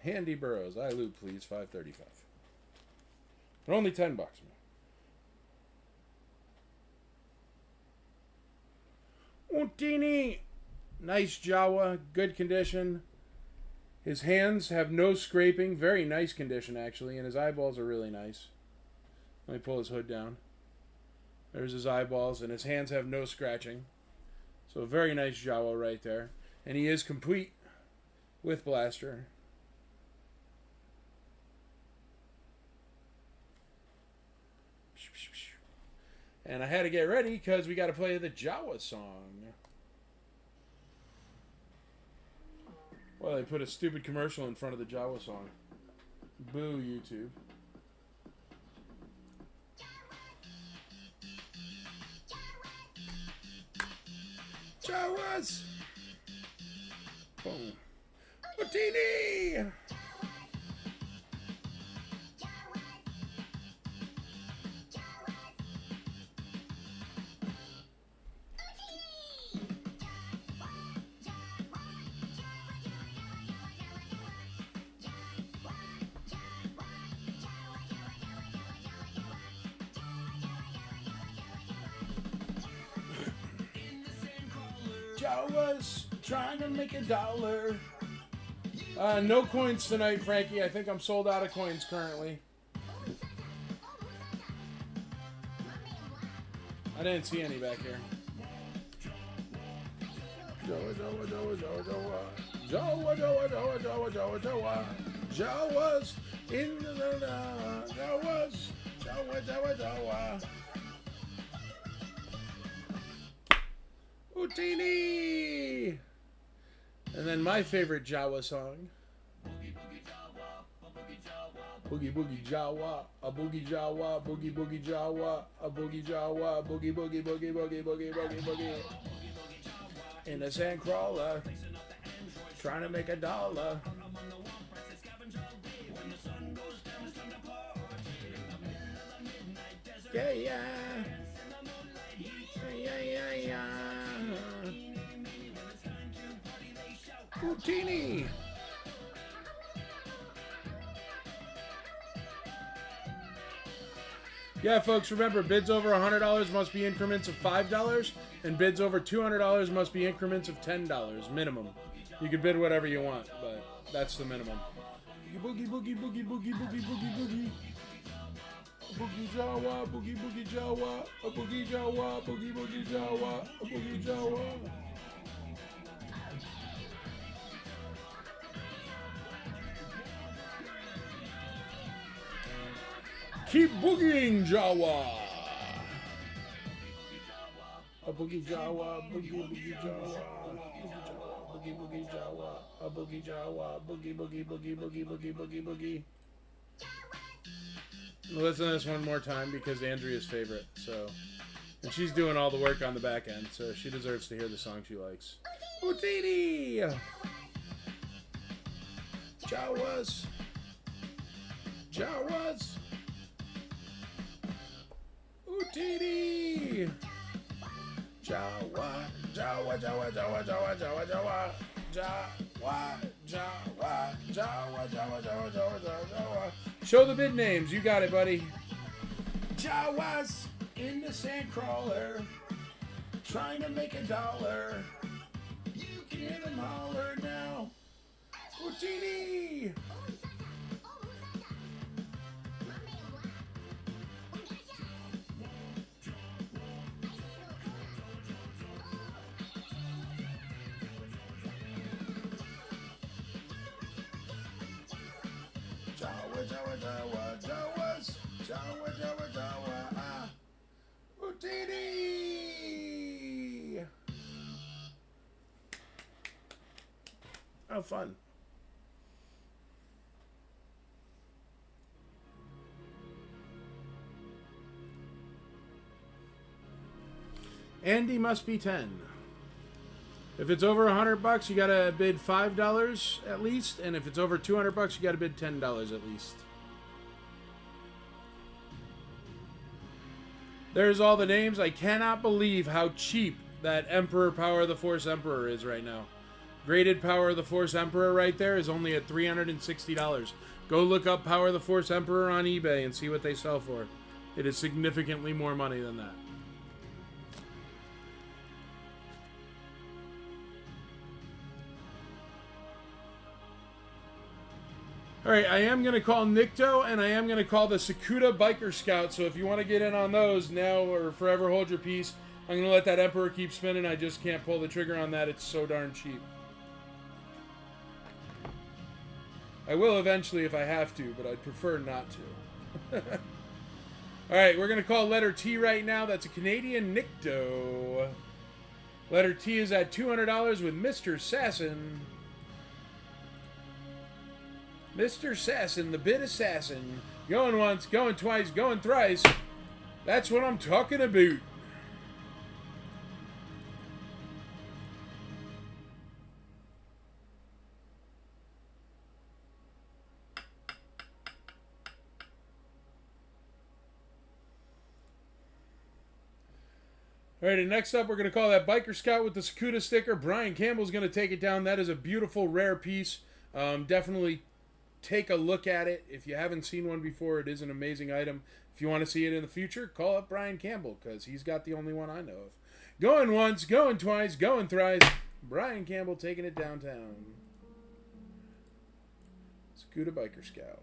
Handy Burrows, eye loop, please, $5.35. But only $10, man. Utini, nice Jawa, good condition. His hands have no scraping, very nice condition actually, and his eyeballs are really nice. Let me pull his hood down. There's his eyeballs, and his hands have no scratching. So a very nice Jawa right there. And he is complete with blaster. And I had to get ready because we got to play the Jawa song. Well, they put a stupid commercial in front of the Jawa song. Boo, YouTube. Jawas! Boom. Martini! Jawas trying to make $1. No coins tonight, Frankie. I think I'm sold out of coins currently. I didn't see any back here. Jawa, Jawa, Jawa, Jawa, Jawa. Jawa, Jawa, Jawa, Jawa, Jawa, Jawa. Jawas in the Jawas. Jawa, Jawa, Jawa. Utini! And then my favorite Jawa song. Boogie boogie Jawa, a boogie Jawa, boogie boogie Jawa, a boogie Jawa, boogie boogie boogie boogie boogie boogie boogie. In a sand crawler, trying to make $1. Yeah, yeah. Yeah, yeah, yeah. Poutini. Yeah, folks, remember, bids over $100 must be increments of $5, and bids over $200 must be increments of $10 minimum. You can bid whatever you want, but that's the minimum. Boogie, boogie, boogie, boogie, boogie, boogie, boogie. Boogie Jawa, boogie, boogie Jawa, a boogie Jawa, boogie, boogie Jawa, a boogie Jawa. Keep boogieing, Jawa. A boogie Jawa, boogie boogie Jawa, boogie boogie Jawa, a boogie Jawa, boogie boogie boogie boogie boogie boogie boogie. Listen to this one more time because Andrea's favorite. So, and she's doing all the work on the back end, so she deserves to hear the song she likes. Utini, Jawas, Jawas. Utini, Jawa, Jawa, Jawa, Jawa, Jawa, Jawa, Jawa, Jawa, Jawa, Jawa, Jawa, Jawa, Jawa, Jawa. Show the bid names. You got it, buddy. Jawas in the sand crawler, trying to make $1. You can hear them holler now. Utini. Jawa, Jawa, Jawa, Jawas, Jawa, Jawa, Jawa, Utini. How fun. Andy must be 10. If it's over $100, you gotta bid $5 at least, and if it's over $200, you gotta bid $10 at least. There's all the names. I cannot believe how cheap that Emperor Power of the Force Emperor is right now. Graded Power of the Force Emperor right there is only at $360. Go look up Power of the Force Emperor on eBay and see what they sell for. It is significantly more money than that. Alright, I am going to call Nikto, and I am going to call the Sakuda Biker Scout, so if you want to get in on those now or forever hold your peace, I'm going to let that Emperor keep spinning. I just can't pull the trigger on that. It's so darn cheap. I will eventually if I have to, but I'd prefer not to. Alright, we're going to call letter T right now. That's a Canadian Nikto. Letter T is at $200 with Mr. Sasson. Mr. Sasson, the bid assassin. Going once, going twice, going thrice. That's what I'm talking about. Alright, and next up we're going to call that Biker Scout with the Sakuda sticker. Brian Campbell's going to take it down. That is a beautiful, rare piece. Definitely take a look at it. If you haven't seen one before, it is an amazing item. If you want to see it in the future, call up Brian Campbell, because he's got the only one I know of. Going once, going twice, going thrice. Brian Campbell taking it downtown. Sakuda Biker Scout.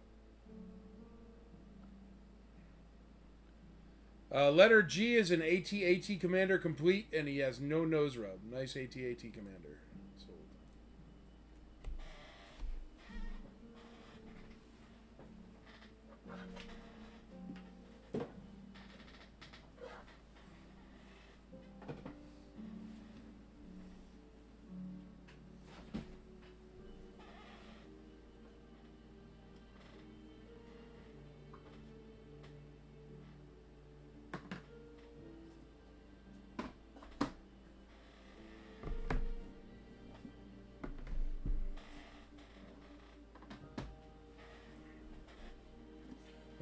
Letter G is an AT-AT Commander complete, and he has no nose rub. Nice AT-AT Commander. Sold.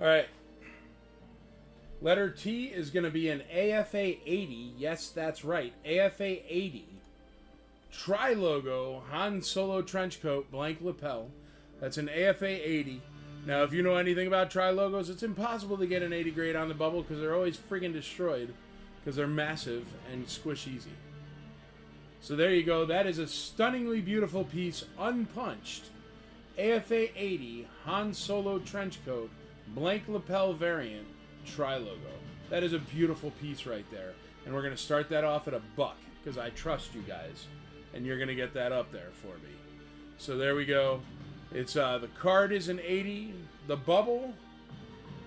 All right. Letter T is going to be an AFA 80. Yes, that's right. AFA 80. Tri-logo Han Solo trench coat, blank lapel. That's an AFA 80. Now, if you know anything about tri-logos, it's impossible to get an 80 grade on the bubble because they're always friggin' destroyed because they're massive and squish easy. So there you go. That is a stunningly beautiful piece, unpunched. AFA 80 Han Solo trench coat, blank lapel variant, tri-logo. That is a beautiful piece right there. And we're going to start that off at $1 because I trust you guys. And you're going to get that up there for me. So there we go. It's the card is an 80, the bubble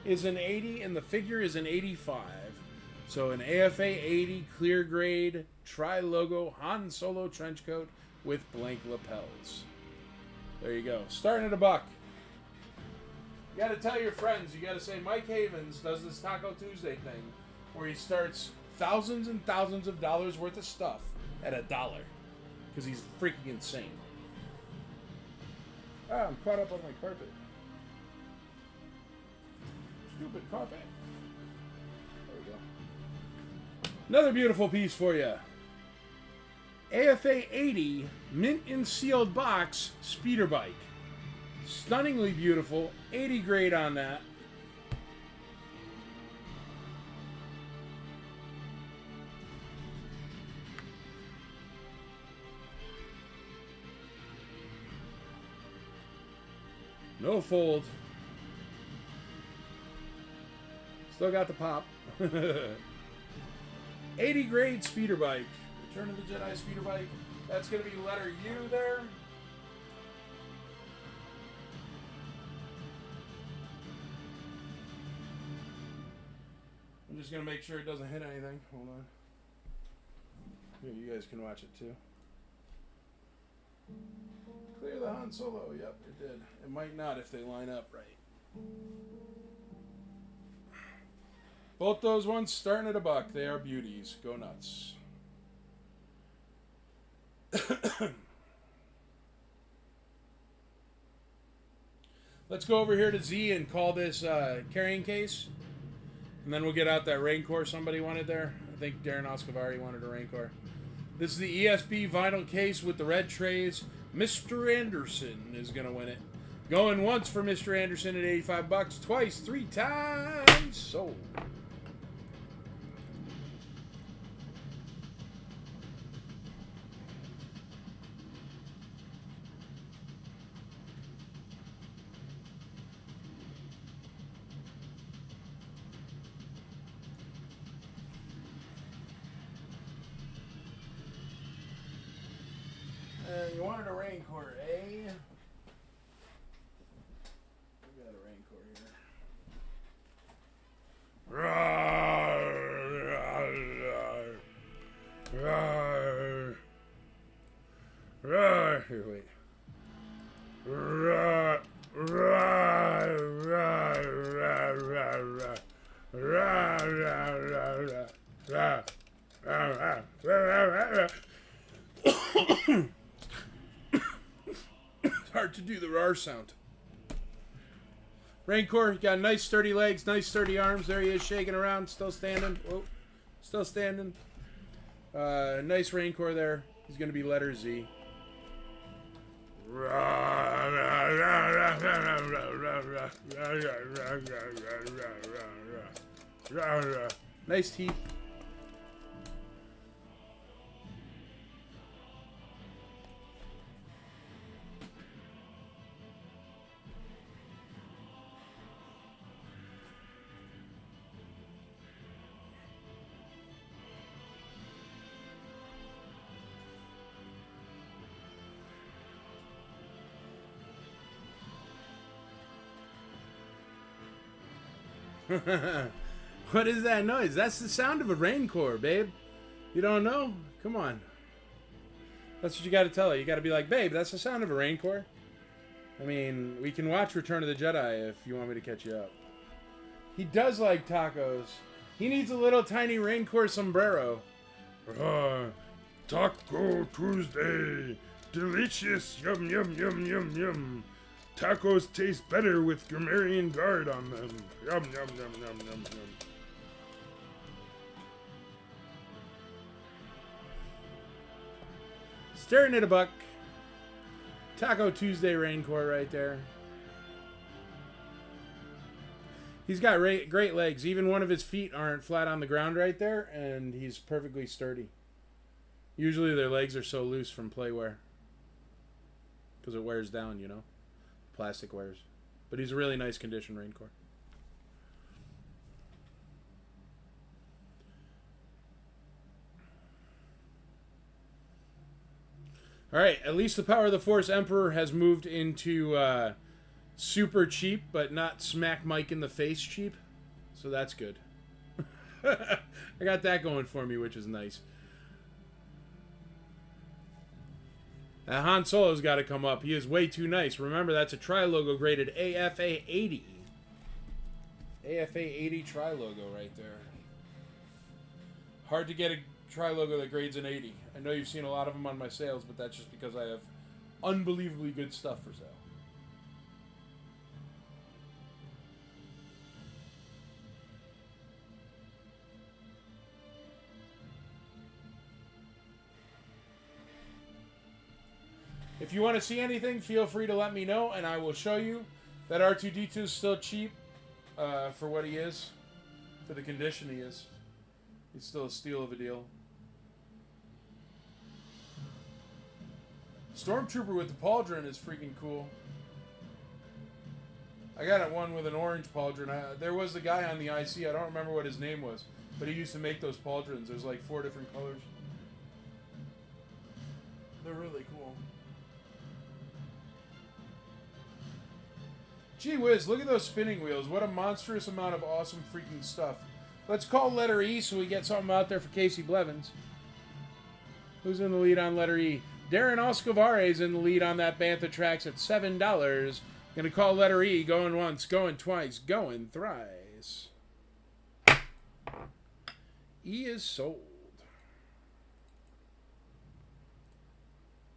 is an 80, and the figure is an 85. So an AFA 80 clear grade tri-logo Han Solo trench coat with blank lapels. There you go. Starting at $1. You got to tell your friends. You got to say Mike Havens does this Taco Tuesday thing where he starts thousands and thousands of dollars worth of stuff at $1 because he's freaking insane. Ah, I'm caught up on my carpet. Stupid carpet. There we go. Another beautiful piece for you. AFA 80 mint and sealed box speeder bike. Stunningly beautiful. 80 grade on that. No fold. Still got the pop. 80 grade speeder bike. Return of the Jedi speeder bike. That's going to be letter U there. I'm just going to make sure it doesn't hit anything. Hold on. Here, you guys can watch it too. Clear the Han Solo. Yep, it did. It might not if they line up right. Both those ones starting at $1. They are beauties. Go nuts. Let's go over here to Z and call this carrying case. And then we'll get out that Rancor somebody wanted there. I think Darren Oscavari wanted a Rancor. This is the ESB vinyl case with the red trays. Mr. Anderson is going to win it. Going once for Mr. Anderson at $85. Twice, 3 times sold. You wanted a Rancor, eh? We got a Rancor here. Here, wait. Hard to do the RAR sound. Rancor, got nice sturdy legs, nice sturdy arms. There he is, shaking around, still standing. Whoa, still standing. Nice Rancor there. He's going to be letter Z. Nice teeth. What is that noise? That's the sound of a Rancor, babe. You don't know? Come on. That's what you got to tell her. You got to be like, babe, that's the sound of a Rancor. I mean, we can watch Return of the Jedi if you want me to catch you up. He does like tacos. He needs a little tiny Rancor sombrero. Taco Tuesday. Delicious. Yum, yum, yum, yum, yum. Tacos taste better with Grammarian Guard on them. Yum, yum, yum, yum, yum, yum. Staring at a buck. Taco Tuesday Raincore right there. He's got great legs. Even one of his feet aren't flat on the ground right there, and he's perfectly sturdy. Usually their legs are so loose from play wear. Because it wears down, you know. Plastic wears. But he's a really nice condition Raincore. Alright, at least the Power of the Force Emperor has moved into super cheap, but not smack Mike in the face cheap. So that's good. I got that going for me, which is nice. Han Solo's got to come up. He is way too nice. Remember, that's a Tri-Logo graded AFA 80. AFA 80 Tri-Logo right there. Hard to get a Tri-Logo that grades an 80. I know you've seen a lot of them on my sales, but that's just because I have unbelievably good stuff for sale. If you want to see anything, feel free to let me know, and I will show you. That R2-D2 is still cheap for what he is, for the condition he is. He's still a steal of a deal. Stormtrooper with the pauldron is freaking cool. I got one with an orange pauldron. There was the guy on the IC, I don't remember what his name was, but he used to make those pauldrons. There's like 4 different colors. They're really cool. Gee whiz, look at those spinning wheels. What a monstrous amount of awesome freaking stuff. Let's call letter E so we get something out there for Casey Blevins. Who's in the lead on letter E? Darren Oscovare is in the lead on that Bantha Tracks at $7. Gonna call letter E. Going once, going twice, going thrice. E is sold.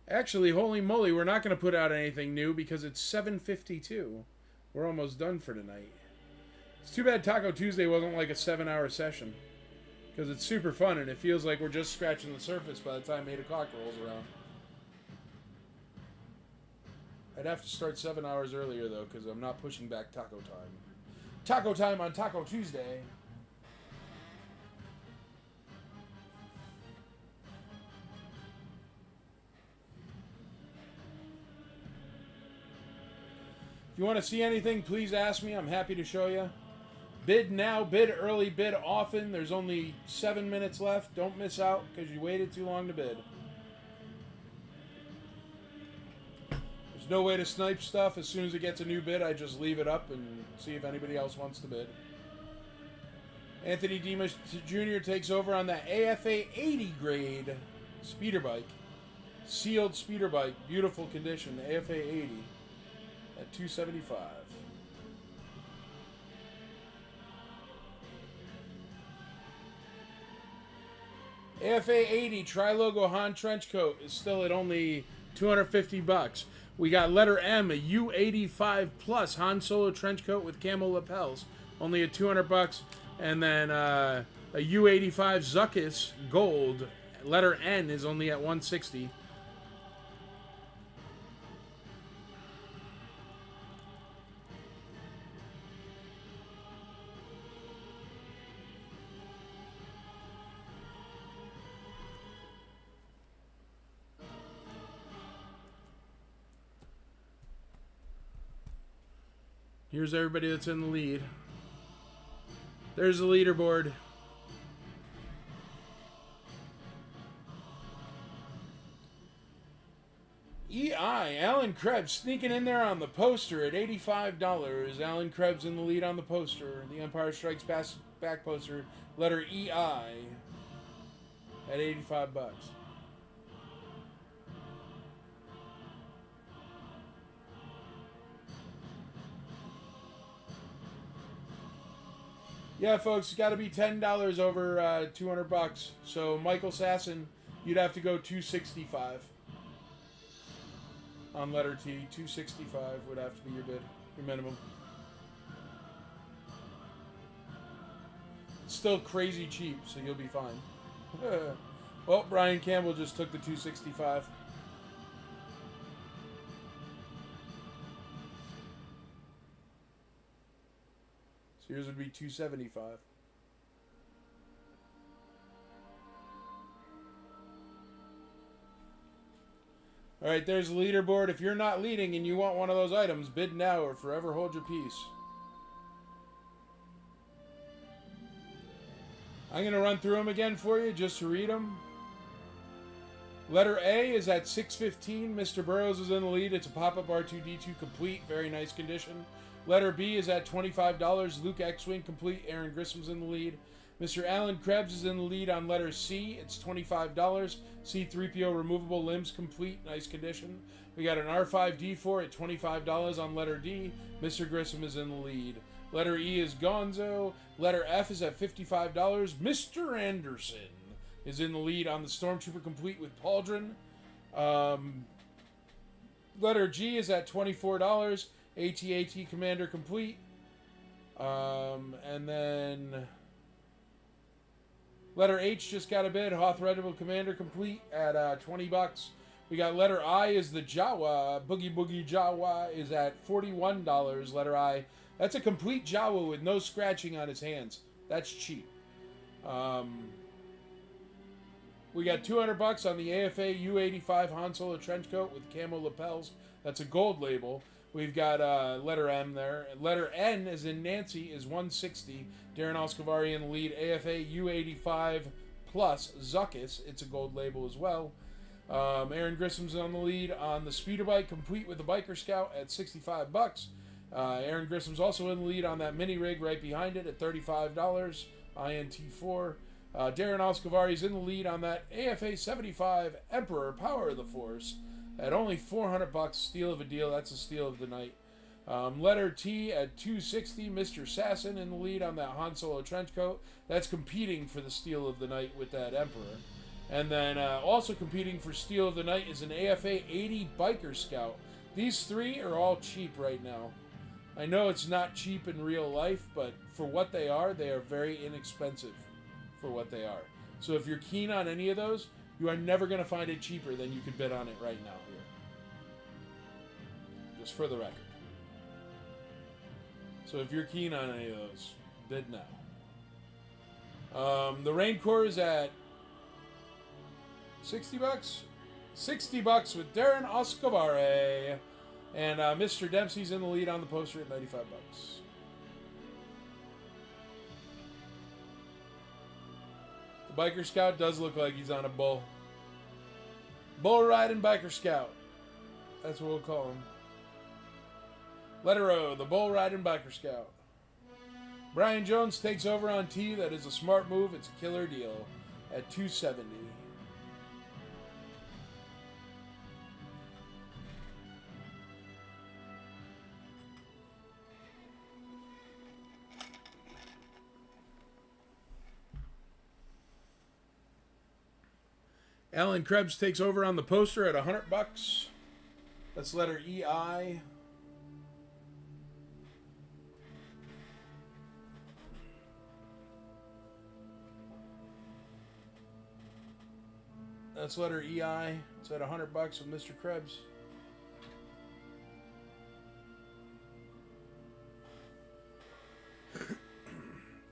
Actually, holy moly, we're not going to put out anything new because it's 7:52. We're almost done for tonight. It's too bad Taco Tuesday wasn't like a 7-hour session. Because it's super fun and it feels like we're just scratching the surface by the time 8 o'clock rolls around. I'd have to start 7 hours earlier though because I'm not pushing back taco time. Taco time on Taco Tuesday. If you want to see anything, please ask me. I'm happy to show you. Bid now, bid early, bid often. There's only 7 minutes left. Don't miss out because you waited too long to bid. There's no way to snipe stuff. As soon as it gets a new bid, I just leave it up and see if anybody else wants to bid. Anthony Dimas Jr. takes over on that AFA 80 grade speeder bike. Sealed speeder bike. Beautiful condition. AFA 80. At $275. AFA 80 Tri-Logo Han trench coat is still at only $250. We got letter M, a U85 Plus Han Solo trench coat with camel lapels, only at $200. And then a U85 Zuckus Gold, letter N, is only at $160. Here's everybody that's in the lead. There's the leaderboard. EI, Alan Krebs sneaking in there on the poster at $85. Alan Krebs in the lead on the poster. The Empire Strikes Back poster, letter EI, at $85. Yeah, folks, it's got to be $10 over $200. So Michael Sasson, you'd have to go $265 on letter T. 265 would have to be your bid, your minimum. It's still crazy cheap, so you'll be fine. Well, Brian Campbell just took the 265. So yours would be 275. All right, there's the leaderboard. If you're not leading and you want one of those items, bid now or forever hold your peace. I'm going to run through them again for you just to read them. Letter A is at 615. Mr. Burrows is in the lead. It's a pop-up R2-D2 complete. Very nice condition. Letter B is at $25. Luke X-Wing complete. Aaron Grissom's in the lead. Mr. Alan Krebs is in the lead on letter C. It's $25. C-3PO removable limbs complete. Nice condition. We got an R5-D4 at $25 on letter D. Mr. Grissom is in the lead. Letter E is Gonzo. Letter F is at $55. Mr. Anderson is in the lead on the Stormtrooper complete with Pauldron. Letter G is at $24. AT-AT Commander complete. And then letter H just got a bid. Hoth Rebel Commander complete at $20. We got letter I is the Jawa. Boogie Boogie Jawa is at $41. Letter I. That's a complete Jawa with no scratching on his hands. That's cheap. We got $200 on the AFA U85 Han Solo trench coat with camo lapels. That's a gold label. We've got letter M there. Letter N, as in Nancy, is $160. Darren Alscavari in the lead. AFA U85 plus Zuckus. It's a gold label as well. Aaron Grissom's on the lead on the speeder bike, complete with the Biker Scout at $65. Aaron Grissom's also in the lead on that mini rig right behind it at $35. INT4. Darren Alscavari's in the lead on that AFA 75 Emperor Power of the Force at only $400. Steal of a deal. That's a steal of the night. Letter T at $260. Mr. Sasson in the lead on that Han Solo trench coat. That's competing for the steal of the night with that Emperor. And then also competing for steal of the night is an AFA 80 Biker Scout. These three are all cheap right now. I know it's not cheap in real life, but for what they are very inexpensive for what they are. So if you're keen on any of those, you are never going to find it cheaper than you could bid on it right now here. Just for the record. So if you're keen on any of those, bid now. The Raincore is at $60. $60 with Darren Oscavare. And Mr. Dempsey's in the lead on the poster at $95. The Biker Scout does look like he's on a bull. Bull riding Biker Scout. That's what we'll call him. Letter O, the bull riding Biker Scout. Brian Jones takes over on T. That is a smart move. It's a killer deal at $270. Alan Krebs takes over on the poster at $100. That's letter EI. That's letter EI. It's at $100 with Mr. Krebs.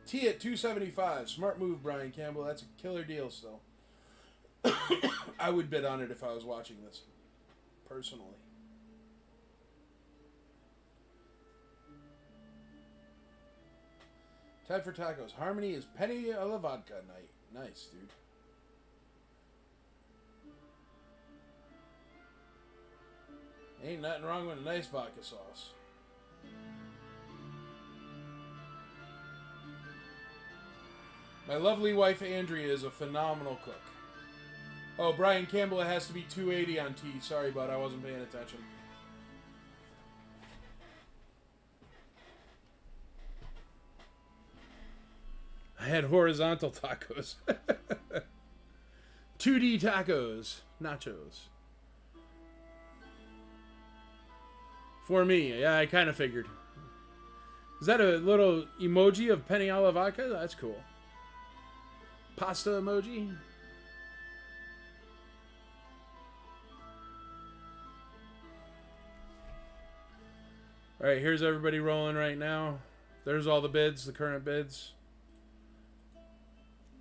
T at $275. Smart move, Brian Campbell. That's a killer deal still. I would bid on it if I was watching this, personally. Time for tacos. Harmony is penny a la vodka night. Nice, dude. Ain't nothing wrong with a nice vodka sauce. My lovely wife Andrea is a phenomenal cook. Oh, Brian Campbell, it has to be 280 on T. Sorry, bud, I wasn't paying attention. I had horizontal tacos. 2D tacos. Nachos. For me, yeah, I kind of figured. Is that a little emoji of penny alla vodka? That's cool. Pasta emoji. All right, here's everybody rolling right now. There's all the bids, the current bids.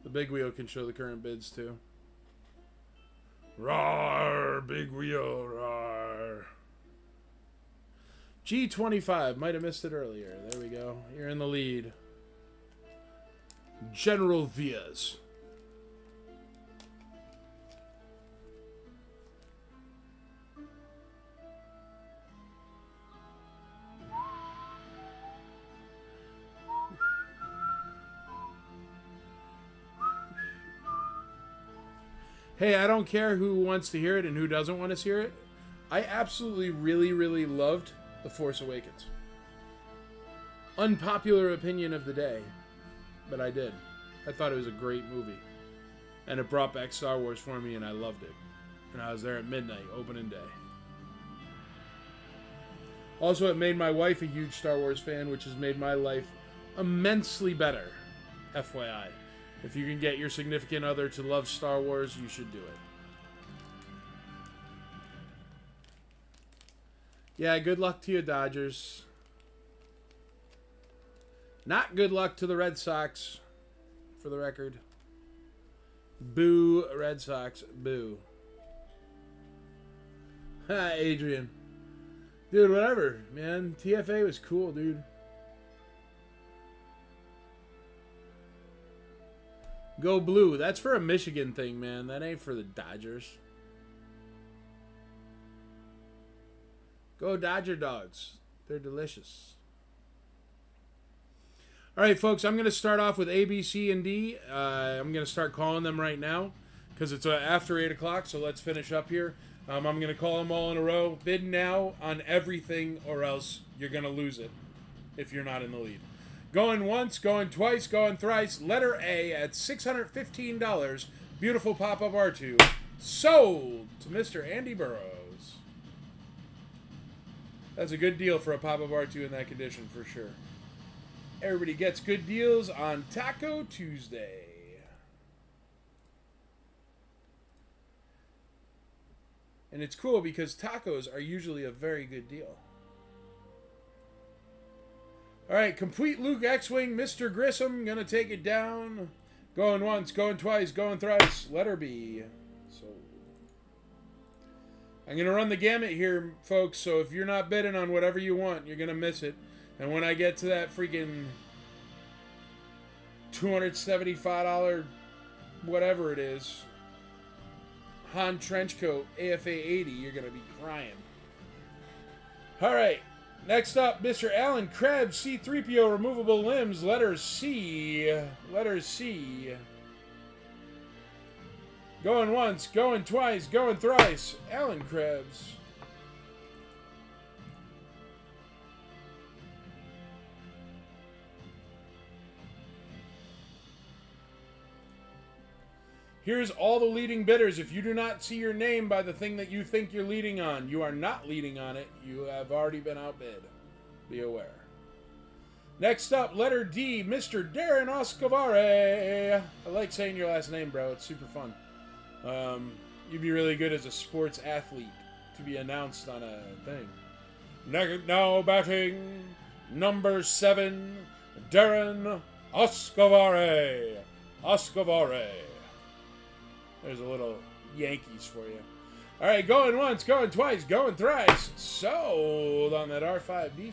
The big wheel can show the current bids too. Roar, big wheel, roar. G25, might have missed it earlier. There we go. You're in the lead. General Vias. Hey, I don't care who wants to hear it and who doesn't want to hear it. I absolutely really loved The Force Awakens. Unpopular opinion of the day, but I did. I thought it was a great movie. And it brought back Star Wars for me, and I loved it. And I was there at midnight, opening day. Also, it made my wife a huge Star Wars fan, which has made my life immensely better. FYI. If you can get your significant other to love Star Wars, you should do it. Yeah, good luck to you, Dodgers. Not good luck to the Red Sox, for the record. Boo, Red Sox. Boo. Ha, Adrian. Dude, whatever, man. TFA was cool, dude. Go blue. That's for a Michigan thing, man. That ain't for the Dodgers. Go Dodger dogs. They're delicious. All right, folks. I'm going to start off with A, B, C, and D. I'm going to start calling them right now because it's after 8 o'clock, so let's finish up here. I'm going to call them all in a row. Bid now on everything or else you're going to lose it if you're not in the lead. Going once, going twice, going thrice. Letter A at $615. Beautiful pop-up R2. Sold to Mr. Andy Burrows. That's a good deal for a pop-up R2 in that condition for sure. Everybody gets good deals on Taco Tuesday. And it's cool because tacos are usually a very good deal. All right, complete Luke X-Wing, Mr. Grissom, gonna take it down. Going once, going twice, going thrice. Letter B. So I'm gonna run the gamut here, folks. So if you're not bidding on whatever you want, you're gonna miss it. And when I get to that freaking $275, whatever it is, Han Trenchcoat AFA 80, you're gonna be crying. All right. Next up, Mr. Alan Krebs, C-3PO removable limbs, letter C. Letter C. Going once, going twice, going thrice. Alan Krebs. Here's all the leading bidders. If you do not see your name by the thing that you think you're leading on, you are not leading on it. You have already been outbid. Be aware. Next up, letter D, Mr. Darren Oscovare. I like saying your last name, bro. It's super fun. You'd be really good as a sports athlete to be announced on a thing. Now batting, number 7, Darren Oscovare. Oscovare. There's a little Yankees for you. All right, going once, going twice, going thrice. Sold on that R5D4.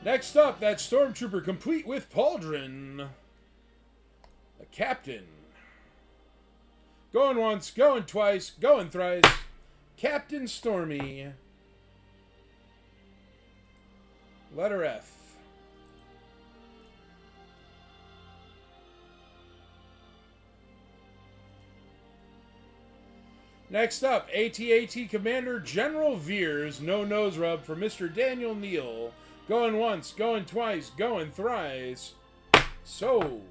Next up, that Stormtrooper complete with Pauldron. The Captain. Going once, going twice, going thrice. Captain Stormy. Letter F. Next up, AT-AT Commander General Veers, no nose rub for Mr. Daniel Neal. Going once, going twice, going thrice. Sold.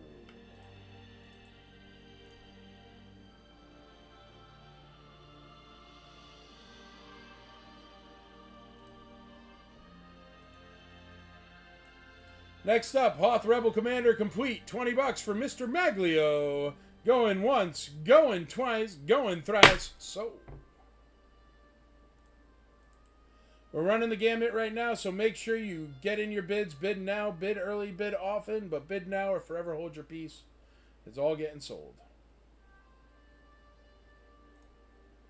Next up, Hoth Rebel Commander complete. $20 for Mr. Maglio. Going once, going twice, going thrice. Sold. We're running the gamut right now, so make sure you get in your bids. Bid now, bid early, bid often, but bid now or forever hold your peace. It's all getting sold.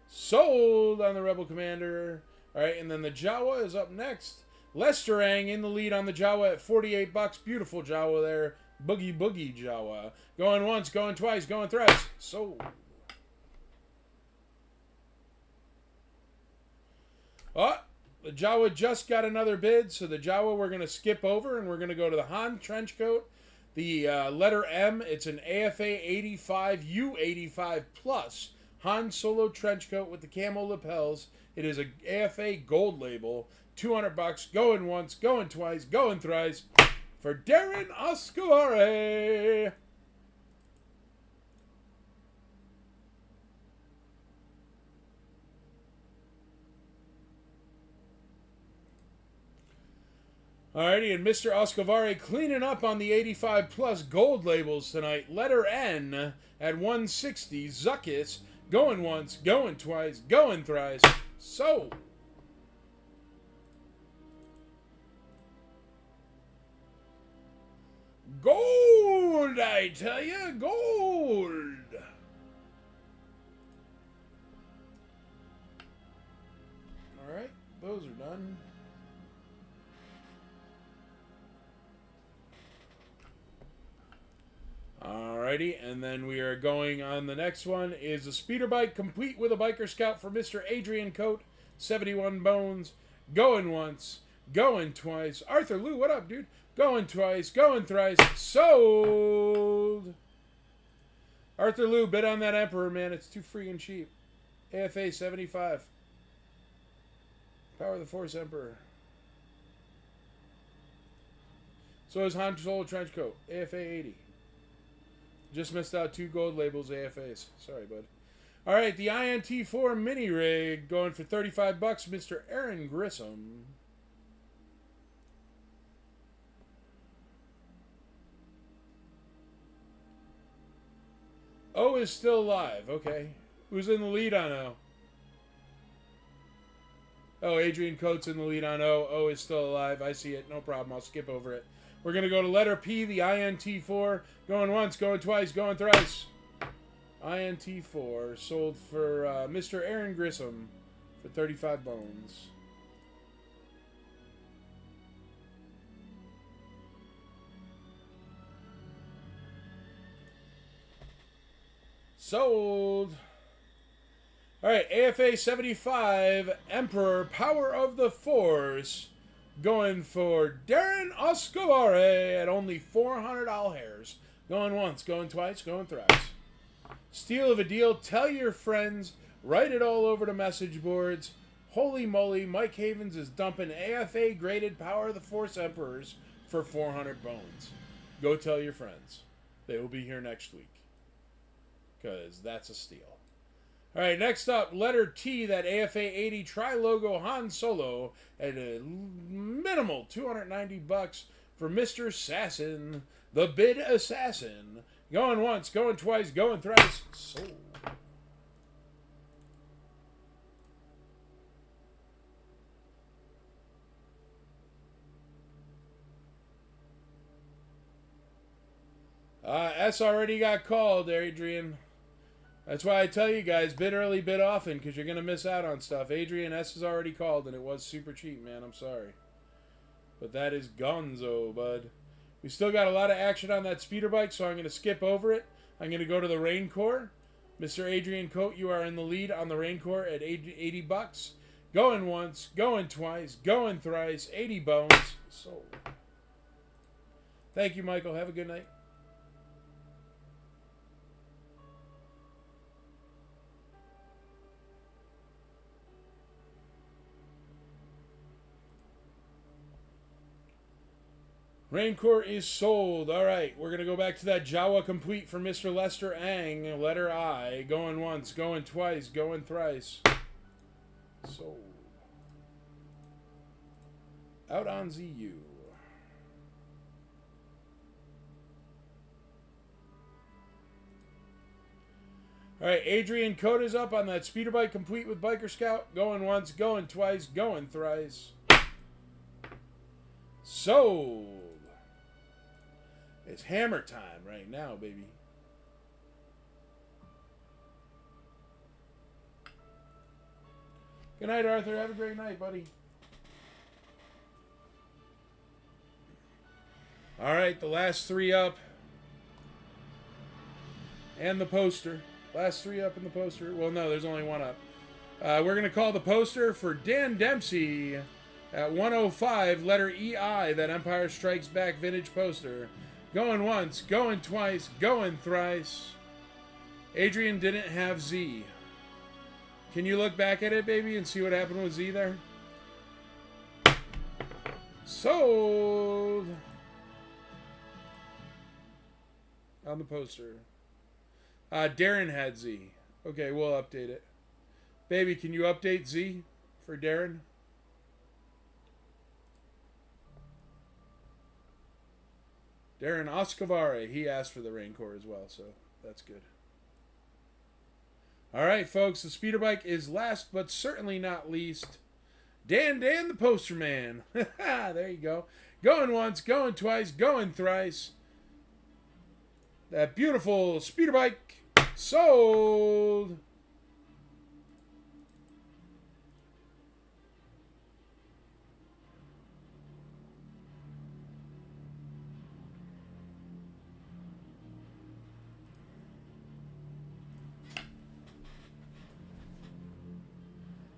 Sold on the Rebel Commander. All right, and then the Jawa is up next. Lesterang in the lead on the Jawa at $48. Beautiful Jawa there. Boogie Boogie Jawa. Going once, going twice, going thrice. Sold. Oh, the Jawa just got another bid, so the Jawa we're going to skip over, and we're going to go to the Han trench coat. The letter M, it's an AFA 85 U85 plus Han Solo trench coat with the camo lapels. It is a AFA gold label. $200. Going once, going twice, going thrice for Darren Oscovare. Alrighty, and Mr. Oscovare cleaning up on the 85 plus gold labels tonight. Letter N at 160. Zuckus going once, going twice, going thrice. So. Gold, I tell you, gold. All right, those are done. Alrighty, and then we are going on the next one is a speeder bike complete with a biker scout for Mr. Adrian Coate, 71 bones, going once, going twice. Arthur Lou, what up, dude? Going twice, going thrice, sold. Arthur Lou, bid on that Emperor, man. It's too freaking cheap. AFA 75. Power of the Force Emperor. So is Han Solo trench coat. AFA 80. Just missed out 2 gold labels AFAs. Sorry, bud. All right, the INT4 mini rig going for $35. Mr. Aaron Grissom. O is still alive. Okay. Who's in the lead on O? Oh, Adrian Coates in the lead on O. O is still alive. I see it. No problem. I'll skip over it. We're going to go to letter P, the INT4. Going once, going twice, going thrice. INT4 sold for Mr. Aaron Grissom for 35 bones. Sold. All right, AFA 75, Emperor, Power of the Force, going for Darren Oscovare at only 400 all hairs. Going once, going twice, going thrice. Steal of a deal. Tell your friends. Write it all over the message boards. Holy moly, Mike Havens is dumping AFA graded Power of the Force Emperors for 400 bones. Go tell your friends. They will be here next week. Because that's a steal. All right, next up, letter T, that AFA 80 tri-logo Han Solo at a minimal $290 for Mr. Sassin, the Bid Assassin. Going once, going twice, going thrice. Sold. S already got called, Adrian. That's why I tell you guys, bid early, bid often, because you're going to miss out on stuff. Adrian S. has already called, and it was super cheap, man. I'm sorry. But that is gonzo, bud. We still got a lot of action on that speeder bike, so I'm going to skip over it. I'm going to go to the Rain Corps. Mr. Adrian Coate, you are in the lead on the Rain Corps at $80. Going once, going twice, going thrice, 80 bones. Sold. Thank you, Michael. Have a good night. Raincore is sold. All right, we're going to go back to that Jawa complete for Mr. Lester Ang. Letter I. Going once, going twice, going thrice. Sold. Out on ZU. All right, Adrian Coda's up on that speeder bike complete with Biker Scout. Going once, going twice, going thrice. Sold. It's hammer time right now, baby. Good night, Arthur. Have a great night, buddy. All right, the last three up. And the poster. Last three up in the poster. Well, no, there's only one up. We're going to call the poster for Dan Dempsey at 105, letter EI, that Empire Strikes Back vintage poster. Going once, going twice, going thrice. Adrian didn't have Z. Can you look back at it, baby, and see what happened with Z there? Sold. On the poster. Darren had Z. Okay, we'll update it. Baby, can you update Z for Darren? Darren Oscavare, he asked for the Raincore as well, so that's good. All right, folks, the speeder bike is last but certainly not least. Dan the poster man. There you go. Going once, going twice, going thrice. That beautiful speeder bike sold.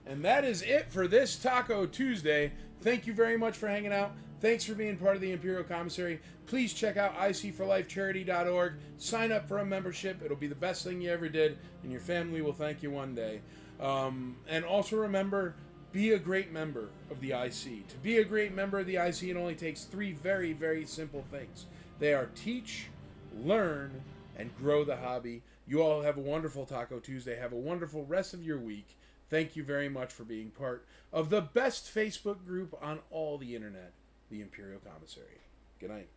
And that is it for this Taco Tuesday. Thank you very much for hanging out. Thanks for being part of the Imperial Commissary. Please check out icforlifecharity.org. Sign up for a membership. It'll be the best thing you ever did, and your family will thank you one day. And also remember, be a great member of the IC. To be a great member of the IC, it only takes three very, very simple things. They are teach, learn, and grow the hobby. You all have a wonderful Taco Tuesday. Have a wonderful rest of your week. Thank you very much for being part of the best Facebook group on all the internet, the Imperial Commissary. Good night.